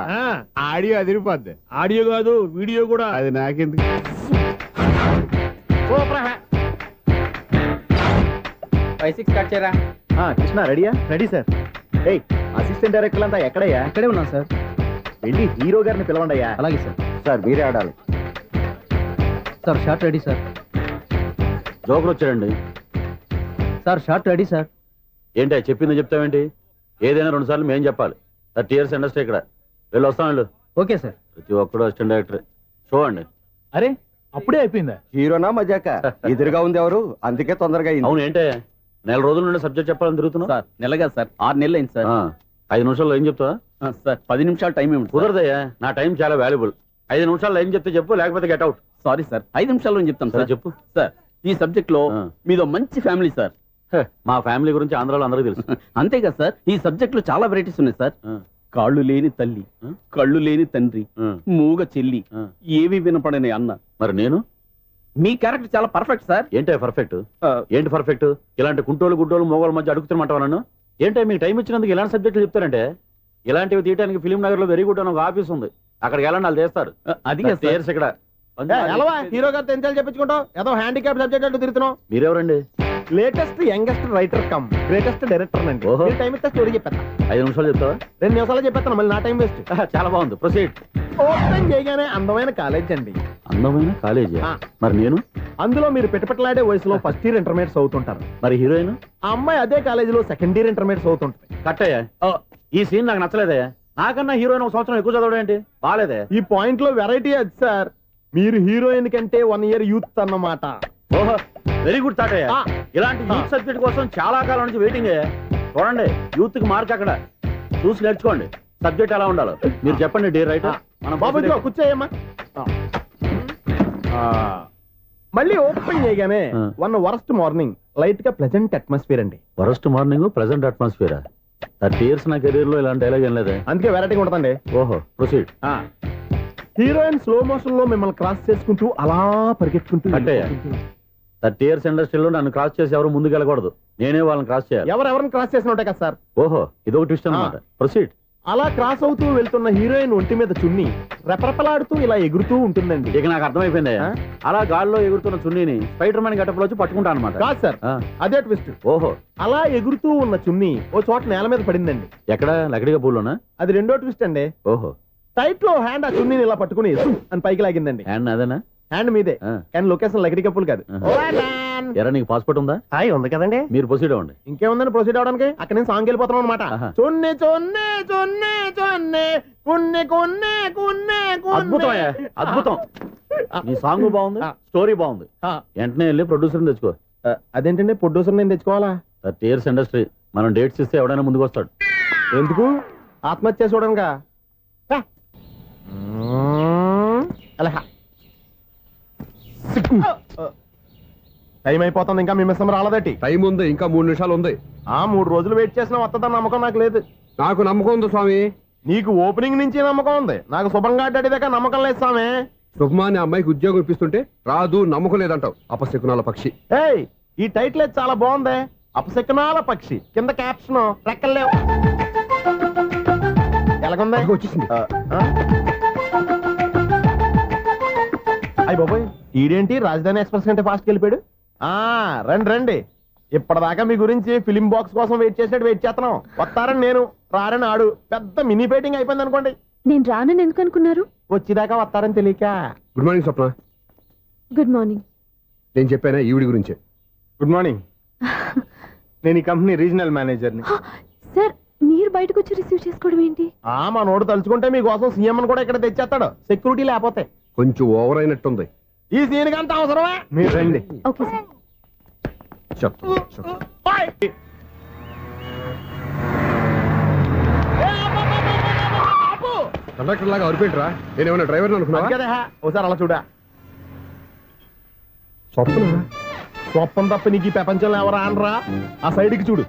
Speaker 7: ఆడియో అదిరిపోద్ది.
Speaker 11: ఆడియో కాదు, వీడియో కూడా.
Speaker 7: అది నాకెందుకు?
Speaker 3: కృష్ణ రెడీయా? Ready sir. అసిస్టెంట్ డైరెక్టర్ అంతా ఎక్కడయ్యా? ఇక్కడే ఉన్నాం సార్. వెళ్ళి హీరో గారిని పిలవండి అయ్యా. అలాగే సార్. సార్ మీరే ఆడాలి sir. Short ready sir.
Speaker 7: Joker వచ్చాడండి
Speaker 3: సార్. Short ready sir.
Speaker 7: ఏంటి చెప్పింది చెప్తావేంటి? ఏదైనా 2 సార్లు మేం చెప్పాలి. 30 years ఇండస్ట్రీ ఇక్కడ. వెళ్ళి వస్తాం వెళ్ళు.
Speaker 3: Okay sir.
Speaker 7: ప్రతి ఒక్కడు అసిస్టెంట్ డైరెక్టర్. చూడండి.
Speaker 11: అరే, అప్పుడే అయిపోయిందా?
Speaker 3: హీరోనా మజాక? ఎదురుగా ఉంది ఎవరు, అందుకే తొందరగా అయింది.
Speaker 7: అవును, ఏంటే నెల రోజుల నుండి సబ్జెక్ట్ చెప్పాలని తిరుగుతున్నావు?
Speaker 3: సార్ నెలగా సార్, 6 నెలలు అయింది సార్.
Speaker 7: 5 నిమిషాల్లో ఏం చెప్తావా?
Speaker 3: సార్ 10 నిమిషాలు టైం ఏమి
Speaker 7: కుదరదయ్యా, నా టైం చాలా వాల్యుబుల్. 5 నిమిషాల్లో ఏం చెప్తే చెప్పు, లేకపోతే గెట్ అవుట్.
Speaker 3: సారీ సార్, 5 నిమిషాల్లో చెప్తాను సార్.
Speaker 7: చెప్పు
Speaker 3: సార్, ఈ సబ్జెక్ట్ లో మీదో మంచి ఫ్యామిలీ సార్.
Speaker 7: మా ఫ్యామిలీ గురించి ఆంధ్రాలో అందరికీ తెలుసు.
Speaker 3: అంతే కదా సార్, ఈ సబ్జెక్ట్ లో చాలా వెరైటీస్ ఉన్నాయి సార్. కాళ్ళు లేని తల్లి, కళ్ళు లేని తండ్రి, మూగ చెల్లి, ఏవి వినపడని అన్న.
Speaker 7: మరి నేను?
Speaker 3: మీ క్యారెక్టర్ చాలా పర్ఫెక్ట్ సార్.
Speaker 7: ఏంటే పర్ఫెక్ట్? ఏంటి పర్ఫెక్ట్? ఇలాంటి కుంటోళ్ళు గుడ్డోళ్ళు మోగోళ్ళ మధ్య అడుగుతున్నమాట నన్ను. ఏంటంటే మీకు టైం ఇచ్చినందుకు ఇలాంటి సబ్జెక్టులు చెప్తారంటే? ఇలాంటివి తీయడానికి ఫిలిం నగర్ లో వెరీ గుడ్ అని ఒక ఆఫీస్ ఉంది, అక్కడికి వెళ్ళండి, వాళ్ళు చేస్తారు.
Speaker 3: అది
Speaker 7: ఇక్కడ
Speaker 3: హీరో గారితో ఎంత చెప్పించుకుంటావు? ఏదో హ్యాండిక్యాప్ సబ్జెక్ట్ అంటూ తిరుగుతున్నావు.
Speaker 7: మీరెవరండి?
Speaker 3: Latest youngest writer cum greatest director అండి. టైం ఇస్తే స్టోరీ చెప్పేస్తా.
Speaker 7: 5 నిమిషాలు చెప్తావా?
Speaker 3: 2 నిమిషాలు చెప్పేస్తాను, మళ్ళీ నా టైం వేస్ట్.
Speaker 7: చాలా బాగుంది, ప్రొసీడ్.
Speaker 3: ఓపెన్ చేయగానే అందమైన కాలేజ్ అండి.
Speaker 7: అందమైన కాలేజీ? మరి నేను?
Speaker 3: అందులో మీరు పెట్టుపట్లాడే వయసులో ఫస్ట్ ఇయర్ ఇంటర్మీడియట్స్ అవుతుంటారు.
Speaker 7: మరి హీరోయిన్?
Speaker 3: ఆ అమ్మాయి అదే కాలేజీలో సెకండ్ ఇయర్ ఇంటర్మీడియట్స్ అవుతుంటుంది.
Speaker 7: కట్టయ్యా, ఈ సీన్ నాకు నచ్చలేదే. నాకన్నా హీరోయిన్ 1 సంవత్సరం ఎక్కువ చదవడం ఏంటి? బాలేదే.
Speaker 3: ఈ పాయింట్ లో వెరైటీ అది సార్. మీరు హీరోయిన్ కంటే 1 year యూత్ అన్నమాట.
Speaker 7: ఓహో, వెరీ గుడ్ థాట్ అయ్యా. ఇలాంటి యూత్ సబ్జెక్ట్ కోసం చాలా కాలం నుంచి వెయిటింగ్. చూడండి, యూత్ కి మార్క్ అక్కడ. చూసి నేర్చుకోండి సబ్జెక్ట్ ఎలా ఉండాలో. మీరు చెప్పండి డియర్ రైటర్.
Speaker 3: మనం బాబు కూర్చోయమ్మా. మళ్ళీ ఓపెన్ చేయగానే 1 వరస్ట్ మార్నింగ్, లైట్ గా ప్లెజెంట్ అట్మాస్ఫియర్ అండి.
Speaker 7: Worst morning, pleasant atmosphere. 30 years నా కెరీర్ లో ఇలాంటి డైలాగ్ ఏం లేదే.
Speaker 3: అందుకే వెరైటీగా ఉంటుందండి.
Speaker 7: ఓహో, ప్రొసీడ్.
Speaker 3: హీరోయిన్ స్లో మోషన్ లో మిమ్మల్ని క్రాస్ చేసుకుంటూ అలా పరిగెత్తుకుంటూ
Speaker 7: 30 years ఇండస్ట్రీలో నన్ను క్రాస్ చేసి ఎవరు ముందుకు వెళ్ళకూడదు, నేనే వాళ్ళని క్రాస్ చేయాలి.
Speaker 3: ఎవరెవరిని క్రాస్ చేసిన ఉంటాయి కదా సార్.
Speaker 7: ఓహో, ఇదొక ట్విస్ట్ అన్నమాట. ప్రొసీడ్.
Speaker 3: అలా క్రాస్ అవుతూ వెళ్తున్న హీరోయిన్ ఒంటి మీద చున్ని రెపరెపలాడుతూ ఇలా ఎగురుతూ ఉంటుందండి.
Speaker 7: ఇక నాకు అర్థమైపోయింది. అలా గాల్లో ఎగురుతున్న చున్నీని స్పైడర్ మ్యాన్ గట్టపులో వచ్చి పట్టుకుంటా అనమాట.
Speaker 3: కాదు సార్, అదే ట్విస్ట్.
Speaker 7: ఓహో,
Speaker 3: అలా ఎగురుతూ ఉన్న చున్ని ఓ చోట నేల మీద పడిందండి.
Speaker 7: ఎక్కడ? లకడిగా పూల్లోనా?
Speaker 3: అది రెండో ట్విస్ట్ అండి.
Speaker 7: ఓహో,
Speaker 3: టైట్ లో హ్యాండ్ ఆ చున్నీని ఇలా పట్టుకుని అని పైకి లాగిందండి.
Speaker 7: హ్యాండ్ అదేనా?
Speaker 3: హ్యాండ్ మీదే, కానీ లొకేషన్ లకడి కప్పులు కాదు.
Speaker 7: ఎరా, నీకు పాస్పోర్ట్ ఉందా?
Speaker 3: ఉంది కదండి.
Speaker 7: మీరు ప్రొసీడ్ అవ్వండి.
Speaker 3: ఇంకేముందని ప్రొసీడ్ అవడానికి? అక్కడ నేను సాంగ్ వెళ్ళిపోతాను అనమాట. చొన్నే చొన్నే చొన్నే చొన్నే కున్నే కున్నే కున్నే.
Speaker 7: అద్భుతం, అద్భుతం. నీ సాంగ్ బాగుంది, స్టోరీ బాగుంది. వెంటనే వెళ్ళి ప్రొడ్యూసర్ తెచ్చుకో.
Speaker 3: అదేంటండి ప్రొడ్యూసర్ నేను తెచ్చుకోవాలా?
Speaker 7: 30 years ఇండస్ట్రీ, మనం డేట్స్ ఇస్తే ఎవడైనా ముందుకు వస్తాడు.
Speaker 3: ఎందుకు? ఆత్మహత్య చూడనుగా. టైం అయిపోతుంది, ఇంకా మీ మిస్సం రాలేదటి.
Speaker 11: టైం ఉంది, ఇంకా 3 నిమిషాలు ఉంది.
Speaker 3: 3 రోజులు వెయిట్ చేసిన వస్తుందని నమ్మకం నాకు లేదు.
Speaker 11: నాకు నమ్మకం ఉంది స్వామి.
Speaker 3: నీకు ఓపెనింగ్ నుంచి నమ్మకం ఉంది, నాకు శుభంగా అడిదాకా నమ్మకం లేదు స్వామి.
Speaker 11: శుభమాని అమ్మాయికి ఉద్యోగం ఇప్పిస్తుంటే రాదు, నమ్మకం లేదంటావు. అపశకునాల పక్షి.
Speaker 3: ఏయ్, ఈ టైటిల్ అయితే చాలా బాగుంది. అపశకునాల పక్షి, కింద క్యాప్షన్ రెక్కలేవు. ఎలాగుంది?
Speaker 11: వచ్చేసింది.
Speaker 3: అయ్యి బాబోయ్, ఈడేంటి రాజధాని ఎక్స్ప్రెస్ కంటే ఫాస్ట్కి వెళ్ళిపోయాడు. రండి రండి, ఇప్పటిదాకా మీ గురించి ఫిలిం బాక్స్ కోసం వెయిట్ చేసినట్టు వెయిట్ చేస్తున్నాం. వస్తారని నేను, రారని ఆడు. పెద్ద మినీ పేటింగ్ అయిపోయింది అనుకోండి.
Speaker 12: నేను రానని ఎందుకు అనుకున్నారు?
Speaker 3: వచ్చేదాకా వస్తారని తెలియక.
Speaker 11: Good morning Swapna.
Speaker 12: Good morning.
Speaker 11: నేను చెప్పానా ఈవిడి గురించే.
Speaker 3: Good morning. నేను ఈ కంపెనీ రీజనల్ మేనేజర్ని.
Speaker 12: సార్, మీరు బయటకు వచ్చి రిసీవ్ చేసుకోవడం ఏంటి?
Speaker 3: మా నోడు తలుచుకుంటే మీకోసం సీఎం అని కూడా ఇక్కడ తెచ్చేస్తాడు, సెక్యూరిటీ లేకపోతే.
Speaker 11: కొంచెం ఓవర్ అయినట్టుంది.
Speaker 3: ఈ సీన్ కంత అవసరమా? మీరు రండి.
Speaker 12: Okay sir.
Speaker 11: కండక్టర్ లాగా అరిపోయింట్రా. నేనేమన్నా డ్రైవర్ అనుకున్నావా?
Speaker 3: ఒకసారి అలా చూడా.
Speaker 11: స్వప్న
Speaker 3: స్వప్నం తప్ప నీకు ఈ ప్రపంచంలో ఎవరా అనరా? ఆ సైడ్కి చూడు.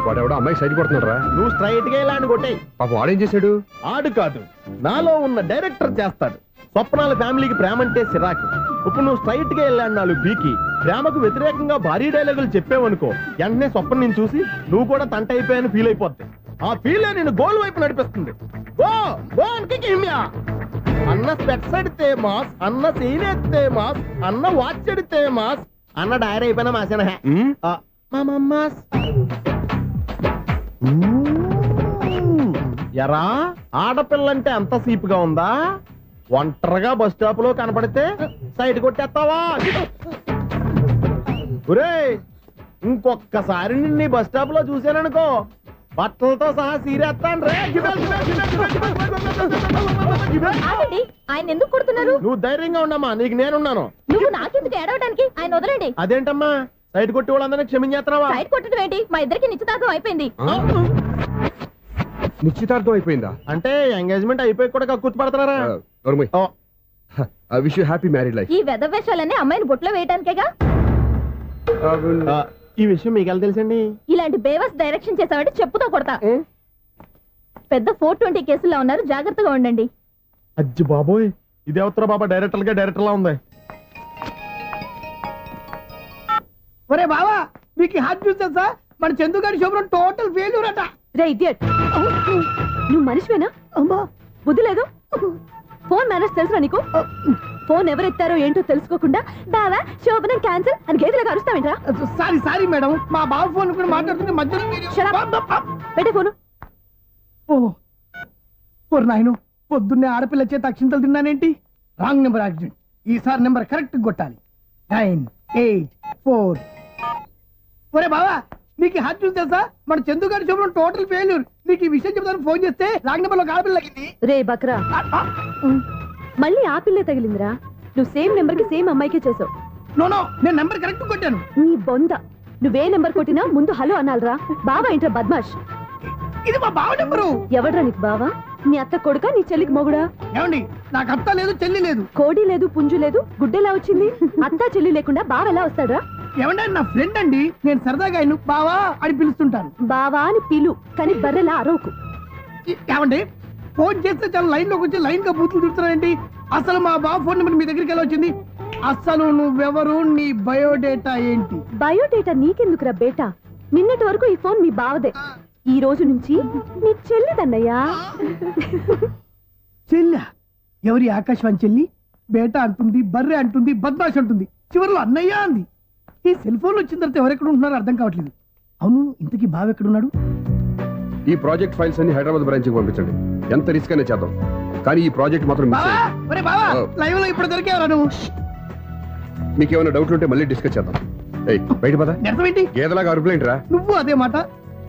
Speaker 11: వాడెవడో అమ్మాయి సైడ్ కొడుతున్నాడు రా.
Speaker 3: నువ్వు స్ట్రైట్ గా ఇలా కొట్టాయి.
Speaker 11: పాప వాడేం చేశాడు?
Speaker 3: ఆడు కాదు, నాలో ఉన్న డైరెక్టర్ చేస్తాడు. స్వప్నాల ఫ్యామిలీకి ప్రేమ అంటే సిరాకు. ఇప్పుడు నువ్వు స్ట్రైట్ గా వెళ్ళాడు 4 బీకి ప్రేమకు వ్యతిరేకంగా భారీ డైలాగులు చెప్పావనుకో, వెంటనే స్వప్నం నేను చూసి నువ్వు కూడా తంట అయిపోయాను ఫీల్ అయిపోద్ది. ఆ ఫీల్ నేను గోల్ వైపు నడిపిస్తుంది. అన్న స్పెట్స్ అడితే మాస్, అన్న సీన్ ఎత్తే మాస్, అన్న వాచ్ అడితే మాస్, అన్న డైరీ అయిపోయినా మాసేన మాస్. ఎరా, ఆడపిల్లంటే అంత సీప్ గా ఉందా? ఒంటరిగా బస్ స్టాప్ లో కనపడితే సైడ్ కొట్టేస్తావా? ఒరేయ్, ఇంకొక్కసారి నిన్ను బస్ స్టాప్ లో చూశాననుకో, బట్టలతో సహా సీరేస్తాను రే.
Speaker 12: ఆయన ఎందుకు కొడుతున్నారు?
Speaker 3: నువ్వు ధైర్యంగా ఉండమ్మా, నీకు నేనున్నాను.
Speaker 12: నువ్వు నాకెందుకు ఏడవడానికి? ఆయన వదలండి.
Speaker 3: అదేంటమ్మా, సైడ్ కొట్టి వాళ్ళందరినీ క్షమించేస్తున్నావా?
Speaker 12: సైడ్ కొట్టడం ఏంటి? మా ఇద్దరికి నిశ్చితార్థం అయిపోయింది.
Speaker 11: నిశ్చితార్థం అయిపోయిందా?
Speaker 3: అంటే ఎంగేజ్మెంట్ అయిపోయి కూడా కక్కుర్తి పడుతున్నారా?
Speaker 11: I wish you happy married life.
Speaker 12: ఈ వెధవేషాలన్నీ అమ్మాయిని బొట్లో వేయడానికేగా.
Speaker 3: ఈ విషయం మీకు ఎలా తెలుసండి?
Speaker 12: ఇలాంటి బేవస్ డైరెక్షన్ చేసావంటే చెప్పుతో కొడతా. పెద్ద 420 కేసుల్లో ఉన్నారు, జాగ్రత్తగా ఉండండి.
Speaker 3: అజ్జి బాబోయ్, ఇదే ఉత్తర బాబా డైరెక్టర్ లా ఉంది.
Speaker 6: ఒరే బావా, మీకు హాట్ న్యూస్ తెలుసా? మన చందుగారి శుభ్రం టోటల్ ఫెయిల్యూర్ అట.
Speaker 12: రే ఇడియట్, నువ్వు మనిషివేనా?
Speaker 6: అమ్మా,
Speaker 12: బుద్ధి లేదు. ఫోన్ మేనేజ్ తెలుసురా నీకు? ఫోన్ ఎవరెత్తారో ఏంటో తెలుసుకోకుండా బావా శోభనం క్యాన్సిల్ అని గేదెలకు అరుస్తావేంట్రా?
Speaker 6: సారీ మేడం, మా బావ ఫోన్ కూడా మాట్లాడుతుంటే మధ్యలో
Speaker 12: పెట్టే ఫోను.
Speaker 6: ఓ నాయను, పొద్దున్నే ఆడపిల్ల చేత అక్షింతలు తిన్నానేంటి? Wrong number accident. ఈసారి నెంబర్ కరెక్ట్ కొట్టాలి. 9, 8, 4. ఒరే బావా, నీకు హాట్ న్యూస్ తెలుసా? మన చందుగారి శుభ్రం టోటల్ ఫెయిల్యూర్. నీకు ఈ విషయం చెప్తాను ఫోన్ చేస్తే రాంగ్ నెంబర్ లో ఆడపిల్ల తగ్గింది.
Speaker 12: రే బక్రా, మళ్ళీ ఆ పిల్లే తగిలిందిరా. నువ్వు సేమ్ నెంబర్ కి సేమ్ అమ్మాయికే చేసావు.
Speaker 6: నో, నేను నెంబర్ కరెక్ట్ కొట్టాను.
Speaker 12: నీ బొంద, నువ్వే నెంబర్ కొట్టినా ముందు హలో అనాలరా. బావా ఏంట్రా బద్మాష్?
Speaker 6: ఇది మా బావ నెంబరు.
Speaker 12: ఎవడ్రా నీకు బావా? నీ అత్త కొడుకా, నీ చెల్లికి మొగుడా?
Speaker 6: ఏమండి, నాకు అత్త లేదు, చెల్లి లేదు.
Speaker 12: కోడి లేదు, పుంజు లేదు, గుడ్డెలా వచ్చింది? అత్త చెల్లి లేకుండా బావ ఎలా వస్తాడ్రా?
Speaker 6: ఏమంటే నా ఫ్రెండ్ అండి, నేను సరదాగా ఆయన బావా అని పిలుస్తుంటాను.
Speaker 12: బావా అని పిలు, కానీ బర్రెలా అరవకు.
Speaker 6: ఏమండి, ఫోన్ చేస్తే చాలా లైన్ లోకి వచ్చి లైన్ గా బూతులు తిడుతున్నాయండి. అసలు మా బావ ఫోన్ నెంబర్ మీ దగ్గరికి ఎలా వచ్చింది? అసలు నువ్వెవరు, నీ బయోడేటా ఏంటి?
Speaker 12: బయోడేటా నీకెందుకురా బేటా? నిన్నటి వరకు ఈ ఫోన్ మీ బావదే, ఈ రోజు నుంచి నీ చెల్లిదన్నయ్యా.
Speaker 6: చెల్లి? ఎవరి ఆకాశవాణి చెల్లి? బేటా అంటుంది, బర్రె అంటుంది, బద్మాష్ అంటుంది, చివరిలో అన్నయ్య అంది. ఈ సెల్ ఫోన్ వచ్చిన తర్వాత ఎవరెక్కడ ఉంటున్నారో అర్థం కావట్లేదు. అవును, ఇంతకీ బావ ఎక్కడున్నాడు?
Speaker 11: ఈ ప్రాజెక్ట్ ఫైల్స్ అన్ని హైదరాబాద్ బ్రాంచ్ కి పంపించండి. ఎంత రిస్క్ అయినా చేద్దాం, కానీ ఈ ప్రాజెక్ట్ మాత్రం మిస్ అయ్యింది.
Speaker 6: లైవ్ లో ఇప్పుడు దొరికేవరా నువ్వు?
Speaker 11: మీకు ఏమైనా డౌట్లు ఉంటే మళ్ళీ డిస్కస్ చేద్దాం. బయట పద.
Speaker 6: ఏంటి
Speaker 11: గేదలాగా అరుపులేంట్రా?
Speaker 6: నువ్వు అదే మాట.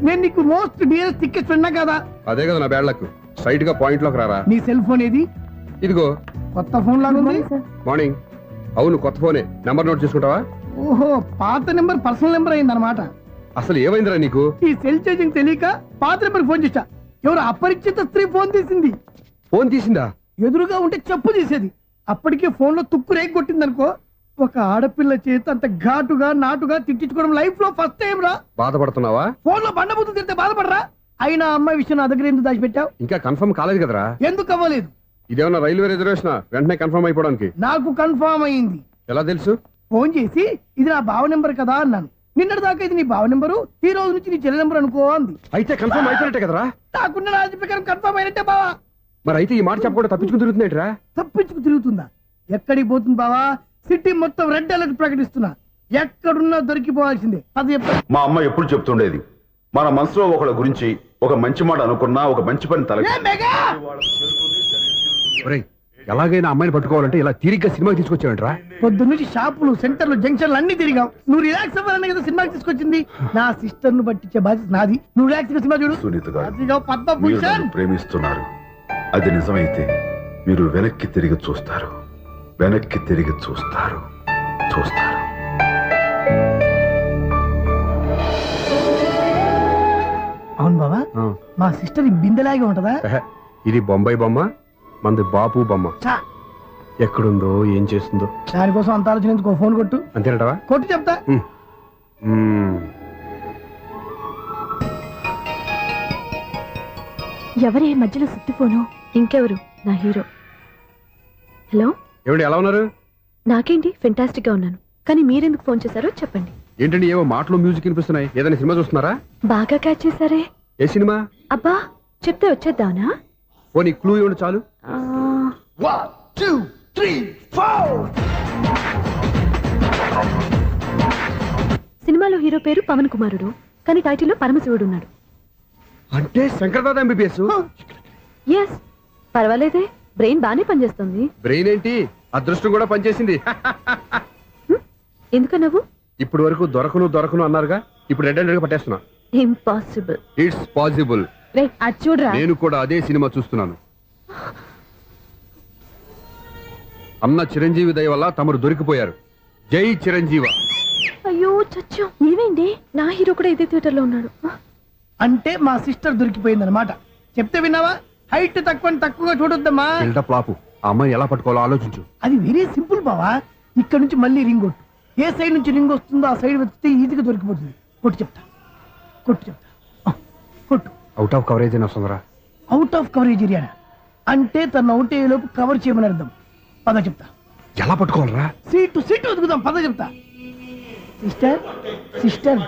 Speaker 6: నేను నీకు మోస్ట్ డియరెస్ట్ టికెట్స్ ఉన్నా కదా.
Speaker 11: అదే కదా నా బ్యాడ్ లక్. స్ట్రైట్ గా పాయింట్ లోకి రారా.
Speaker 6: నీ సెల్ ఫోన్ ఏది?
Speaker 11: ఇదిగో.
Speaker 6: కొత్త ఫోన్ లాగా ఉంది.
Speaker 11: మార్నింగ్. అవును, కొత్త ఫోనే. నెంబర్ నోట్ చేసుకుంటావా?
Speaker 6: ఓహో, పాత నెంబర్ పర్సనల్ నెంబర్ అయింది అనమాట.
Speaker 11: అసలు ఏమైందిరా నీకు?
Speaker 6: ఈ సెల్ ఛార్జింగ్ తెలియక పాత నెంబర్ ఫోన్ చేశా. ఎవరు అపరిచిత స్త్రీ ఫోన్ తీసింది.
Speaker 11: ఫోన్ తీసిందా?
Speaker 6: ఎదురుగా ఉంటే చెప్పు తీసేది. అప్పటికే ఫోన్ లో తుక్కు రేగి కొట్టింది అనుకో,
Speaker 11: ఒక ఆడపిల్ల చేత అంత ఘాటుగా నాటుగా తిట్టించుకోవడం లైఫ్ లో ఫస్ట్ టైం రా.
Speaker 3: బాధపడుతున్నావా?
Speaker 11: ఫోన్ లో బండబూతులు తింటే బాధపడరా? అయినా అమ్మాయి విషయం నా దగ్గర ఎందుకు దాచిపెట్టావు?
Speaker 3: ఇంకా కన్ఫర్మ్ కాలేదు కదరా.
Speaker 11: ఎందుకు అవ్వలేదు?
Speaker 3: ఇదేమన్నా రైల్వే రిజర్వేషన్ వెంటనే కన్ఫర్మ్ అయిపోవడానికి?
Speaker 11: నాకు కన్ఫర్మ్ అయింది.
Speaker 3: ఎలా తెలుసు?
Speaker 11: ఫోన్ చేసి ఇది నా బావ నెంబర్ కదా అన్నాను. నిన్నటి దాకా ఇది నీ బావ నెంబరు, ఈ రోజు నుంచి నీ చెల్లి నెంబర్ అనుకో అంది.
Speaker 3: అయితే కన్ఫర్మ్ అయిపోయినట్టే కదరా.
Speaker 11: నాకున్న రాజు ప్రకారం కన్ఫర్మ్ అయినట్టే బావా.
Speaker 3: మరి అయితే ఈ మాట చెప్పకుండా తప్పించుకుని తిరుగుతున్నట్రా?
Speaker 11: తప్పించుకు తిరుగుతుందా? ఎక్కడికి పోతుంది బావా? సిటీ మొత్తం రెడ్ అలర్ట్ ప్రకటిస్తున్నా. ఎక్కడున్నా దొరికిపోవాల్సిందే. అది చెప్తా.
Speaker 15: మా అమ్మ ఎప్పుడు చెప్తుండేది, మన మనసులో ఒకళ్ళ గురించి ఒక మంచి మాట అనుకున్నా ఒక మంచి పని తల.
Speaker 3: ఎలాగైనా అమ్మాయిని పట్టుకోవాలంటే ఇలా తీరిగ్గా సినిమాకి తీసుకొచ్చావంటరా?
Speaker 11: పొద్దు నుంచి షాపులు, సెంటర్లు, జంక్షన్లు అన్ని తిరిగాం. నువ్వు రిలాక్స్ అవ్వాలని కదా సినిమాకి తీసుకొచ్చింది. నా సిస్టర్ ను పట్టించే బాధ్యత నాది. నువ్వు రిలాక్స్ గా సినిమా చూడు.
Speaker 15: సునీత గారు,
Speaker 11: అదిగో
Speaker 15: మీరు
Speaker 11: పద్మభూషణ్.
Speaker 15: నన్ను ప్రేమిస్తున్నారు. అది నిజమైతే మీరు వెనక్కి తిరిగి చూస్తారు, వెనక్కి తిరిగి చూస్తారు, చూస్తారు.
Speaker 11: అవును బావా, మా సిస్టర్ ఈ బిందెలాగే ఉంటదా?
Speaker 3: ఇది బొంబాయి బొమ్మ, మంది బాపు బొమ్మ.
Speaker 11: చా,
Speaker 3: ఎక్కడుందో ఏం చేస్తుందో
Speaker 11: దానికోసం అంత ఆలోచన ఎందుకు? ఫోన్ కొట్టు.
Speaker 3: అంతేనటవా?
Speaker 11: కొట్టు చెప్తా.
Speaker 12: ఎవరే మధ్యలో సుత్తి ఫోను? ఇంకెవరు? నా హీరో. హలో,
Speaker 3: ఏమిటి ఎలా ఉన్నారు?
Speaker 12: నాకేంటి ఫెంటాస్టిక్ గా ఉన్నాను, కానీ మీరెందుకు ఫోన్ చేశారో చెప్పండి.
Speaker 3: ఏంటండి ఏవో మాటలు మ్యూజిక్ వినిపిస్తున్నాయి? ఏదైనా సినిమా చూస్తున్నారా?
Speaker 12: బాగా క్యాచ్ చేశారే.
Speaker 3: ఏ సినిమా?
Speaker 12: అబ్బా, చెప్తే వచ్చేద్దానా?
Speaker 3: ఓ నీ క్లూ ఇవ్వండి చాలు.
Speaker 11: 1 2 3 4.
Speaker 12: సినిమాలో హీరో పేరు పవన్ కుమారుడు, కానీ టైటిల్లో పరమశివుడు ఉన్నాడు.
Speaker 3: అంటే శంకర్దాద ఎంబీబీఎస్.
Speaker 12: ఎస్, పర్వాలేదే, బ్రెయిన్ బానే పనిచేస్తుంది.
Speaker 3: బ్రెయిన్ ఏంటి, అదృష్టం కూడా పనిచేసింది.
Speaker 12: ఎందుకన్నావు?
Speaker 3: ఇప్పుడు వరకు దొరకను అన్నారుగా, ఇప్పుడు రెడ్ హండ్రెడ్ గా పట్టేస్తున్నా.
Speaker 12: ఇంపాసిబుల్.
Speaker 3: It's possible.
Speaker 12: అది చూడరా.
Speaker 3: నేను కూడా అదే సినిమా చూస్తున్నాను. అన్న చిరంజీవి దయ వల్ల తమరు దొరికిపోయారు. జై చిరంజీవ.
Speaker 12: అయ్యో చచ్చో, ఏమైంది? నా హీరో కూడా ఇదే థియేటర్ లో ఉన్నాడు.
Speaker 11: అంటే మా సిస్టర్ దొరికిపోయింది అనమాట. చెప్తే విన్నావా? హైట్ తక్కువగా చూడొద్దమ్మా.
Speaker 3: బిల్డప్ లాపు. ఆ అమ్మాయి ఎలా పట్టుకోవాలో ఆలోచించు.
Speaker 11: అది వెరీ సింపుల్ బావా. ఇక్కడ నుంచి మళ్ళీ రింగ్ కొట్టు. ఏ సైడ్ నుంచి రింగ్ వస్తుందో ఆ సైడ్ వెతికితే ఈజీగా దొరికిపోతుంది. కొట్టు చెప్తా. కొట్టు.
Speaker 3: అవుట్ ఆఫ్ కవరేజ్ అని వస్తుందిరా.
Speaker 11: అవుట్ ఆఫ్ కవరేజ్ ఏరియా అంటే తన అవుట్ అయ్యేలోపు కవర్ చేయమని అర్థం. పద చెప్తా.
Speaker 3: ఎలా పట్టుకోవాలరా?
Speaker 11: సీటు వెతుకుదాం. పద చెప్తా. Sister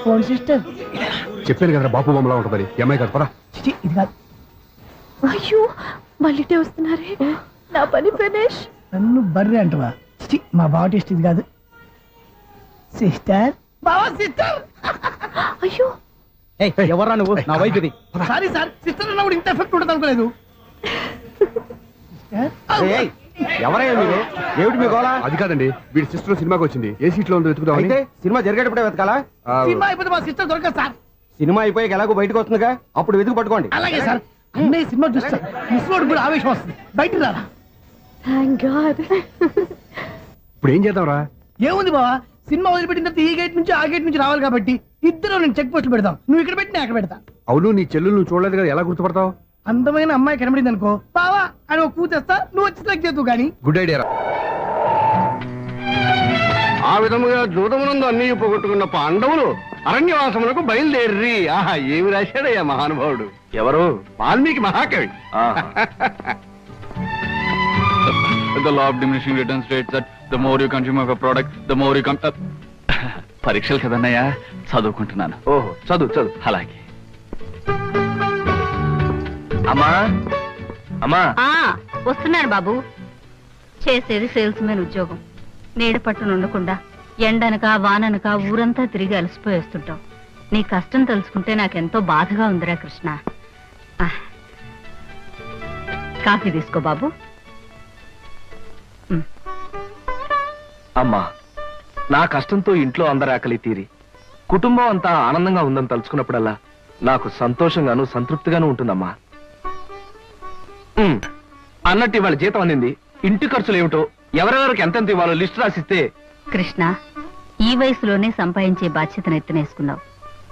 Speaker 11: phone sister.
Speaker 3: చెప్పాను కదరా బాపు బొమ్మలా ఉంటుందని. అమ్మాయి కాదు పరా.
Speaker 11: ఇది కాదు.
Speaker 12: అయ్యో, మళ్ళీటే వస్తున్నారే. నా పని ఫినిష్.
Speaker 11: నన్ను బర్రె అంటవా? మా బావ టేస్ట్ ఇది కాదు. సిస్టర్, బావా సిస్టర్.
Speaker 12: అయ్యో,
Speaker 11: ఎవరా నువ్వు? నా వైఫ్ ఇది. సారీ సార్, సిస్టర్ అన్నప్పుడు ఇంత ఎఫెక్ట్ ఉండదు అనుకోలేదు.
Speaker 3: ఎవరయ్యా మీరు? ఏమిటి మీ గోళ? అది కాదండి, వీడి సిస్టర్ సినిమాకి వచ్చింది. ఏ సీట్ లో ఉందో వెతుకుదాం. అయితే సినిమా జరిగేటప్పుడే వెతకాలా?
Speaker 11: సినిమా అయిపోతే మా సిస్టర్ దొరకదు సార్.
Speaker 3: సినిమా అయిపోయాక ఎలాగో బయటకు వస్తుందిగా, అప్పుడు వెతుకు పట్టుకోండి.
Speaker 11: అలాగే సార్. అన్నయ్య సినిమా చూస్తారు, మిస్లోడు కూడా ఆవేశం వస్తుంది. బయటికి రారా.
Speaker 12: Thank God.
Speaker 3: ఇప్పుడు ఏం చేద్దాం రా?
Speaker 11: ఏముంది బావా, సినిమా వదిలిపెట్టిన తర్వాత ఈ గేట్ నుంచి ఆ గేట్ నుంచి రావాలి కాబట్టి ఇద్దరు నేను చెక్ పోస్టులు పెడతాం. నువ్వు ఇక్కడ పెట్టి నేను అక్కడ పెడతా.
Speaker 3: అవును, నీ చెల్లెలు నువ్వు చూడలేదు కదా, ఎలా గుర్తుపడతావు?
Speaker 11: అందమైన అమ్మాయి కనబడింది అనుకో, బావా అని ఒక కూతేస్తా, నువ్వు వచ్చి సెలెక్ట్ చేద్దు కానీ.
Speaker 3: గుడ్ ఐడియా రా.
Speaker 15: ఆ విధముగా జూదమునందు అన్ని పోగొట్టుకున్న పాండవులు అరణ్యవాసములకు బయలుదేర్రి. ఆహా, ఏమి రాశాడయ్యా మహానుభావుడు. ఎవరు? వాల్మీకి మహాకవి.
Speaker 2: The law of diminishing returns states that the more you consume of a product, the more you పరీక్షలు కదన్నయ్యా, చదువుకుంటున్నాను.
Speaker 15: ఓహో, చదువు.
Speaker 2: అలాగే. అమ్మా
Speaker 14: వస్తున్నాను బాబు. చేసేది సేల్స్ మెన్ ఉద్యోగం. నీడ పట్టున ఉండకుండా ఎండనక వాననక ఊరంతా తిరిగి అలసిపోయేస్తుంటాం. నీ కష్టం తెలుసుకుంటే నాకెంతో బాధగా ఉందిరా కృష్ణ. కాఫీ తీసుకో బాబు.
Speaker 2: అమ్మా, నా కష్టంతో ఇంట్లో అందరి ఆకలి తీరి కుటుంబం అంతా ఆనందంగా ఉందని తలుచుకున్నప్పుడల్లా నాకు సంతోషంగాను సంతృప్తిగాను ఉంటుందమ్మా. అన్నట్టు ఇవాళ జీతం అందింది. ఇంటి ఖర్చులు ఏమిటో, ఎవరెవరికి ఎంతెంత ఇవ్వాలో లిస్టు రాసిస్తే.
Speaker 14: కృష్ణ, ఈ వయసులోనే సంపాదించే బాధ్యతను ఎత్తునేసుకున్నావు.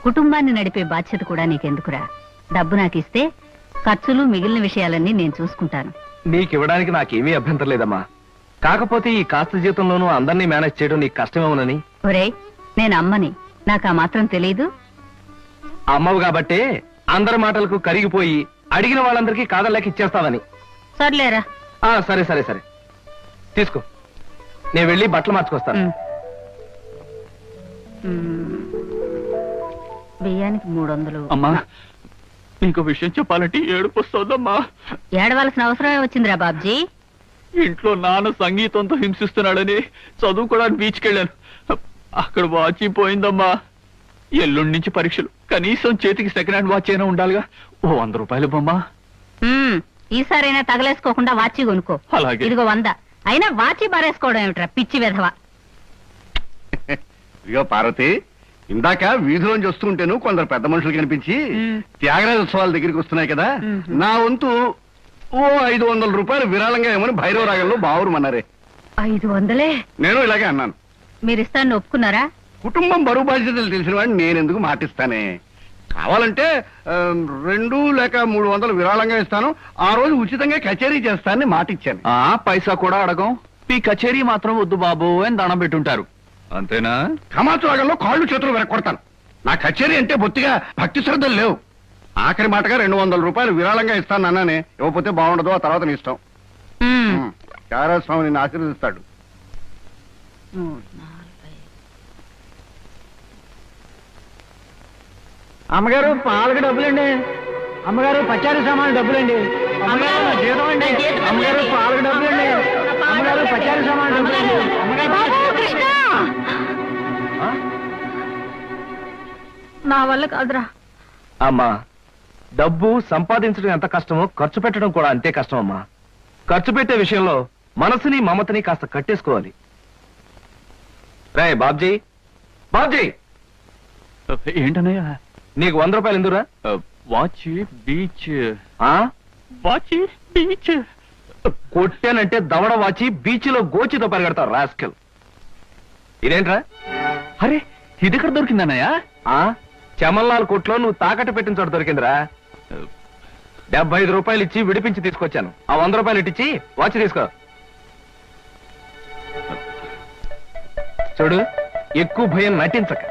Speaker 14: కుటుంబాన్ని నడిపే బాధ్యత కూడా నీకెందుకురా? డబ్బు నాకిస్తే ఖర్చులు మిగిలిన విషయాలన్నీ నేను చూసుకుంటాను.
Speaker 2: నీకివ్వడానికి నాకేమీ అభ్యంతరం లేదమ్మా.
Speaker 15: కాకపోతే ఈ కాస్త జీతంలోనూ అందరినీ మేనేజ్ చేయడం నీకు కష్టమేమోనని.
Speaker 14: ఒరేయ్, నేను అమ్మని, నాకు ఆ మాత్రం తెలీదు.
Speaker 15: అమ్మవు కాబట్టే అందరి మాటలకు కరిగిపోయి అడిగిన వాళ్ళందరికీ కాదలేక ఇచ్చేస్తావని.
Speaker 14: సర్లేరా.
Speaker 15: సరే సరే సరే తీసుకో, నేను వెళ్ళి బట్టలు మార్చుకొస్తాను.
Speaker 14: బియ్యానికి 300.
Speaker 2: అమ్మా, ఇంకో విషయం చెప్పాలంటే ఏడుపు వస్తుందమ్మా.
Speaker 14: ఏడవలసిన అవసరమే వచ్చిందిరా బాబ్జీ.
Speaker 2: ఇంట్లో నాన్న సంగీతంతో హింసిస్తున్నాడని చదువుకోవడానికి బీచ్కి వెళ్ళాను. అక్కడ వాచ్ పోయిందమ్మా. ఎల్లుండి నుంచి పరీక్షలు, కనీసం చేతికి సెకండ్ హ్యాండ్ వాచ్ అయినా ఉండాలిగా. ఓ 100 రూపాయలు బొమ్మా.
Speaker 14: ఈసారైనా తగలేసుకోకుండా వాచి కొనుక్కో.
Speaker 2: అలాగే.
Speaker 14: ఇదిగో 100. అయినా వాచి బారేసుకోవడం ఏమిట్రా పిచ్చి విధవ.
Speaker 15: ఇగో పార్వతి, ఇందాక వీధిలోంచి వస్తుంటేను కొందరు పెద్ద మనుషులు కనిపించి త్యాగరాజ ఉత్సవాల దగ్గరికి వస్తున్నాయి కదా, నా వంతు ఓ 500 రూపాయలు విరాళంగా ఏమని భైరవ రాగంలో బావురమన్నారే.
Speaker 14: 500?
Speaker 15: నేను ఇలాగే అన్నాను.
Speaker 14: మీరిస్తాను ఒప్పుకున్నారా?
Speaker 15: కుటుంబం బరువు బాధ్యతలు తెలిసిన వాడిని నేనెందుకు మాటిస్తానే. కావాలంటే 2 లేక 300 విరాళంగా ఇస్తాను, ఆ రోజు ఉచితంగా కచేరీ చేస్తానని మాటిచ్చాను.
Speaker 2: పైసా కూడా అడగం, ఈ కచేరీ మాత్రం వద్దు బాబు అని దండం పెట్టుంటారు. అంతేనా?
Speaker 15: కమాతు రాగంలో కాళ్ళు చేతులు వెనక్కొడతాను. నా కచేరీ అంటే బొత్తిగా భక్తి శ్రద్ధలు లేవు. ఆఖరి మాటగా 200 రూపాయలు విరాళంగా ఇస్తాను అన్నానే. ఇవ్వకపోతే బాగుండదు, ఆ తర్వాత నీ ఇష్టం. త్యాగరాజ స్వామి నిన్ను ఆశీర్వదిస్తాడు.
Speaker 10: అమ్మగారు పాలకు డబ్బులండి. అమ్మగారు పచారీ సామాన్ డబ్బులండి. అమ్మగారు జీతం అండి. అమ్మగారు పాలకు డబ్బులండి. అమ్మగారు పచారీ సామాన్ డబ్బులండి.
Speaker 14: నా వల్ల కాదురా.
Speaker 15: అమ్మా, డబ్బు సంపాదించడం ఎంత కష్టమో ఖర్చు పెట్టడం కూడా అంతే కష్టం అమ్మా. ఖర్చు పెట్టే విషయంలో మనసుని మమతని కాస్త కట్టేసుకోవాలి. రే బాబ్జీ, బాబ్జీ,
Speaker 2: ఏంటన్నయ్యా?
Speaker 15: నీకు 100 రూపాయలు ఎందురా?
Speaker 2: Watch beach. వాచ్ బీచ్
Speaker 15: కొట్టానంటే దవడ వాచి బీచ్లో గోచితో పరిగెడతారు రాస్కెల్. ఇదేంట్రా?
Speaker 2: అరే, ఇది ఎక్కడ దొరికిందన్నయ్యా?
Speaker 15: చమల్లాల్ కొట్లో నువ్వు తాకట్టు పెట్టిన చోట దొరికిందిరా. 75 రూపాయలు ఇచ్చి విడిపించి తీసుకొచ్చాను. ఆ 100 రూపాయలు ఇట్టించి వాచ్ తీసుకో. చూడు, ఎక్కువ భయం నటించక.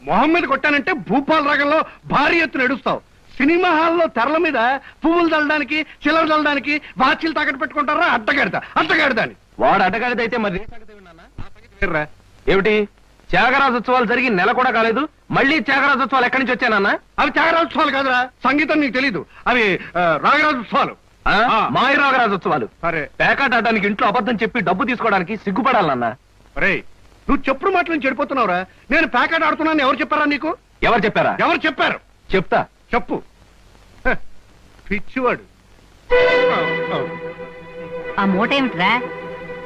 Speaker 15: మొహం మీద కొట్టానంటే భూపాల్ రాగంలో భారీ ఎత్తున ఎడుస్తావు. సినిమా హాల్లో తెరల మీద పువ్వులు చల్లడానికి, చిల్లర చల్లడానికి వాచీలు తాకట్టు పెట్టుకుంటారా? అడ్డగాడిదా అని. వాడు అడ్డగాడిదైతే మరి ఏమిటి? త్యాగరాజోత్సవాలు జరిగి నెల కూడా కాలేదు, మళ్ళీ త్యాగరాజోత్సవాలు ఎక్కడి నుంచి వచ్చానన్నా? అవి త్యాగరాజోత్సవాలు కాదురా, సంగీతం నీకు తెలీదు. అవి రాగరాజోత్సవాలు, మాయ రాగరాజోత్సవాలు. సరే, పేకాట ఆడడానికి ఇంట్లో అబద్ధం చెప్పి డబ్బు తీసుకోవడానికి సిగ్గుపడాలన్నా. అరే, నువ్వు చెప్పుడు మాటలు చెడిపోతున్నావురా. నేను పేకాట ఆడుతున్నాను ఎవరు చెప్పారా నీకు? ఎవరు చెప్పారా? ఎవరు చెప్పారు? చెప్తా, చెప్పు. పిచ్చివాడు.
Speaker 14: ఆ మూట ఏమిట్రా?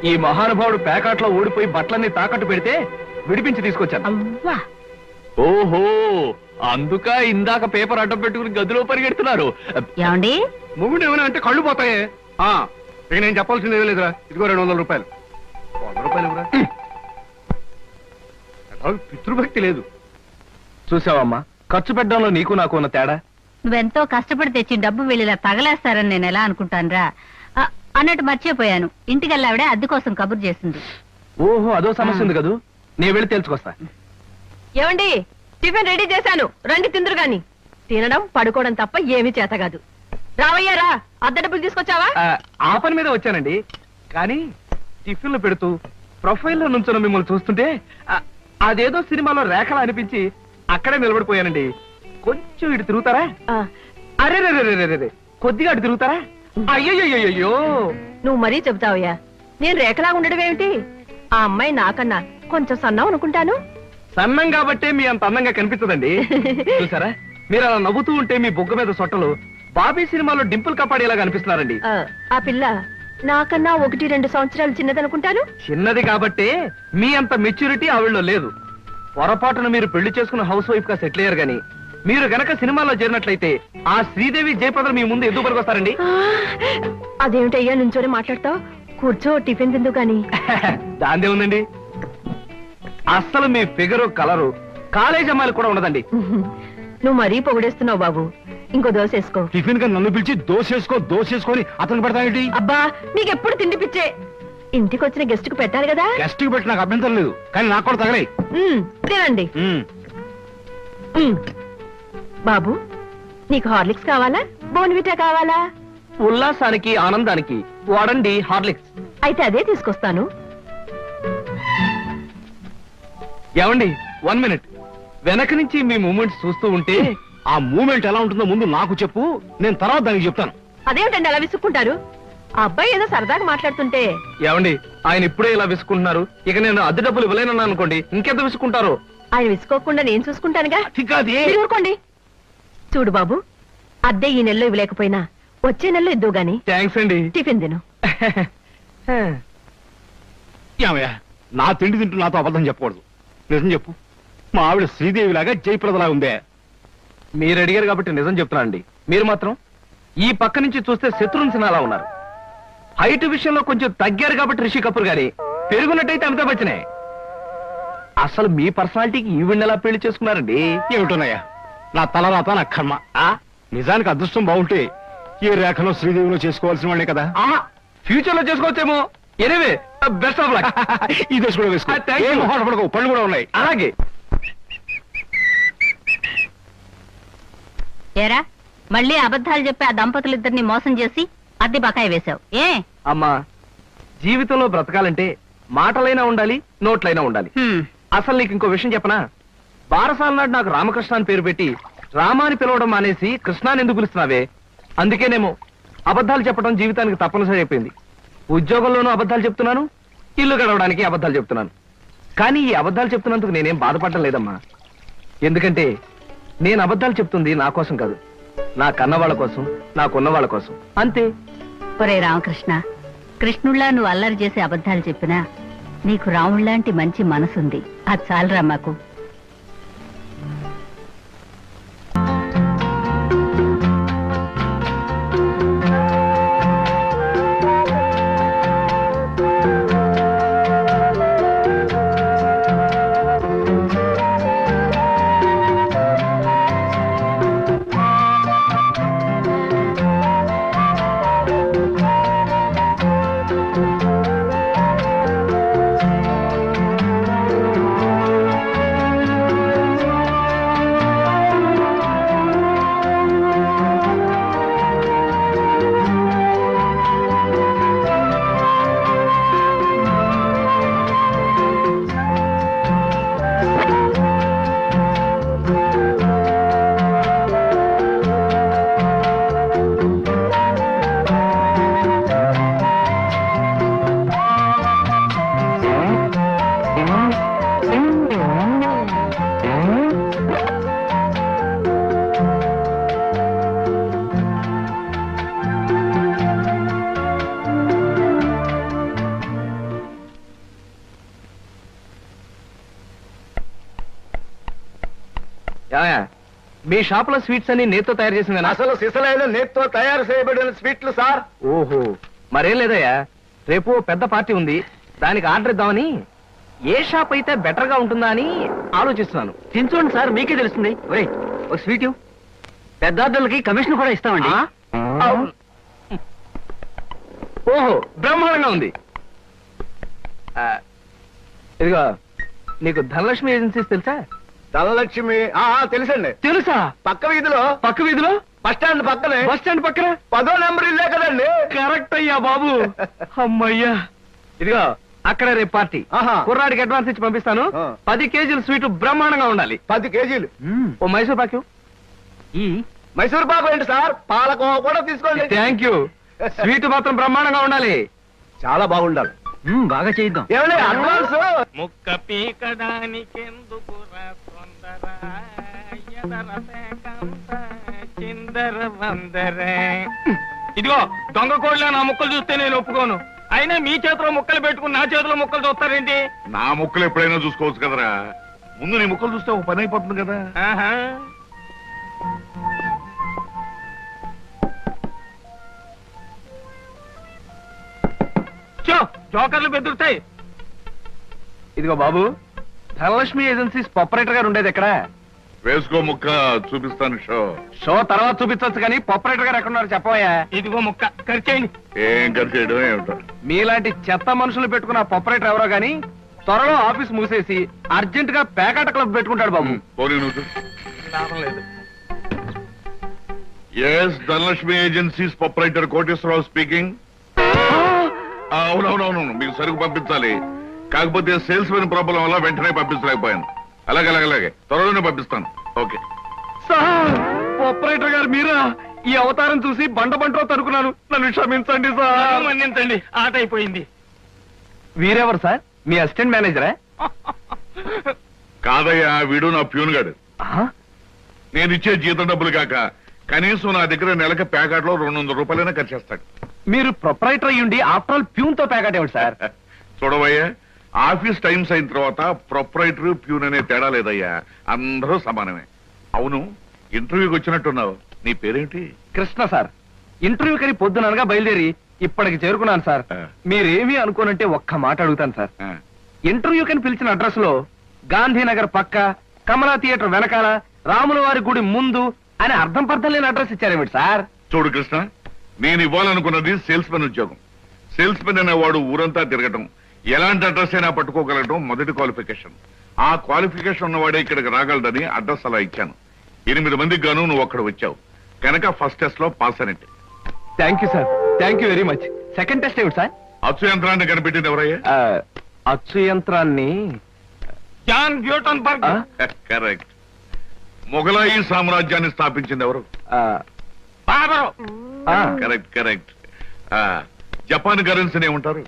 Speaker 15: ఈ మహానుభావుడు పేకాట్లో ఓడిపోయి బట్టలన్నీ తాకట్టు పెడితే విడిపించి తీసుకొచ్చాను.
Speaker 14: అవ్వా,
Speaker 2: ఓహో, అందుక ఇందాక పేపర్ అడ్డం పెట్టుకుని గదిలో పరిగెడుతున్నారు.
Speaker 14: ఏమండి?
Speaker 15: మొగుడు ఏమైనా అంటే కళ్ళు పోతాయే. ఇక నేను చెప్పాల్సింది ఏమీ లేదురా. ఇదిగో 200 రూపాయలు. 100 రూపాయలు ఇవ్వరా? పితృభక్తి లేదు. చూసావమ్మా, ఖర్చు పెట్టడంలో నీకు నాకు ఉన్న తేడా.
Speaker 14: నువ్వెంతో కష్టపడి తెచ్చి డబ్బు వెళ్ళిలా తగలేస్తారని నేను ఎలా అనుకుంటానురా. అన్నట్టు మర్చిపోయాను, ఇంటికెళ్ళావిడే అద్దె కోసం కబురు చేసింది.
Speaker 15: ఓహో, అదో సమస్య ఉంది కదూ. నేను వెళ్ళి తెలుసుకొస్తా.
Speaker 16: ఏమండి, టిఫిన్ రెడీ చేశాను, రండి తిందురు గాని. తినడం పడుకోవడం తప్ప ఏమీ చేత కాదు. రావయ్యారా, అద్దె డబ్బులు తీసుకొచ్చావా?
Speaker 15: ఆ పని మీద వచ్చానండి. కానీ టిఫిన్లు పెడుతూ ప్రొఫైల్లో నుంచున్న మిమ్మల్ని చూస్తుంటే అదేదో సినిమాలో రేఖలా అనిపించి అక్కడే నిలబడిపోయానండి. కొంచెం ఇటు తిరుగుతారా? అరే రే, కొద్దిగా అటు తిరుగుతారా? అయ్యో,
Speaker 16: నువ్వు మరీ చెబుతావయ్యా. నేను రేఖలా ఉండడం ఏమిటి? ఆ అమ్మాయి నాకన్నా కొంచెం సన్నం అనుకుంటాను.
Speaker 15: సన్నం కాబట్టే మీ అంత అందంగా కనిపిస్తుందండి. చూసారా, మీరు అలా నవ్వుతూ ఉంటే మీ బొగ్గ మీద సొట్టలు బాబీ సినిమాలో డింపుల్ కపాడేలాగా అనిపిస్తున్నారండి.
Speaker 16: ఆ పిల్ల నాకన్నా 1-2 సంవత్సరాలు చిన్నదనుకుంటాను.
Speaker 15: చిన్నది కాబట్టే మీ అంత మెచ్యూరిటీ ఆవిడలో లేదు. పొరపాటున మీరు పెళ్లి చేసుకున్న హౌస్ వైఫ్ గా సెటిల్ అయ్యారు గాని మీరు గనక సినిమాలో చేరినట్లయితే ఆ శ్రీదేవి జయప్రద మీ ముందు ఎందుకు పనికొస్తారండి?
Speaker 16: అదేమిటయ్యా నుంచోనే మాట్లాడతావు? కూర్చో, టిఫిన్ తిందు గాని.
Speaker 15: దాందే ఉందండి. అస్సలు మీ ఫిగరు కలరు కాలేజ్ అమ్మాయిలు కూడా ఉండదండి.
Speaker 16: నువ్వు మరీ పొగిడేస్తున్నావు బాబు. ఇంకో దోశ వేసుకో.
Speaker 15: టిఫిన్ గా నన్ను పిలిచి దోశ వేసుకొని అతను పెడతానండి.
Speaker 16: అబ్బా, నీకెప్పుడు తిండి పిచ్చే. ఇంటికి వచ్చిన గెస్ట్ కు పెట్టాలి కదా.
Speaker 15: గెస్ట్ కి పెట్టి నాకు అభ్యంతరం లేదు, కానీ నాకు కూడా తగలే.
Speaker 16: తినండి. బాబు, నీకు హార్లిక్స్ కావాలా, బోన్విటా కావాలా?
Speaker 15: ఉల్లాసానికి ఆనందానికి వాడండి హార్లిక్స్.
Speaker 16: అయితే అదే తీసుకొస్తాను.
Speaker 15: ఏమండి, 1 మినిట్. వెనక నుంచి మీ మూమెంట్స్ చూస్తూ ఉంటే ఆ మూమెంట్ ఎలా ఉంటుందో ముందు నాకు చెప్పు, నేను తర్వాత దానికి చెప్తాను.
Speaker 16: అదేమిటండి అలా విసుక్కుంటారు? ఆ అబ్బాయి ఏదో సరదాగా మాట్లాడుతుంటే.
Speaker 15: ఏమండి, ఆయన ఇప్పుడే ఇలా విసుకుంటున్నారు, ఇక నేను అద్దె డబ్బులు ఇవ్వలేనన్నా అనుకోండి, ఇంకెంత విసుకుంటారు.
Speaker 16: ఆయన విసుకోకుండా నేను చూసుకుంటానుగా. మీరు ఊరుకోండి. చూడు బాబు, అద్దె ఈ నెలలో ఇవ్వలేకపోయినా వచ్చే నెలలో ఇద్దు గాని.
Speaker 15: థ్యాంక్స్ అండి.
Speaker 16: టిఫిన్ తిను.
Speaker 15: ఏమయ్యా, నా తిండి తింటూ నాతో అబద్ధం చెప్పకూడదు. నిజం చెప్పు, మా ఆవిడ శ్రీదేవిలాగా జయప్రదలా ఉందే. మీరు అడిగారు కాబట్టి నిజం చెప్తున్నా అండి. మీరు మాత్రం ఈ పక్క నుంచి చూస్తే శత్రుఘ్న సిన్హా ఉన్నారు. హైట్ విషయంలో కొంచెం తగ్గారు కాబట్టి రిషి కపూర్ గారి, పెరుగున్నట్టయితే అమితాబ్ బచ్చనే. అసలు మీ పర్సనాలిటీకి ఈవిడ్ని ఎలా పెళ్లి చేసుకున్నారండి? ఏమిటోనయ్యా, నా తలరాత నా కర్మ. నిజానికి అదృష్టం బాగుంటే ఈ రేఖలో శ్రీదేవిలో చేసుకోవాల్సిన వాళ్ళే కదా. ఫ్యూచర్ లో చేసుకోవచ్చేమో. Anyway, best of luck. ఈ దశ కూడా వేసుకో, పళ్ళు కూడా ఉన్నాయి. అలాగే.
Speaker 14: ఏరా, మళ్ళీ అబద్ధాలు చెప్పి ఆ దంపతులిద్దరిని మోసం చేసి అద్దె బకాయి వేశావు ఏ?
Speaker 15: అమ్మా, జీవితంలో బ్రతకాలంటే మాటలైనా ఉండాలి, నోట్లైనా ఉండాలి. అసలు నీకు ఇంకో విషయం చెప్పనా? బారసాల నాడు నాకు రామకృష్ణ అని పేరు పెట్టి రామాని పిలవడం మానేసి కృష్ణాని ఎందుకు పిలుస్తున్నావే? అందుకేనేమో అబద్ధాలు చెప్పడం జీవితానికి తప్పనిసరి అయిపోయింది. ఉద్యోగంలోనూ అబద్ధాలు చెప్తున్నాను, ఇల్లు గడవడానికి అబద్ధాలు చెప్తున్నాను. కానీ ఈ అబద్ధాలు చెప్తున్నందుకు నేనేం బాధపడటం లేదమ్మా. ఎందుకంటే నేను అబద్ధాలు చెప్తుంది నా కోసం కాదు, నా కన్నవాళ్ల కోసం, నాకున్న వాళ్ళ కోసం, అంతే.
Speaker 14: ఒరే రామకృష్ణ, కృష్ణుళ్ళ నువ్వు అల్లరి చేసి అబద్ధాలు చెప్పినా నీకు రాముళ్లాంటి మంచి మనసుంది. అది చాలరా మాకు.
Speaker 15: మీ షాప్ లో స్వీట్స్ అన్ని నేతో తయారు చేసింది? అసలు సిసలైన నేతో తయారు చేయబడిన స్వీట్లు సార్. ఓహో, మరేం లేదయ్యా, రేపు పెద్ద పార్టీ ఉంది, దానికి ఆర్డర్ ఇద్దామని. ఏ షాప్ అయితే బెటర్ గా ఉంటుందా అని ఆలోచిస్తున్నాను.
Speaker 10: తినచూడండి సార్, మీకే తెలుస్తుంది. ఒరే, ఒక స్వీట్ పెద్ద ఆర్డర్లకి కమిషన్ కూడా ఇస్తామండి.
Speaker 15: ఓహో, బ్రహ్మాండంగా ఉంది. ఇదిగో, నీకు ధనలక్ష్మి ఏజెన్సీస్ తెలుసా? ధనలక్ష్మి తెలుసండి. తెలుసా? పక్క వీధిలో బస్ స్టాండ్ పక్కన 10వ నెంబర్ ఇల్లే కదండి. కరెక్ట్ అయ్యా బాబు. అమ్మయ్యా. ఇదిగో, అక్కడ రేపు పార్టీ. కుర్రాడికి అడ్వాన్స్ ఇచ్చి పంపిస్తాను. 10 కేజీలు స్వీట్ బ్రహ్మాండంగా ఉండాలి. 10 కేజీలు. ఓ మైసూర్ పాకు. ఈ మైసూర్ పాకు ఏంటి సార్, పాలకోవా కూడా తీసుకోండి. Thank you. స్వీట్ మాత్రం బ్రహ్మాండంగా ఉండాలి, చాలా బాగుండాలి.
Speaker 10: బాగా చేద్దాం.
Speaker 15: ఏమండి అడ్వాన్స్?
Speaker 13: ముక్క పీకడానికెందుకు
Speaker 15: ఇదిగో, దొంగ కోళ్ళ నా ముక్కలు చూస్తే నేను ఒప్పుకోను. అయినా మీ చేతిలో ముక్కలు పెట్టుకుని నా చేతిలో ముక్కలు చూస్తారేంటి?
Speaker 9: నా ముక్కలు ఎప్పుడైనా చూసుకోవచ్చు కదరా, ముందు నీ ముక్కలు చూస్తే ఒక పని అయిపోతుంది కదా.
Speaker 15: జోకర్లు బెదురుతాయి. ఇదిగో బాబు, ధనలక్ష్మి ఏజెన్సీస్ ఆపరేటర్ గారు ఉండేది ఎక్కడ?
Speaker 9: వేసుకో ముక్క చూపిస్తాను షో.
Speaker 15: షో తర్వాత చూపించవచ్చు కానీ ఆపరేటర్ గారు ఎక్కడున్నారు చెప్పవయ్యా. ఇదిగో ముక్క ఖర్చేయండి.
Speaker 9: ఏం ఖర్చు చేయడం ఏమిటో.
Speaker 15: మీలాంటి చెత్త మనుషులు పెట్టుకున్న ఆపరేటర్ ఎవరో గానీ త్వరలో ఆఫీస్ మూసేసి అర్జెంట్ గా పేకాట క్లబ్ పెట్టుకుంటాడు బాబు.
Speaker 9: పోనీ నువ్వు.
Speaker 15: లాభం లేదు.
Speaker 9: Yes Dhanalakshmi agencies proprietor Koteswararao speaking. అవునవునవును, మీకు సరుకు పంపించాలి. కాకపోతే సేల్స్ మెన్ ప్రాబ్లం వల్ల వెంటనే పంపించలేకపోయాను. అలాగే త్వరలోనే పంపిస్తాను. ఓకే
Speaker 15: సార్, ఆపరేటర్ గారు మీరా? ఈ అవతారం చూసి బండలో తరుకున్నాను. నన్ను క్షమించండి సార్. మన్నించండి, ఆట అయిపోయింది. వీరెవరు సార్? మీ అసిస్టెంట్ మేనేజరా?
Speaker 9: కాదయ్యా, వీడు నా ప్యూన్ గాడు. నేను ఇచ్చే జీతం డబ్బులు కాక కనీసం నా దగ్గర నెలకి ప్యాకెట్లో 200 రూపాయలైనా ఖర్చు చేస్తాడు.
Speaker 15: మీరు ప్రొపరైటర్ అయ్యుండి ఆఫ్టర్ ఆల్ ప్యూన్ తో ప్యాకెట్ ఏమిటి సార్?
Speaker 9: చూడవయ్యా, ఆఫీస్ టైమ్స్ అయిన తర్వాత ప్రొపరైటర్ ప్యూన్ అనే తేడా లేదయ్యా, అందరూ సమానమే. అవును, ఇంటర్వ్యూకి వచ్చినట్టున్నావు. నీ పేరేంటి?
Speaker 15: కృష్ణ సార్. ఇంటర్వ్యూ కని పొద్దుననగా బయలుదేరి ఇప్పటికి చేరుకున్నాను సార్. మీరేమీ అనుకోనంటే ఒక్క మాట అడుగుతాను సార్. ఇంటర్వ్యూ కని పిలిచిన అడ్రస్ లో గాంధీనగర్ పక్క, కమలా థియేటర్ వెనకాల, రాముల వారి గుడి ముందు అని అర్థం పర్థం లేని అడ్రస్ ఇచ్చారేమిటి సార్?
Speaker 9: చూడు కృష్ణ, నేను ఇవ్వాలనుకున్నది సేల్స్ మెన్ ఉద్యోగం. సేల్స్ మెన్ అనేవాడు ఊరంతా తిరగటం, ఎలాంటి అడ్రస్ అయినా పట్టుకోగలగటం మొదటి క్వాలిఫికేషన్. ఆ క్వాలిఫికేషన్ ఉన్నవాడే ఇక్కడికి రాగలడని అడ్రస్ అలా ఇచ్చాను. 8 మందికి గాను నువ్వు అక్కడ వచ్చావు కనుక ఫస్ట్ టెస్ట్ లో పాస్ అయినట్టే.
Speaker 15: Thank you sir, thank you very much. Second test ఏమిటి సార్?
Speaker 9: అచ్చు యంత్రాన్ని కనిపెట్టింది ఎవరయ్యా?
Speaker 15: అచ్చు యంత్రాన్ని జాన్ న్యూటన్ బర్గ్.
Speaker 9: కరెక్ట్. మొఘలాయి సామ్రాజ్యాన్ని స్థాపించింది ఎవరు? కరెక్ట్. జపాన్ కరెన్సీని ఏమంటారు?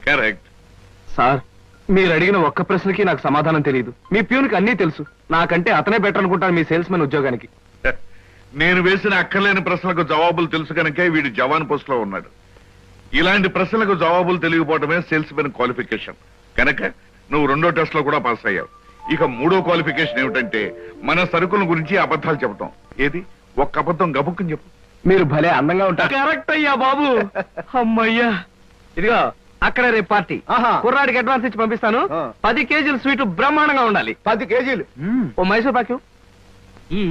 Speaker 9: కరెక్ట్.
Speaker 15: సార్, మీరు అడిగిన ఒక్క ప్రశ్నకి నాకు సమాధానం తెలియదు. మీ ప్యూన్కి అన్నీ తెలుసు. నాకంటే అతనే బెటర్ అనుకుంటాను మీ సేల్స్ మెన్ ఉద్యోగానికి.
Speaker 9: నేను వేసిన అక్కర్లేని ప్రశ్నలకు జవాబులు తెలుసు కనుకే వీడు జవాన్ పోస్ట్ లో ఉన్నాడు. ఇలాంటి ప్రశ్నలకు జవాబులు తెలియకపోవడమే సేల్స్ మెన్ క్వాలిఫికేషన్. కనుక నువ్వు 2వ టెస్ట్ లో కూడా పాస్ అయ్యావు. ఇక 3వ క్వాలిఫికేషన్ ఏమిటంటే మన సరుకుల గురించి అబద్ధాలు చెప్పటం. ఏది? ఒక్క అబద్ధం గబుక్కుని చెప్పు.
Speaker 15: మీరు భలే అందంగా ఉంటారు. కరెక్ట్ అయ్యా బాబు. అమ్మయ్యా. ఇదిగో అక్కడ రేపు పార్టీ. కుర్రాడికి అడ్వాన్స్ ఇచ్చి పంపిస్తాను. 10 కేజీలు స్వీట్ బ్రహ్మాండంగా ఉండాలి. 10 కేజీలు. ఓ మైసూర్ పాకు. ఈ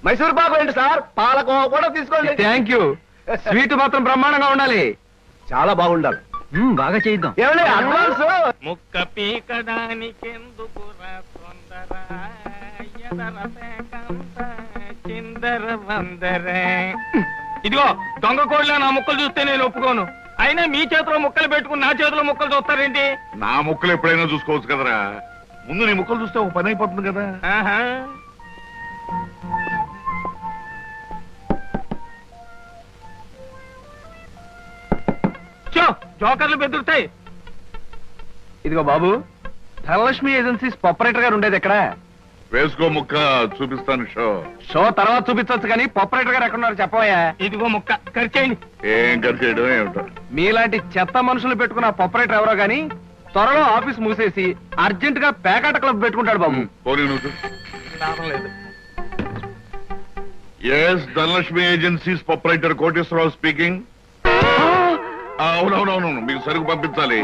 Speaker 15: మైసూర్ పాకు ఏంటి సార్? పాలకోవా కూడా తీసుకోండి. Thank you. స్వీట్ మాత్రం బ్రహ్మాండంగా ఉండాలి. చాలా బాగుండాలి. బాగా చేద్దాం. ఏమండి అడ్వాన్స్? ముక్క పీకడానికెందుకు ఇదిగో దొంగ కోళ్ళ నా ముక్కలు చూస్తే నేను ఒప్పుకోను. అయినా మీ చేతిలో ముక్కలు పెట్టుకుని నా చేతిలో ముక్కలు చూస్తారేంటి?
Speaker 9: నా ముక్కలు ఎప్పుడైనా చూసుకోవచ్చు కదరా. ముందు నీ ముక్కలు చూస్తే ఒక పని అయిపోతుంది కదా.
Speaker 15: జోకర్లు బెదురుతాయి. ఇదిగో బాబు, ధనలక్ష్మి ఏజెన్సీస్ ఆపరేటర్ గారు ఉండేది ఎక్కడ?
Speaker 9: వేసుకో ముక్క చూపిస్తాను షో.
Speaker 15: షో తర్వాత చూపించవచ్చు కానీ ఆపరేటర్ గారు ఎక్కడున్నారు చెప్పవయ్యా. ఇదిగో ముక్క ఖర్చేయండి.
Speaker 9: ఏం ఖర్చు చేయడం ఏమిటో.
Speaker 15: మీలాంటి చెత్త మనుషులు పెట్టుకున్న ఆపరేటర్ ఎవరో గానీ త్వరలో ఆఫీస్ మూసేసి అర్జెంట్ గా పేకాట క్లబ్ పెట్టుకుంటాడు బాబు.
Speaker 9: పోనీ నువ్వు.
Speaker 15: లాభం లేదు.
Speaker 9: Yes Dhanalakshmi agencies proprietor Koteswararao speaking. అవునవునవును, మీకు సరుకు పంపించాలి.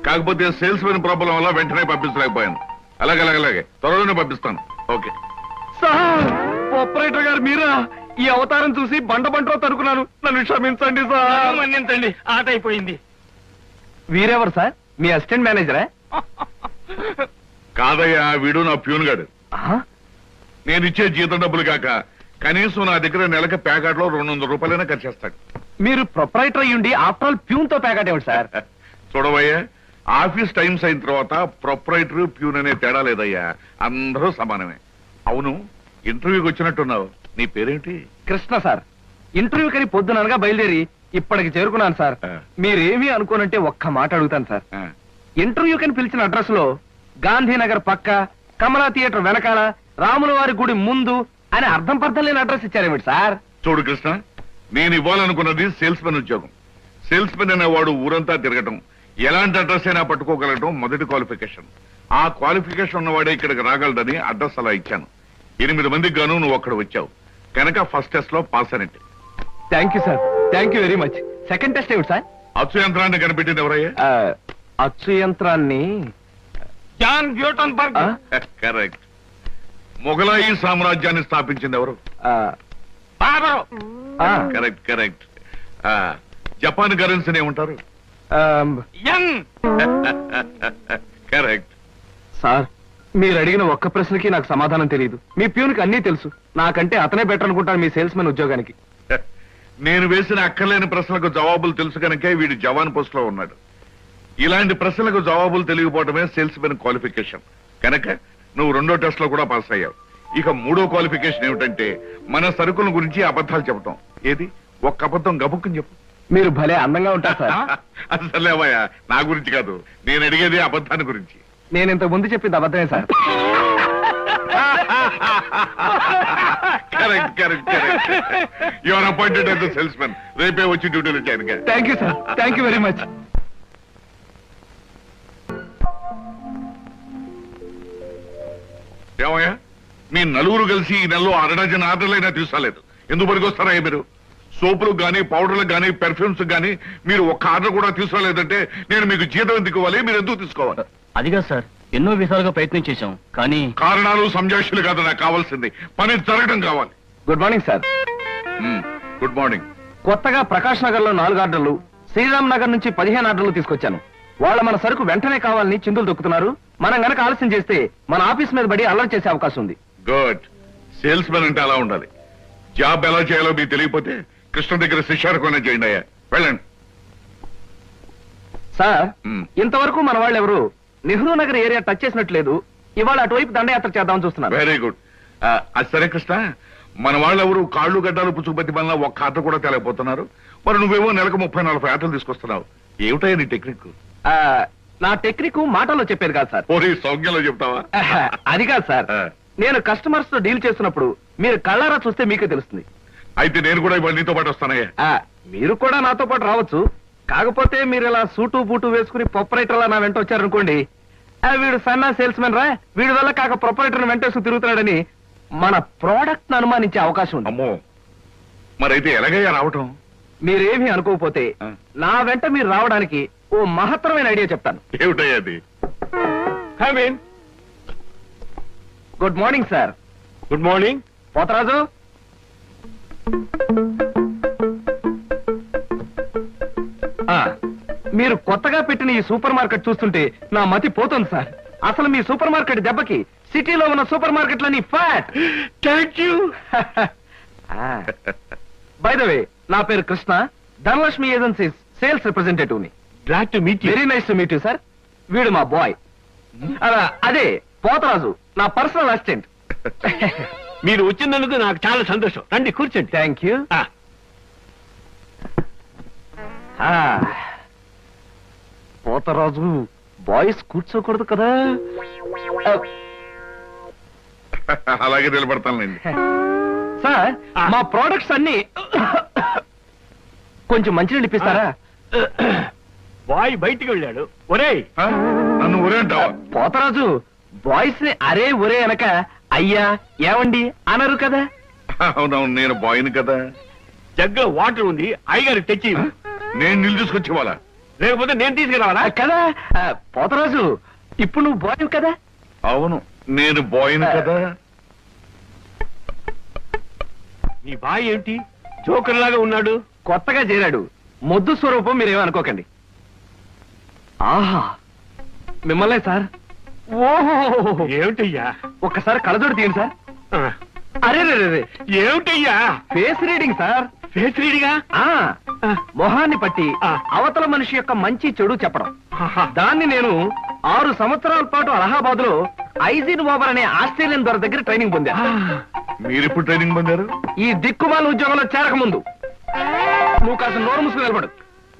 Speaker 9: కాకపోతే సేల్స్ మెన్ ప్రాబ్లం వల్ల వెంటనే పంపించలేకపోయాను. అలాగే త్వరలోనే పంపిస్తాను. ఓకే
Speaker 15: సార్, ఆపరేటర్ గారు మీరా? ఈ అవతారం చూసి బండలో తరుకున్నాను. నన్ను క్షమించండి సార్. మన్నించండి, ఆట అయిపోయింది. వీరెవరు సార్? మీ అసిస్టెంట్ మేనేజరా?
Speaker 9: కాదయ్యా, వీడు నా ప్యూన్ గాడు. నేను ఇచ్చే జీతం డబ్బులు కాక కనీసం నా దగ్గర నెలకి ప్యాకెట్లో 200 రూపాయలైనా ఖర్చు చేస్తాడు.
Speaker 15: మీరు ప్రొపరైటర్ అయ్యుండి ఆఫ్టర్ ఆల్ ప్యూన్ తో ప్యాకెట్ ఏమిటి సార్?
Speaker 9: చూడవయ్యా, ఆఫీస్ టైమ్స్ అయిన తర్వాత ప్రొపరైటర్ ప్యూన్ అనే తేడా లేదయ్యా, అందరూ సమానమే. అవును, ఇంటర్వ్యూకి వచ్చినట్టున్నావు. నీ పేరేంటి?
Speaker 15: కృష్ణ సార్. ఇంటర్వ్యూ కని పొద్దుననగా బయలుదేరి ఇప్పటికి చేరుకున్నాను సార్. మీరేమీ అనుకోనంటే ఒక్క మాట అడుగుతాను సార్. ఇంటర్వ్యూ కని పిలిచిన అడ్రస్ లో గాంధీనగర్ పక్క, కమలా థియేటర్ వెనకాల, రాముల వారి గుడి ముందు అని అర్థం పర్థం లేని అడ్రస్ ఇచ్చారేమిటి సార్?
Speaker 9: చూడు కృష్ణ, నేను ఇవ్వాలనుకున్నది సేల్స్ మెన్ ఉద్యోగం. సేల్స్ మెన్ అనేవాడు ఊరంతా తిరగటం, ఎలాంటి అడ్రస్ అయినా పట్టుకోగలగటం మొదటి క్వాలిఫికేషన్. ఆ క్వాలిఫికేషన్ ఉన్నవాడే ఇక్కడికి రాగలడని అడ్రస్ అలా ఇచ్చాను. 8 మందికి గాను నువ్వు అక్కడ వచ్చావు కనుక ఫస్ట్ టెస్ట్ లో పాస్ అయినట్టే.
Speaker 15: Thank you sir, thank you very much. Second test ఏమిటి సార్?
Speaker 9: అచ్చు యంత్రాన్ని కనిపెట్టింది ఎవరయ్యా?
Speaker 15: అచ్చు యంత్రాన్ని జాన్ బ్యూటన్ బర్గ్.
Speaker 9: కరెక్ట్. మొఘలాయి సామ్రాజ్యాన్ని స్థాపించింది ఎవరు?
Speaker 15: బాబరు.
Speaker 9: Correct correct. జపాన్ కరెన్సీని ఏమంటారు?
Speaker 15: యం.
Speaker 9: కరెక్ట్.
Speaker 15: సార్ మీరు అడిగిన ఒక్క ప్రశ్నకి నాకు సమాధానం తెలియదు. మీ ప్యూన్కి అన్నీ తెలుసు. నాకంటే అతనే బెటర్ అనుకుంటాను మీ సేల్స్ మెన్ ఉద్యోగానికి.
Speaker 9: నేను వేసిన అక్కర్లేని ప్రశ్నలకు జవాబులు తెలుసు కనుకే వీడు జవాన్ పోస్ట్ లో ఉన్నాడు. ఇలాంటి ప్రశ్నలకు జవాబులు తెలియకపోవడమే సేల్స్ మెన్ క్వాలిఫికేషన్. కనుక నువ్వు 2వ టెస్ట్ లో కూడా పాస్ అయ్యావు. ఇక 3వ క్వాలిఫికేషన్ ఏమిటంటే మన సరుకుల గురించి అబద్ధాలు చెప్పటం. ఏది ఒక్క అబద్ధం గబుక్కుని చెప్పు.
Speaker 15: మీరు భలే అందంగా ఉంటారు సార్.
Speaker 9: అసలేవయ్యా, నా గురించి కాదు, నేను అడిగేది అబద్ధాన్ని గురించి.
Speaker 15: నేను ఇంతకు ముందు చెప్పింది అబద్ధమే sir.
Speaker 9: Correct correct correct. You are appointed as the salesmen. రేపే వచ్చి డ్యూటీలో జాయిన్ గా.
Speaker 15: Thank you sir. Thank you very much.
Speaker 9: ఏమయ్యా, మీ నలుగురు కలిసి ఈ నెలలో 6 డజన్ ఆర్డర్లైనా తీసుకోలేదు. ఎందుకు పనికొస్తారా మీరు? సోపులకు గానీ, పౌడర్లకు గానీ, పెర్ఫ్యూమ్స్ గానీ మీరు ఒక్క ఆర్డర్ కూడా తీసుకోలేదంటే నేను మీకు జీతం ఎందుకు ఇవ్వాలి? మీరు ఎందుకు తీసుకోవాలి?
Speaker 2: అదిగా సార్, ఎన్నో విధాలుగా ప్రయత్నం చేశాం కానీ
Speaker 9: కారణాలు సంజాషులు కాదు నాకు కావాల్సింది, పని జరగడం కావాలి.
Speaker 15: Good morning sir.
Speaker 9: Good morning.
Speaker 15: కొత్తగా ప్రకాష్ నగర్ లో 4 ఆర్డర్లు, శ్రీరామ్ నగర్ నుంచి 15 ఆర్డర్లు తీసుకొచ్చాను. వాళ్ళ మన సరుకు వెంటనే కావాలని చిందులు దొక్కుతున్నారు. మనం గనక ఆలస్యం చేస్తే మన ఆఫీస్ మీద పడి అల్లరి చేసే అవకాశం ఉంది.
Speaker 9: గుడ్. సేల్స్ మెన్ అంటే అలా ఉండాలి. జాబ్ ఎలా చేయాలో మీకు తెలియకపోతే కృష్ణ దగ్గర శిష్యారకం చేయండి అయ్యా. వెళ్ళండి
Speaker 15: సార్. ఇంతవరకు మన వాళ్ళు ఎవరు నెహ్రూ నగర్ ఏరియా టచ్ చేసినట్లేదు. ఇవాళ అటువైపు దండయాత్ర చేద్దామని చూస్తున్నారు.
Speaker 9: Very good. అది సరే కృష్ణ, మన వాళ్ళెవరు కాళ్ళు గడ్డాలు పుచ్చుకుపతి వల్ల ఒక్క ఆట కూడా తేలేకపోతున్నారు. మరి నువ్వేమో నెలకు 30-40 ఆటలు తీసుకొస్తున్నావు. ఏమిటయ్యా నీ టెక్నిక్?
Speaker 15: నా టెక్నిక్ మాటల్లో చెప్పేది కాదు సార్.
Speaker 9: పోనీ సౌజ్ఞలో చెప్తావా?
Speaker 15: అది కాదు సార్. నేను కస్టమర్స్ తో డీల్ చేస్తున్నప్పుడు మీరు కళ్ళారా చూస్తే మీకే తెలుస్తుంది.
Speaker 9: అయితే నేను కూడా ఇవాళ నీతో పాటు వస్తానయ్యా.
Speaker 15: మీరు కూడా నాతో పాటు రావచ్చు. కాకపోతే మీరు ఇలా సూటు బూటు వేసుకుని ప్రొపరేటర్లా నా వెంట వచ్చారనుకోండి, వీడు సన్నా సేల్స్ మెన్ రా, వీడి వల్ల కాక ప్రొపరేటర్ వెంటేసుకు తిరుగుతున్నాడని మన ప్రోడక్ట్ ను అనుమానించే అవకాశం ఉంది.
Speaker 9: అమ్మో, మరైతే ఎలాగయ్యా రావటం?
Speaker 15: మీరేమీ అనుకోకపోతే నా వెంట మీరు రావడానికి ఓ మహత్తరమైన ఐడియా చెప్తాను.
Speaker 9: ఏమిటయ్యా అది?
Speaker 15: Good morning sir.
Speaker 13: Good morning.
Speaker 15: Potharaju, మీరు కొత్తగా పెట్టిన ఈ సూపర్ మార్కెట్ చూస్తుంటే నా మతి పోతుంది సార్. అసలు మీ సూపర్ మార్కెట్ దెబ్బకి సిటీలో ఉన్న సూపర్ మార్కెట్లని ఫ్యాట్. Thank you. By the way, నా పేరు Krishna, Dhanalakshmi agencies sales representative ని.
Speaker 13: Glad to meet you.
Speaker 15: Very nice to meet you sir. వీడు మా బాయ్. అదే పోతరాజు, నా పర్సనల్ అసిస్టెంట్.
Speaker 13: మీరు వచ్చినందుకు నాకు చాలా సంతోషం. రండి కూర్చోండి.
Speaker 15: Thank you. పోతరాజు, బాయ్స్ కూర్చోకూడదు కదా.
Speaker 9: అలాగే నిలబడతానులేండి.
Speaker 15: సార్, మా ప్రోడక్ట్స్ అన్ని కొంచెం మంచినీళ్ళు ఇప్పిస్తారా?
Speaker 13: బాయ్ బయటికి వెళ్ళాడు. ఒరేయ్,
Speaker 9: నన్ను ఒరే అంటావా?
Speaker 15: పోతరాజు, బాయ్స్ ని అరే ఒరే అనక అయ్యా ఏమండి అనరు కదా.
Speaker 9: అవునవును, నేను బాయ్ని కదా.
Speaker 13: జగ్గులో వాటర్ ఉంది, అయ్యగారు తెచ్చి.
Speaker 9: నేను నీళ్ళు తీసుకొచ్చి వాళ్ళ,
Speaker 13: లేకపోతే నేను తీసుకురావాలా
Speaker 15: కదా. పోతరాజు, ఇప్పుడు నువ్వు బాయ్ కదా.
Speaker 9: అవును, నేను బాయ్ని కదా.
Speaker 13: నీ బాయ్ ఏంటి జోకర్ లాగా ఉన్నాడు?
Speaker 15: కొత్తగా చేరాడు, మొద్దు స్వరూపం, మీరేమనుకోకండి. ఆహా, మిమ్మల్నే సార్. ఓహో,
Speaker 13: ఏమిటయ్యా?
Speaker 15: ఒక్కసారి కళ్ళజోడు తీయండి సార్. అరే రే,
Speaker 13: ఏమిటయ్యా?
Speaker 15: Face reading sir.
Speaker 13: ఫేస్ రీడింగా?
Speaker 15: మొహాన్ని పట్టి అవతల మనిషి యొక్క మంచి చెడు చెప్పడం. దాన్ని నేను 6 సంవత్సరాల పాటు అలహాబాద్ లో ఐజిన్ ఓవర్ అనే ఆస్ట్రేలియన్ దొర దగ్గర ట్రైనింగ్ పొందా.
Speaker 9: మీరెప్పుడు ట్రైనింగ్ పొందారు?
Speaker 15: ఈ దిక్కుమాల ఉద్యోగంలో చేరక ముందు. నువ్వు కాస్త నోరు మూసుకుని నిలబడు.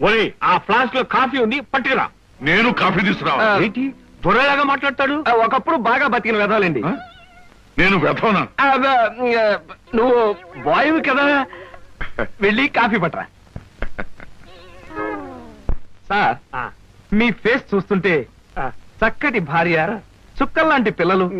Speaker 13: ఒరే, ఆ ఫ్లాస్క్ లో కాఫీ ఉంది, పట్టుకురా.
Speaker 9: నేను కాఫీ తీసుకురావా?
Speaker 13: ఏంటి దొరలాగా మాట్లాడతాడు?
Speaker 15: ఒకప్పుడు బాగా బతికిన వెదాలండి.
Speaker 9: నేను వెతవనా?
Speaker 15: నువ్వు బాయ్ కదా, వెళ్ళి కాఫీ పట్టరా. సార్, మీ ఫేస్ చూస్తుంటే చక్కటి భార్య, చుక్కల్లాంటి పిల్లలు,